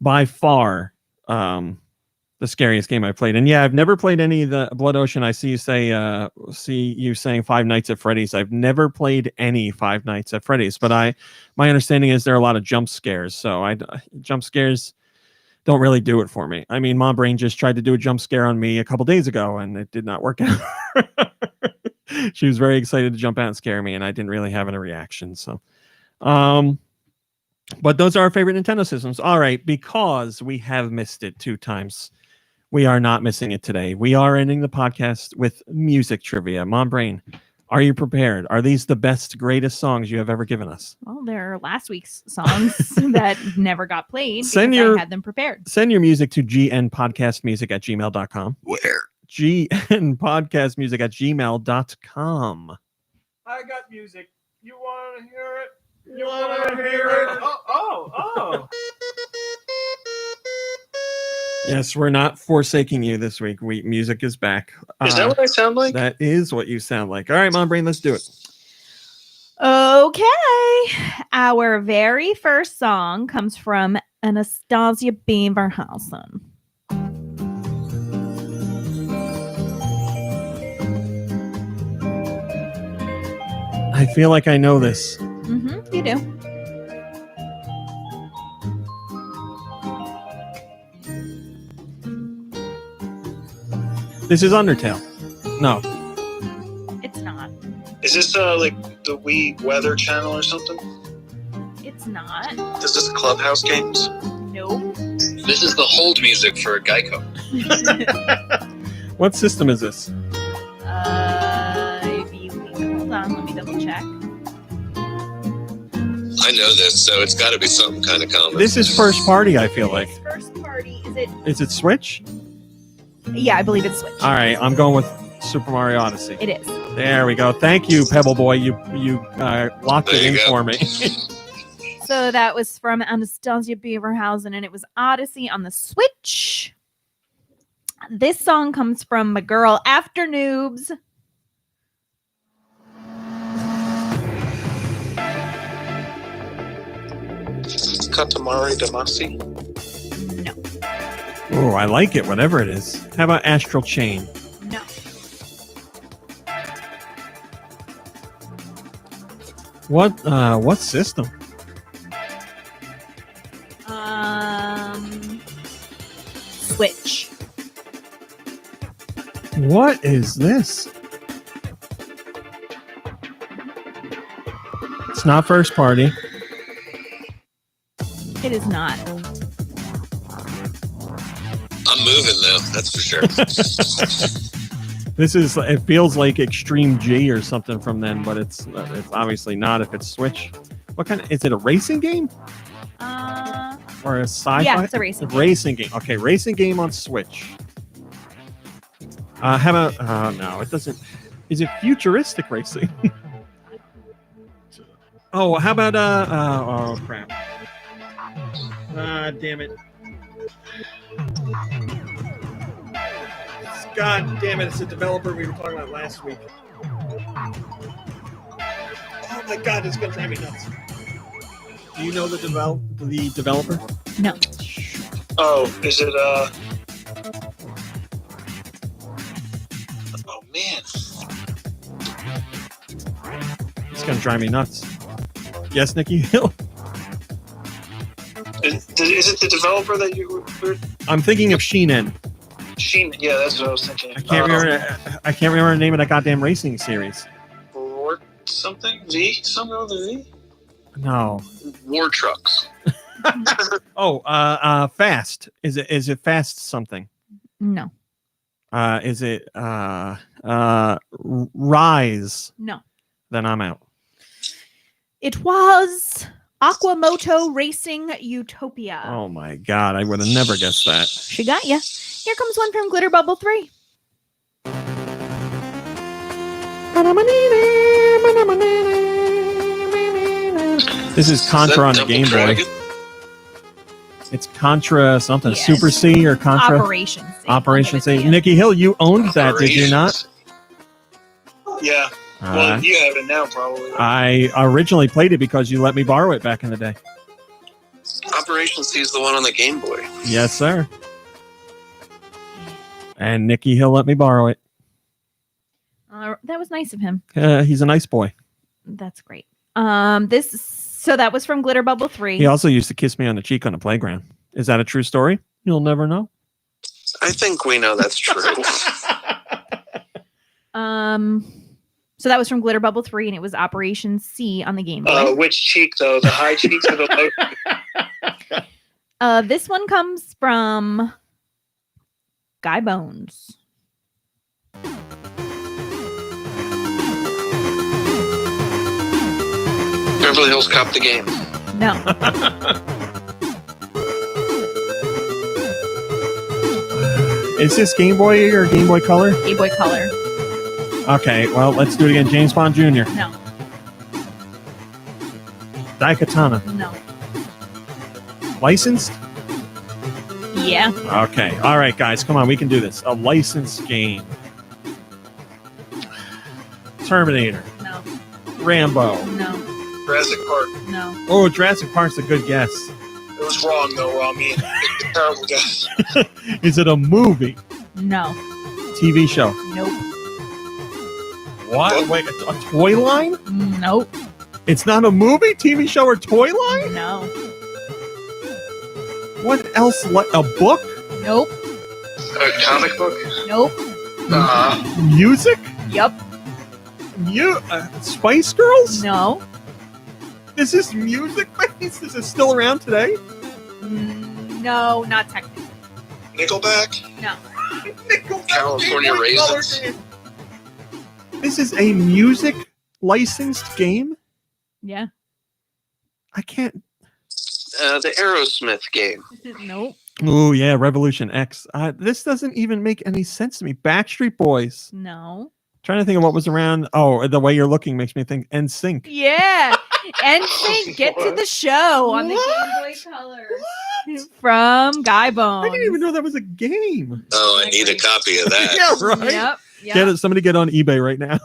by far the scariest game I played. And yeah, I've never played any of the Blood Ocean. I see you saying Five Nights at Freddy's. I've never played any Five Nights at Freddy's, but my understanding is there are a lot of jump scares. So jump scares don't really do it for me. I mean, Mom Brain just tried to do a jump scare on me a couple days ago, and it did not work out. She was very excited to jump out and scare me, and I didn't really have any reaction. So, but those are our favorite Nintendo systems. All right, because we have missed it 2 times. We are not missing it today. We are ending the podcast with music trivia. Mom Brain, Are you prepared? Are these the best, greatest songs you have ever given us? Well, they're last week's songs that never got played Send because your- I had them prepared. Send your music to gnpodcastmusic@gmail.com. Where? gnpodcastmusic@gmail.com. I got music. You want to hear it? You want to hear it? Oh. Yes, we're not forsaking you this week. Music is back. Is that what I sound like? That is what you sound like. All right, Mom Brain, let's do it. Okay. Our very first song comes from Anastasia Beaverhausen. I feel like I know this. Mm-hmm, you do. This is Undertale. No. It's not. Is this like the Wii Weather Channel or something? It's not. Is this Clubhouse games? No. This is the hold music for Geico. What system is this? Hold on, let me double check. I know this, so it's got to be something kind of common. This is first party, I feel like. First party, is it? Is it Switch? Yeah, I believe it's Switch. All right, I'm going with Super Mario Odyssey. It is. There we go. Thank you, Pebble Boy. You locked it in for me. So that was from Anastasia Beaverhausen, and it was Odyssey on the Switch. This song comes from my girl Afternoobs. Katamari Damacy? Oh, I like it, whatever it is. How about Astral Chain? No. What system? Switch. What is this? It's not first party. It is not. I'm moving though, that's for sure. This is. It feels like Extreme G or something from then, but it's obviously not. If it's Switch, what kind of? Is it a racing game? Or a sci-fi? Yeah, it's a racing game. Racing game. Okay, racing game on Switch. How about? No, it doesn't. Is it futuristic racing? Oh, how about? Oh crap! Damn it! God damn it! It's a developer we were talking about last week. Oh my God, it's gonna drive me nuts. Do you know the developer? No. Oh, is it oh man. It's gonna drive me nuts. Yes, Nikki Hill. Is it the developer that you were? I'm thinking of Sheenen. Sheen, yeah, that's what I was thinking. I can't remember the name of that goddamn racing series. War something? V? Something with a V? No. War Trucks. Fast. Is it Fast something? No. Is it Rise? No. Then I'm out. It was Aquamoto Racing Utopia. Oh my God, I would have never guessed that. She got ya. Here comes one from Glitter Bubble 3. This is Contra on the Game Boy. It's Contra something. Yes. Super C or Contra? Operation C. Operation C. Nikki Hill, you owned that, did you not? Yeah. Well, you have it now, probably. I originally played it because you let me borrow it back in the day. Operation C is the one on the Game Boy. Yes, sir. And Nikki Hill let me borrow it. That was nice of him. He's a nice boy. That's great. So that was from Glitter Bubble 3. He also used to kiss me on the cheek on the playground. Is that a true story? You'll never know. I think we know that's true. So that was from Glitter Bubble 3, and it was Operation C on the Game Boy. Which cheek, though? The high cheek or the low? This one comes from Guy Bones. Beverly Hills Cop the game. No. Is this Game Boy or Game Boy Color? Game Boy Color. Okay, well, let's do it again. James Bond Jr. No. Daikatana. No. Licensed? Yeah. Okay. All right, guys. Come on. We can do this. A licensed game. Terminator. No. Rambo. No. Jurassic Park. No. Oh, Jurassic Park's a good guess. It was wrong, though, Rami. It's a terrible guess. Is it a movie? No. TV show? Nope. What? Wait, a toy line? Nope. It's not a movie, TV show, or toy line? No. What else? A book? Nope. A comic book? Nope. Music? Yep. Spice Girls? No. This is music based? Is it still around today? No, not technically. Nickelback? No. California Raisins. This is a music licensed game? Yeah. I can't. The Aerosmith game. Nope. Oh, yeah, Revolution X. This doesn't even make any sense to me. Backstreet Boys. No. Trying to think of what was around. Oh, the way you're looking makes me think NSYNC. Yeah. NSYNC, get to the show on the Game Boy Color. From Guy Bones. I didn't even know that was a game. Oh, I need a copy of that. Yeah, right. Yep. Get it. Somebody get on eBay right now.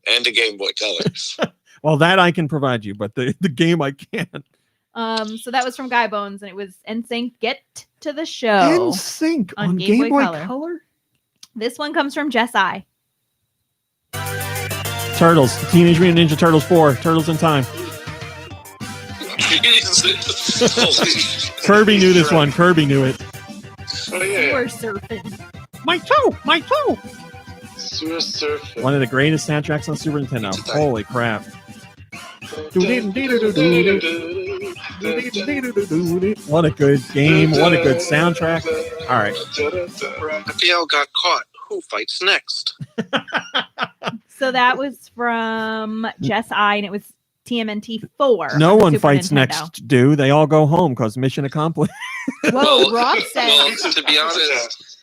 And a Game Boy Color. Well, that I can provide you, but the game I can't. So that was from Guy Bones, and it was NSYNC, Get to the Show. NSYNC on Game Boy Color. This one comes from Jess I. Turtles. Teenage Mutant Ninja Turtles 4. Turtles in Time. Kirby knew this one. Kirby knew it. Oh, yeah. We're surfing. My toe. My toe. Sewer Surf. One of the greatest soundtracks on Super Nintendo. Holy crap. What a good game. What a good soundtrack. All right. Raphael got caught. Who fights next? So that was from Jess I, and it was TMNT 4. No on the one Super fights Nintendo. next, do. They all go home because mission accomplished. Whoa, Rob said. Well, to be honest,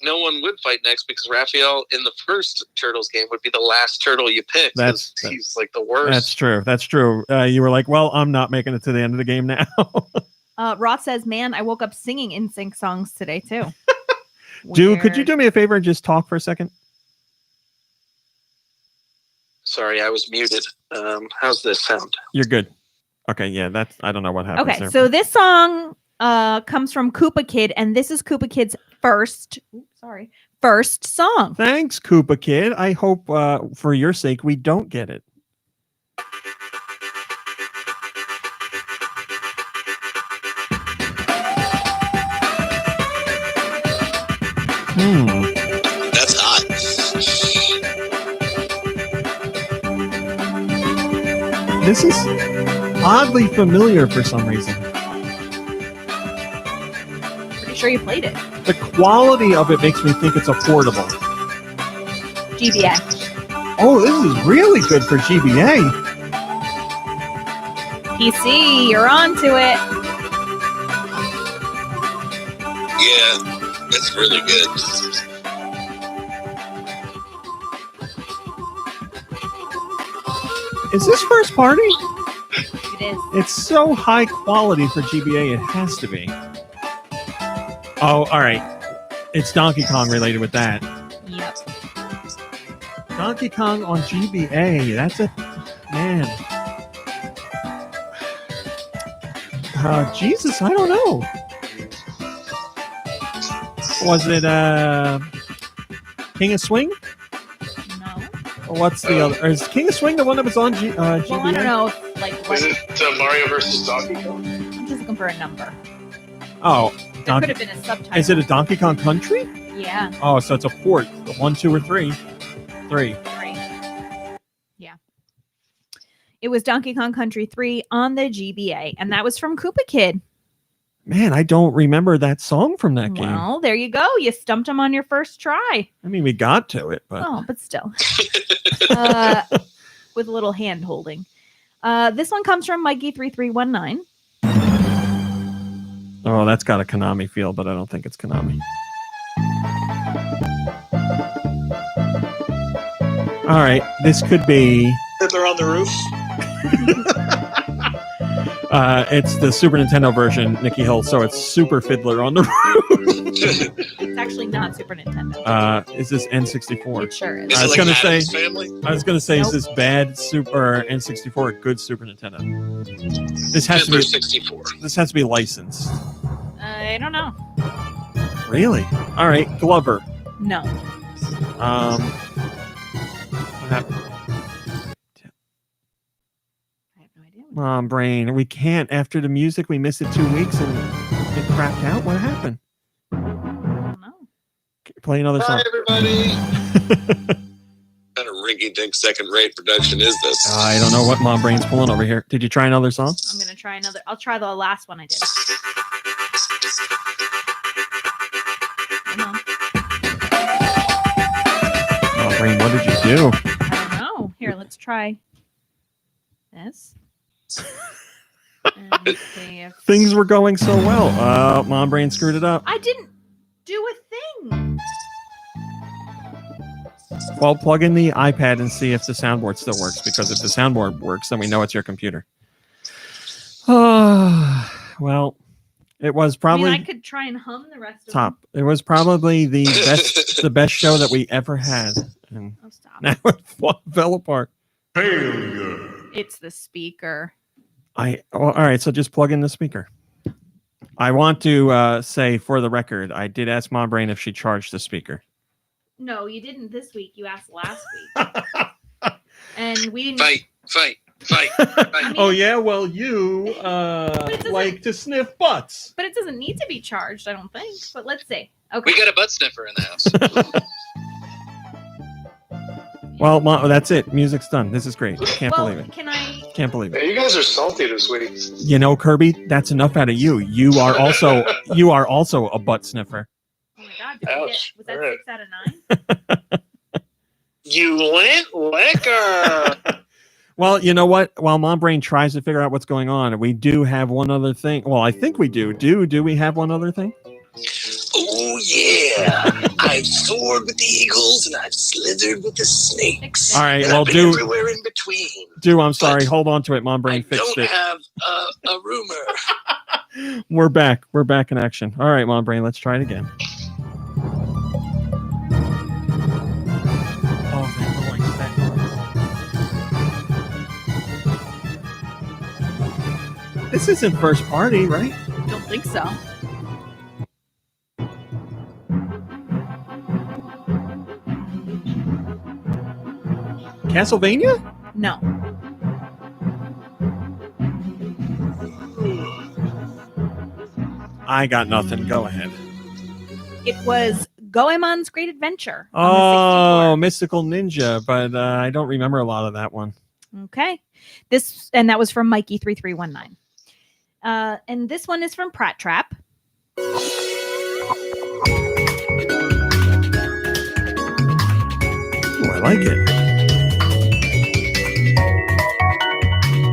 no one would fight next because Raphael in the first Turtles game would be the last turtle you pick. He's like the worst. That's true. That's true. You were like, well, I'm not making it to the end of the game now. Roth says, man, I woke up singing NSYNC songs today, too. Dude, could you do me a favor and just talk for a second? Sorry, I was muted. How's this sound? You're good. Okay, yeah, I don't know what happened. Okay, so this song comes from Koopa Kid, and this is Koopa Kid's first song. Thanks, Koopa Kid. I hope for your sake we don't get it. That's hot. This is oddly familiar for some reason. Pretty sure you played it. The quality of it makes me think it's a portable. GBA. Oh, this is really good for GBA. PC, you're on to it. Yeah, it's really good. Is this first party? It is. It's so high quality for GBA, it has to be. Oh, all right. It's Donkey Kong related with that. Yep. Donkey Kong on GBA. That's a... Man. Jesus, I don't know. Was it King of Swing? No. Or what's the other? Is King of Swing the one that was on GBA? Well, I don't know. Is it Mario versus Donkey Kong? I'm just looking for a number. Oh, There could have been a subtitle. Is it a Donkey Kong Country? Yeah. Oh, so it's a port. 1, 2, or 3? 3. Yeah. It was Donkey Kong Country 3 on the GBA, and that was from Koopa Kid. Man, I don't remember that song from that game. Well, there you go. You stumped him on your first try. I mean, we got to it, but... Oh, but still. With a little hand holding. This one comes from Mikey3319. Oh, that's got a Konami feel, but I don't think it's Konami. All right, this could be... Fiddler on the Roof. It's the Super Nintendo version, Nikki Hill, so it's Super Fiddler on the Roof. It's actually not Super Nintendo. Is this N64? It sure is. I was Is it gonna like say. Addams Family? I was gonna say, Nope. is this bad Super N64 or good Super Nintendo? This has Fiddler to be. 64. This has to be licensed. I don't know. Really? All right, Glover. No. What happened? I have no idea. Mom, brain. We can't. After the music, we missed it 2 weeks and it crapped out. What happened? I don't know. Play another song. Hi, everybody. What kind of rinky-dink second-rate production is this? I don't know what Mom Brain's pulling over here. Did you try another song? I'm going to try another. I'll try the last one I did. Come on. Mom Brain, what did you do? I don't know. Here, let's try this. And see if... Things were going so well. Mom Brain screwed it up. I didn't do a thing. Well, plug in the iPad and see if the soundboard still works, because if the soundboard works, then we know it's your computer. Well, it was probably I could try and hum the rest of top. It was probably the best show that we ever had. And Oh, stop. now it fell apart. Failure. It's the speaker. All right, so just plug in the speaker. I want to say for the record, I did ask Mom Brain if she charged the speaker. No, you didn't this week. You asked last week. And we didn't. Fight. Oh yeah, well you like to sniff butts. But it doesn't need to be charged, I don't think. But let's see. Okay. We got a butt sniffer in the house. Well, Mom, that's it. Music's done. This is great. I can't believe it. Can't believe it. Yeah, you guys are salty this week. You know, Kirby, that's enough out of you. You are also a butt sniffer. Oh my god, was that All right. 6 out of 9? You went liquor. Well, you know what? While Mom Brain tries to figure out what's going on, we do have one other thing. Well, I think we do. Do we have one other thing? Oh yeah, I've soared with the eagles and I've slithered with the snakes. All right, and well, I've been everywhere in between. I'm sorry. Hold on to it. Mom Brain fixed Don't it. have a rumor. We're back. We're back in action. All right, Mom Brain, let's try it again. Oh, that noise. This isn't first party, right? Don't think so. Castlevania? No. I got nothing. Go ahead. It was Goemon's Great Adventure. Oh, Mystical Ninja, but I don't remember a lot of that one. Okay. That was from Mikey3319. And this one is from Prat Trap. Ooh, I like it.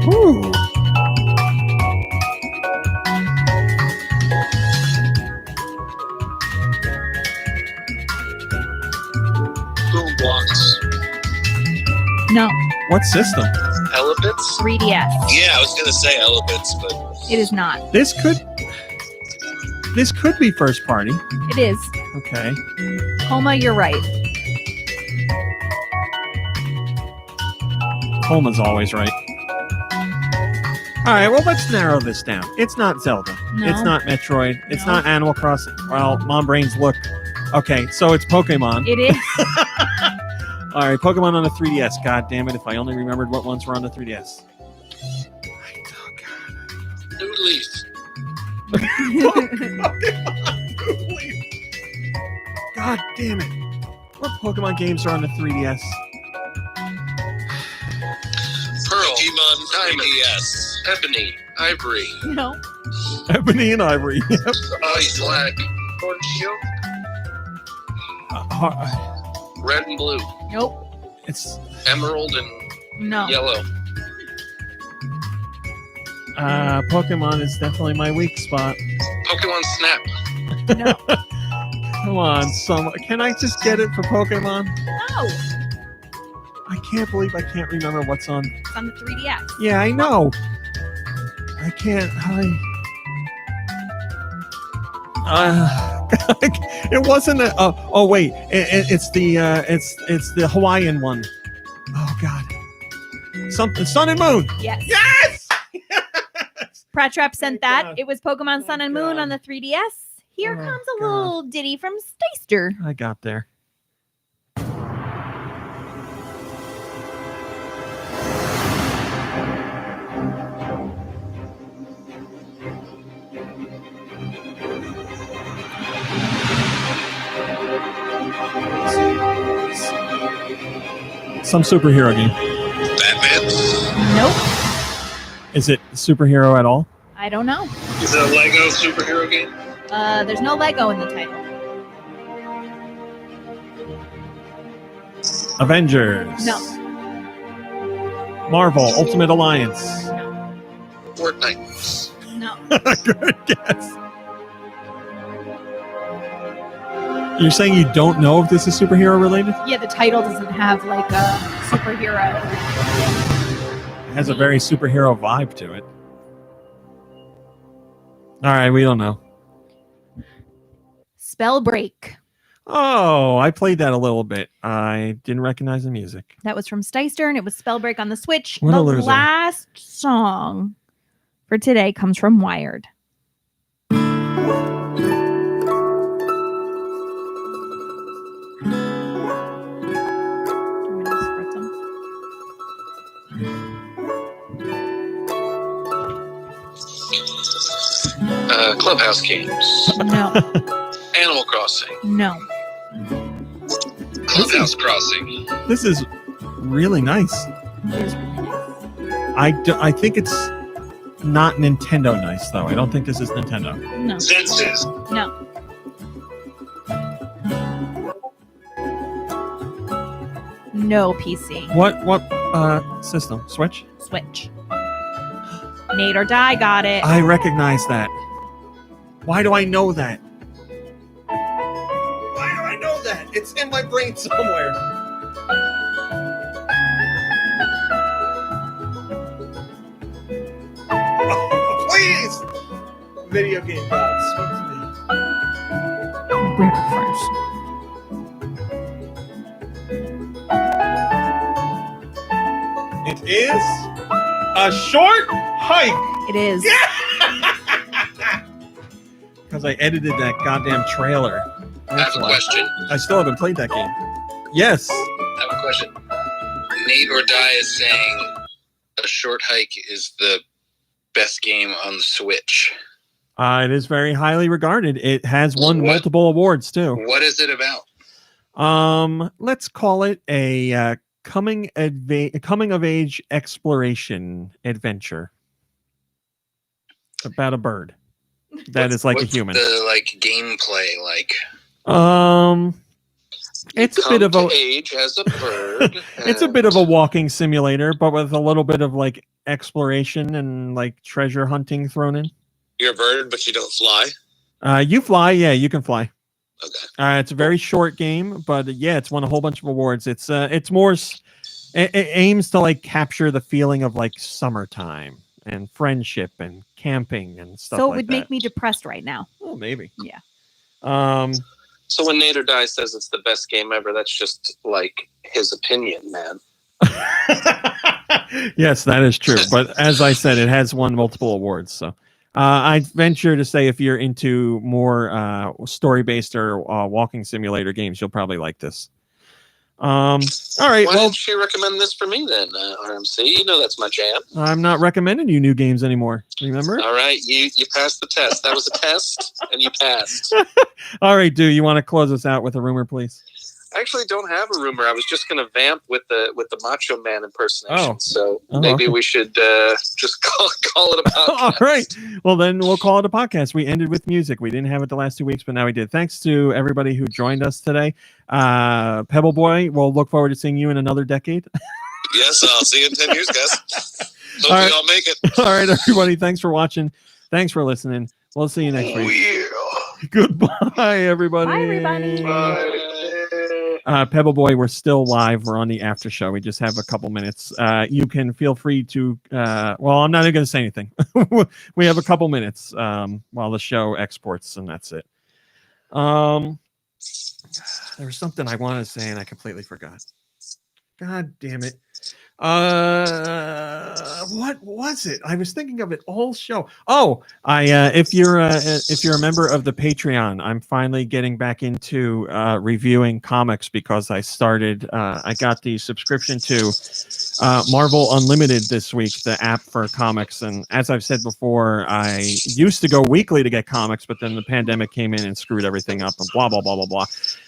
Ooh. Boom blocks. No. What system? Elephants? 3DS. Yeah, I was gonna say elephants, but It is not. This could be first party. It is. Okay. Homa, you're right. Homa's always right. All right, well, let's narrow this down. It's not Zelda. No. It's not Metroid. It's not Animal Crossing. Well, Mom Brain's look. Okay, so it's Pokemon. It is. All right, Pokemon on the 3DS. God damn it, if I only remembered what ones were on the 3DS. New Leaf. God damn it. What Pokemon games are on the 3DS? Pearl. Pokemon Diamond. 3DS. Ebony. Ivory. No. Ebony and Ivory. Yep. Ice. Black. Orange. Shield. Red and blue. Nope. It's Emerald and No. yellow. Pokemon is definitely my weak spot. Pokemon Snap. No. Come on, can I just get it for Pokemon? No. I can't believe I can't remember what's on. It's on the 3DS. Yeah, I know. I can't. It wasn't a. Oh wait, it's the Hawaiian one. Oh God, something Sun and Moon. Yes. Yes. Pratt Trap sent that. It was Pokemon Sun and Moon on the 3DS. Here comes a little ditty from Steister. I got there. Some superhero game. Batman? Nope. Is it superhero at all? I don't know. Is it a Lego superhero game? There's no Lego in the title. Avengers. No. Marvel Ultimate Alliance. Fortnite. No. Good guess. You're saying you don't know if this is superhero related? Yeah, the title doesn't have like a superhero. It has a very superhero vibe to it. All right, we don't know. Spellbreak. Oh, I played that a little bit. I didn't recognize the music. That was from Steister, and it was Spellbreak on the Switch. What a The loser. last song for today comes from Wired. Clubhouse games. No. Animal Crossing. No. Clubhouse Crossing. This is really nice. I think it's not Nintendo nice, though. I don't think this is Nintendo. No. Zenses. No. No PC. What system? Switch? Switch. Nate or Die got it. I recognize that. Why do I know that? Why do I know that? It's in my brain somewhere. Oh, please! Video game gods, speak to me. Rip first. It is a short hike. It is. Because I edited that goddamn trailer. I have a question. I still haven't played that game. Yes. I have a question. Nate or Die is saying A Short Hike is the best game on the Switch. It is very highly regarded. It has won multiple awards too. What is it about? Let's call it a coming of age exploration adventure about a bird that is like a human. The like gameplay like? It's a bit of a age as a bird. it's a bit of a walking simulator, but with a little bit of like exploration and like treasure hunting thrown in. You're a bird, but you don't fly. You fly, yeah, you can fly. Okay. It's a very short game, but yeah, it's won a whole bunch of awards. It's more it aims to like capture the feeling of like summertime and friendship and camping and stuff. So it like would that. make me depressed right now. Oh, maybe. Yeah. So when Nate or Die says it's the best game ever, that's just like his opinion, man. Yes, that is true. But as I said, it has won multiple awards. So I venture to say if you're into more story-based or walking simulator games, you'll probably like this. All right. Why Well, didn't you recommend this for me then, RMC? You know that's my jam. I'm not recommending you new games anymore. Remember? All right, you passed the test. That was a test, and you passed. All right, dude. You want to close us out with a rumor, please? I actually don't have a rumor. I was just going to vamp with the Macho Man impersonation. Oh. So Oh, maybe okay. we should just call it a podcast. All right. Well, then we'll call it a podcast. We ended with music. We didn't have it the last 2 weeks, but now we did. Thanks to everybody who joined us today. Pebble Boy, we'll look forward to seeing you in another decade. Yes, I'll see you in 10 years, guys. Hope All right. we all make it. All right, everybody. Thanks for watching. Thanks for listening. We'll see you next week. Yeah. Goodbye, everybody. Bye, everybody. Pebble Boy, we're still live. We're on the after show. We just have a couple minutes. You can feel free to. Well, I'm not even going to say anything. We have a couple minutes while the show exports, and that's it. There was something I wanted to say, and I completely forgot. God damn it. What was it? I was thinking of it all show. Oh, if you're a member of the Patreon, I'm finally getting back into reviewing comics because I got the subscription to Marvel Unlimited this week, the app for comics. And as I've said before, I used to go weekly to get comics, but then the pandemic came in and screwed everything up and blah, blah, blah, blah, blah.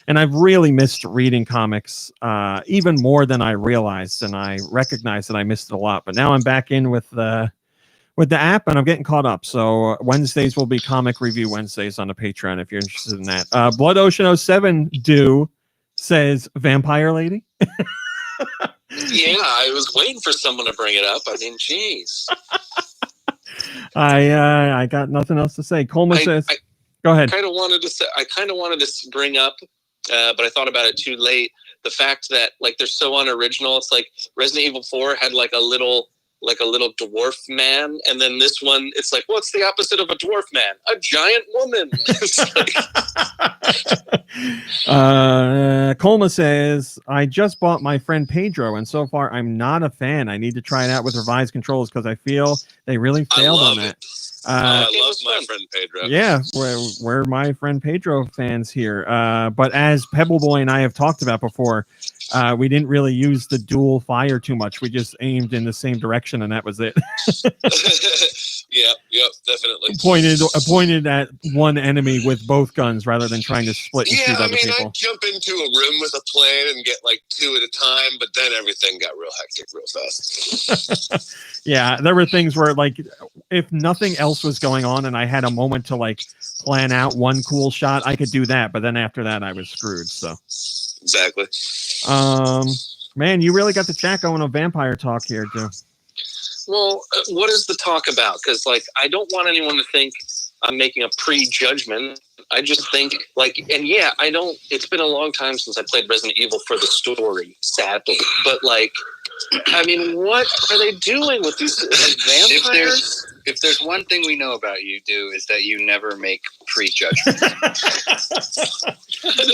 And I've really missed reading comics even more than I realized. And I recognize that I missed it a lot. But now I'm back in with the app and I'm getting caught up. So Wednesdays will be comic review Wednesdays on the Patreon if you're interested in that. Blood Ocean 07 says Vampire Lady. Yeah, I was waiting for someone to bring it up. I mean, jeez. I got nothing else to say. Coleman says, go ahead. I kind of wanted to bring up, but I thought about it too late. The fact that like they're so unoriginal. It's like Resident Evil 4 had like a little dwarf man, and then this one, it's like, what's the opposite of a dwarf man? A giant woman. Colma says, I just bought my friend Pedro, and so far I'm not a fan. I need to try it out with revised controls because I feel they really failed on that. I love my friend Pedro. Yeah, we're my friend Pedro fans here. But as Pebble Boy and I have talked about before, we didn't really use the dual fire too much. We just aimed in the same direction, and that was it. Yep, definitely. Pointed at one enemy with both guns rather than trying to split and shoot other people. I'd jump into a room with a plan and get like 2 at a time, but then everything got real hectic real fast. Yeah, there were things where like if nothing else was going on and I had a moment to like plan out one cool shot, I could do that, but then after that I was screwed. So exactly. Man, you really got the chat going on vampire talk here, too. Well, what is the talk about? Because like I don't want anyone to think I'm making a prejudgment. I just think like, and yeah, I don't. It's been a long time since I played Resident Evil for the story, sadly. But like, I mean, what are they doing with these vampires? If there's one thing we know about you, is that you never make prejudgments. I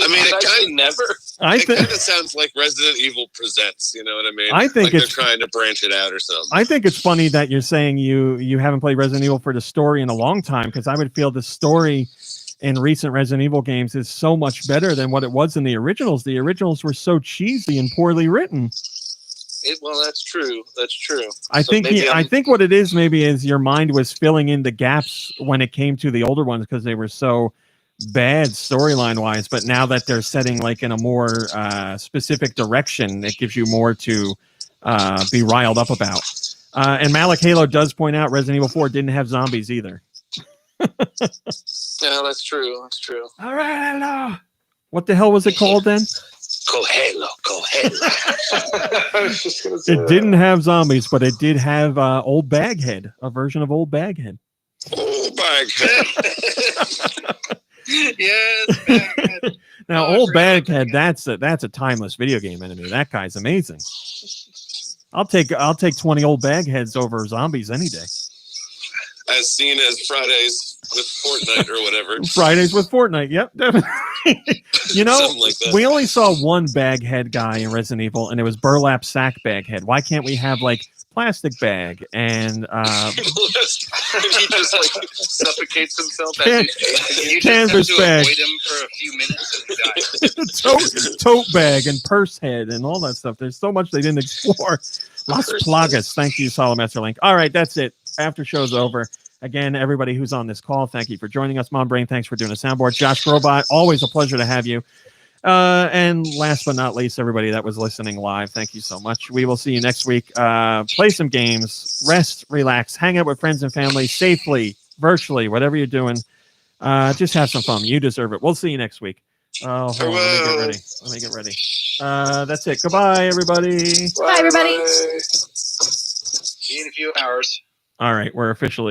mean, it kind of sounds like Resident Evil Presents. You know what I mean? I think like they're trying to branch it out or something. I think it's funny that you're saying you haven't played Resident Evil for the story in a long time, because I would feel the story in recent Resident Evil games is so much better than what it was in the originals. The originals were so cheesy and poorly written. Well, that's true. That's true. I think what it is maybe is your mind was filling in the gaps when it came to the older ones because they were so bad storyline wise. But now that they're setting like in a more specific direction, it gives you more to be riled up about. And Malik Halo does point out Resident Evil 4 didn't have zombies either. Yeah, that's true. That's true. All right, hello. What the hell was it called then? Go Halo. I was just gonna say It didn't have zombies, but it did have Old Baghead, a version of Old Baghead. Old Baghead. Yes, Baghead. Now, Old Baghead, that's a timeless video game enemy. That guy's amazing. I'll take 20 Old Bagheads over zombies any day. As seen as Fridays with Fortnite or whatever. Fridays with Fortnite, yep, definitely. You know, like we only saw one Baghead guy in Resident Evil, and it was Burlap Sack Baghead. Why can't we have like plastic bag and he just like suffocates himself canvas bag, avoid him for a few minutes and die. tote bag and purse head and all that stuff. There's so much they didn't explore. Las Plagas. Thank you, Solomester Link. All right, that's it. After show's over. Again, everybody who's on this call, thank you for joining us. Mom Brain, thanks for doing the soundboard. Josh Robot, always a pleasure to have you. And last but not least, everybody that was listening live, thank you so much. We will see you next week. Play some games, rest, relax, hang out with friends and family safely, virtually, whatever you're doing. Just have some fun. You deserve it. We'll see you next week. Oh, hold on. Let me get ready. That's it. Goodbye, everybody. Bye, everybody. See you in a few hours. All right, we're officially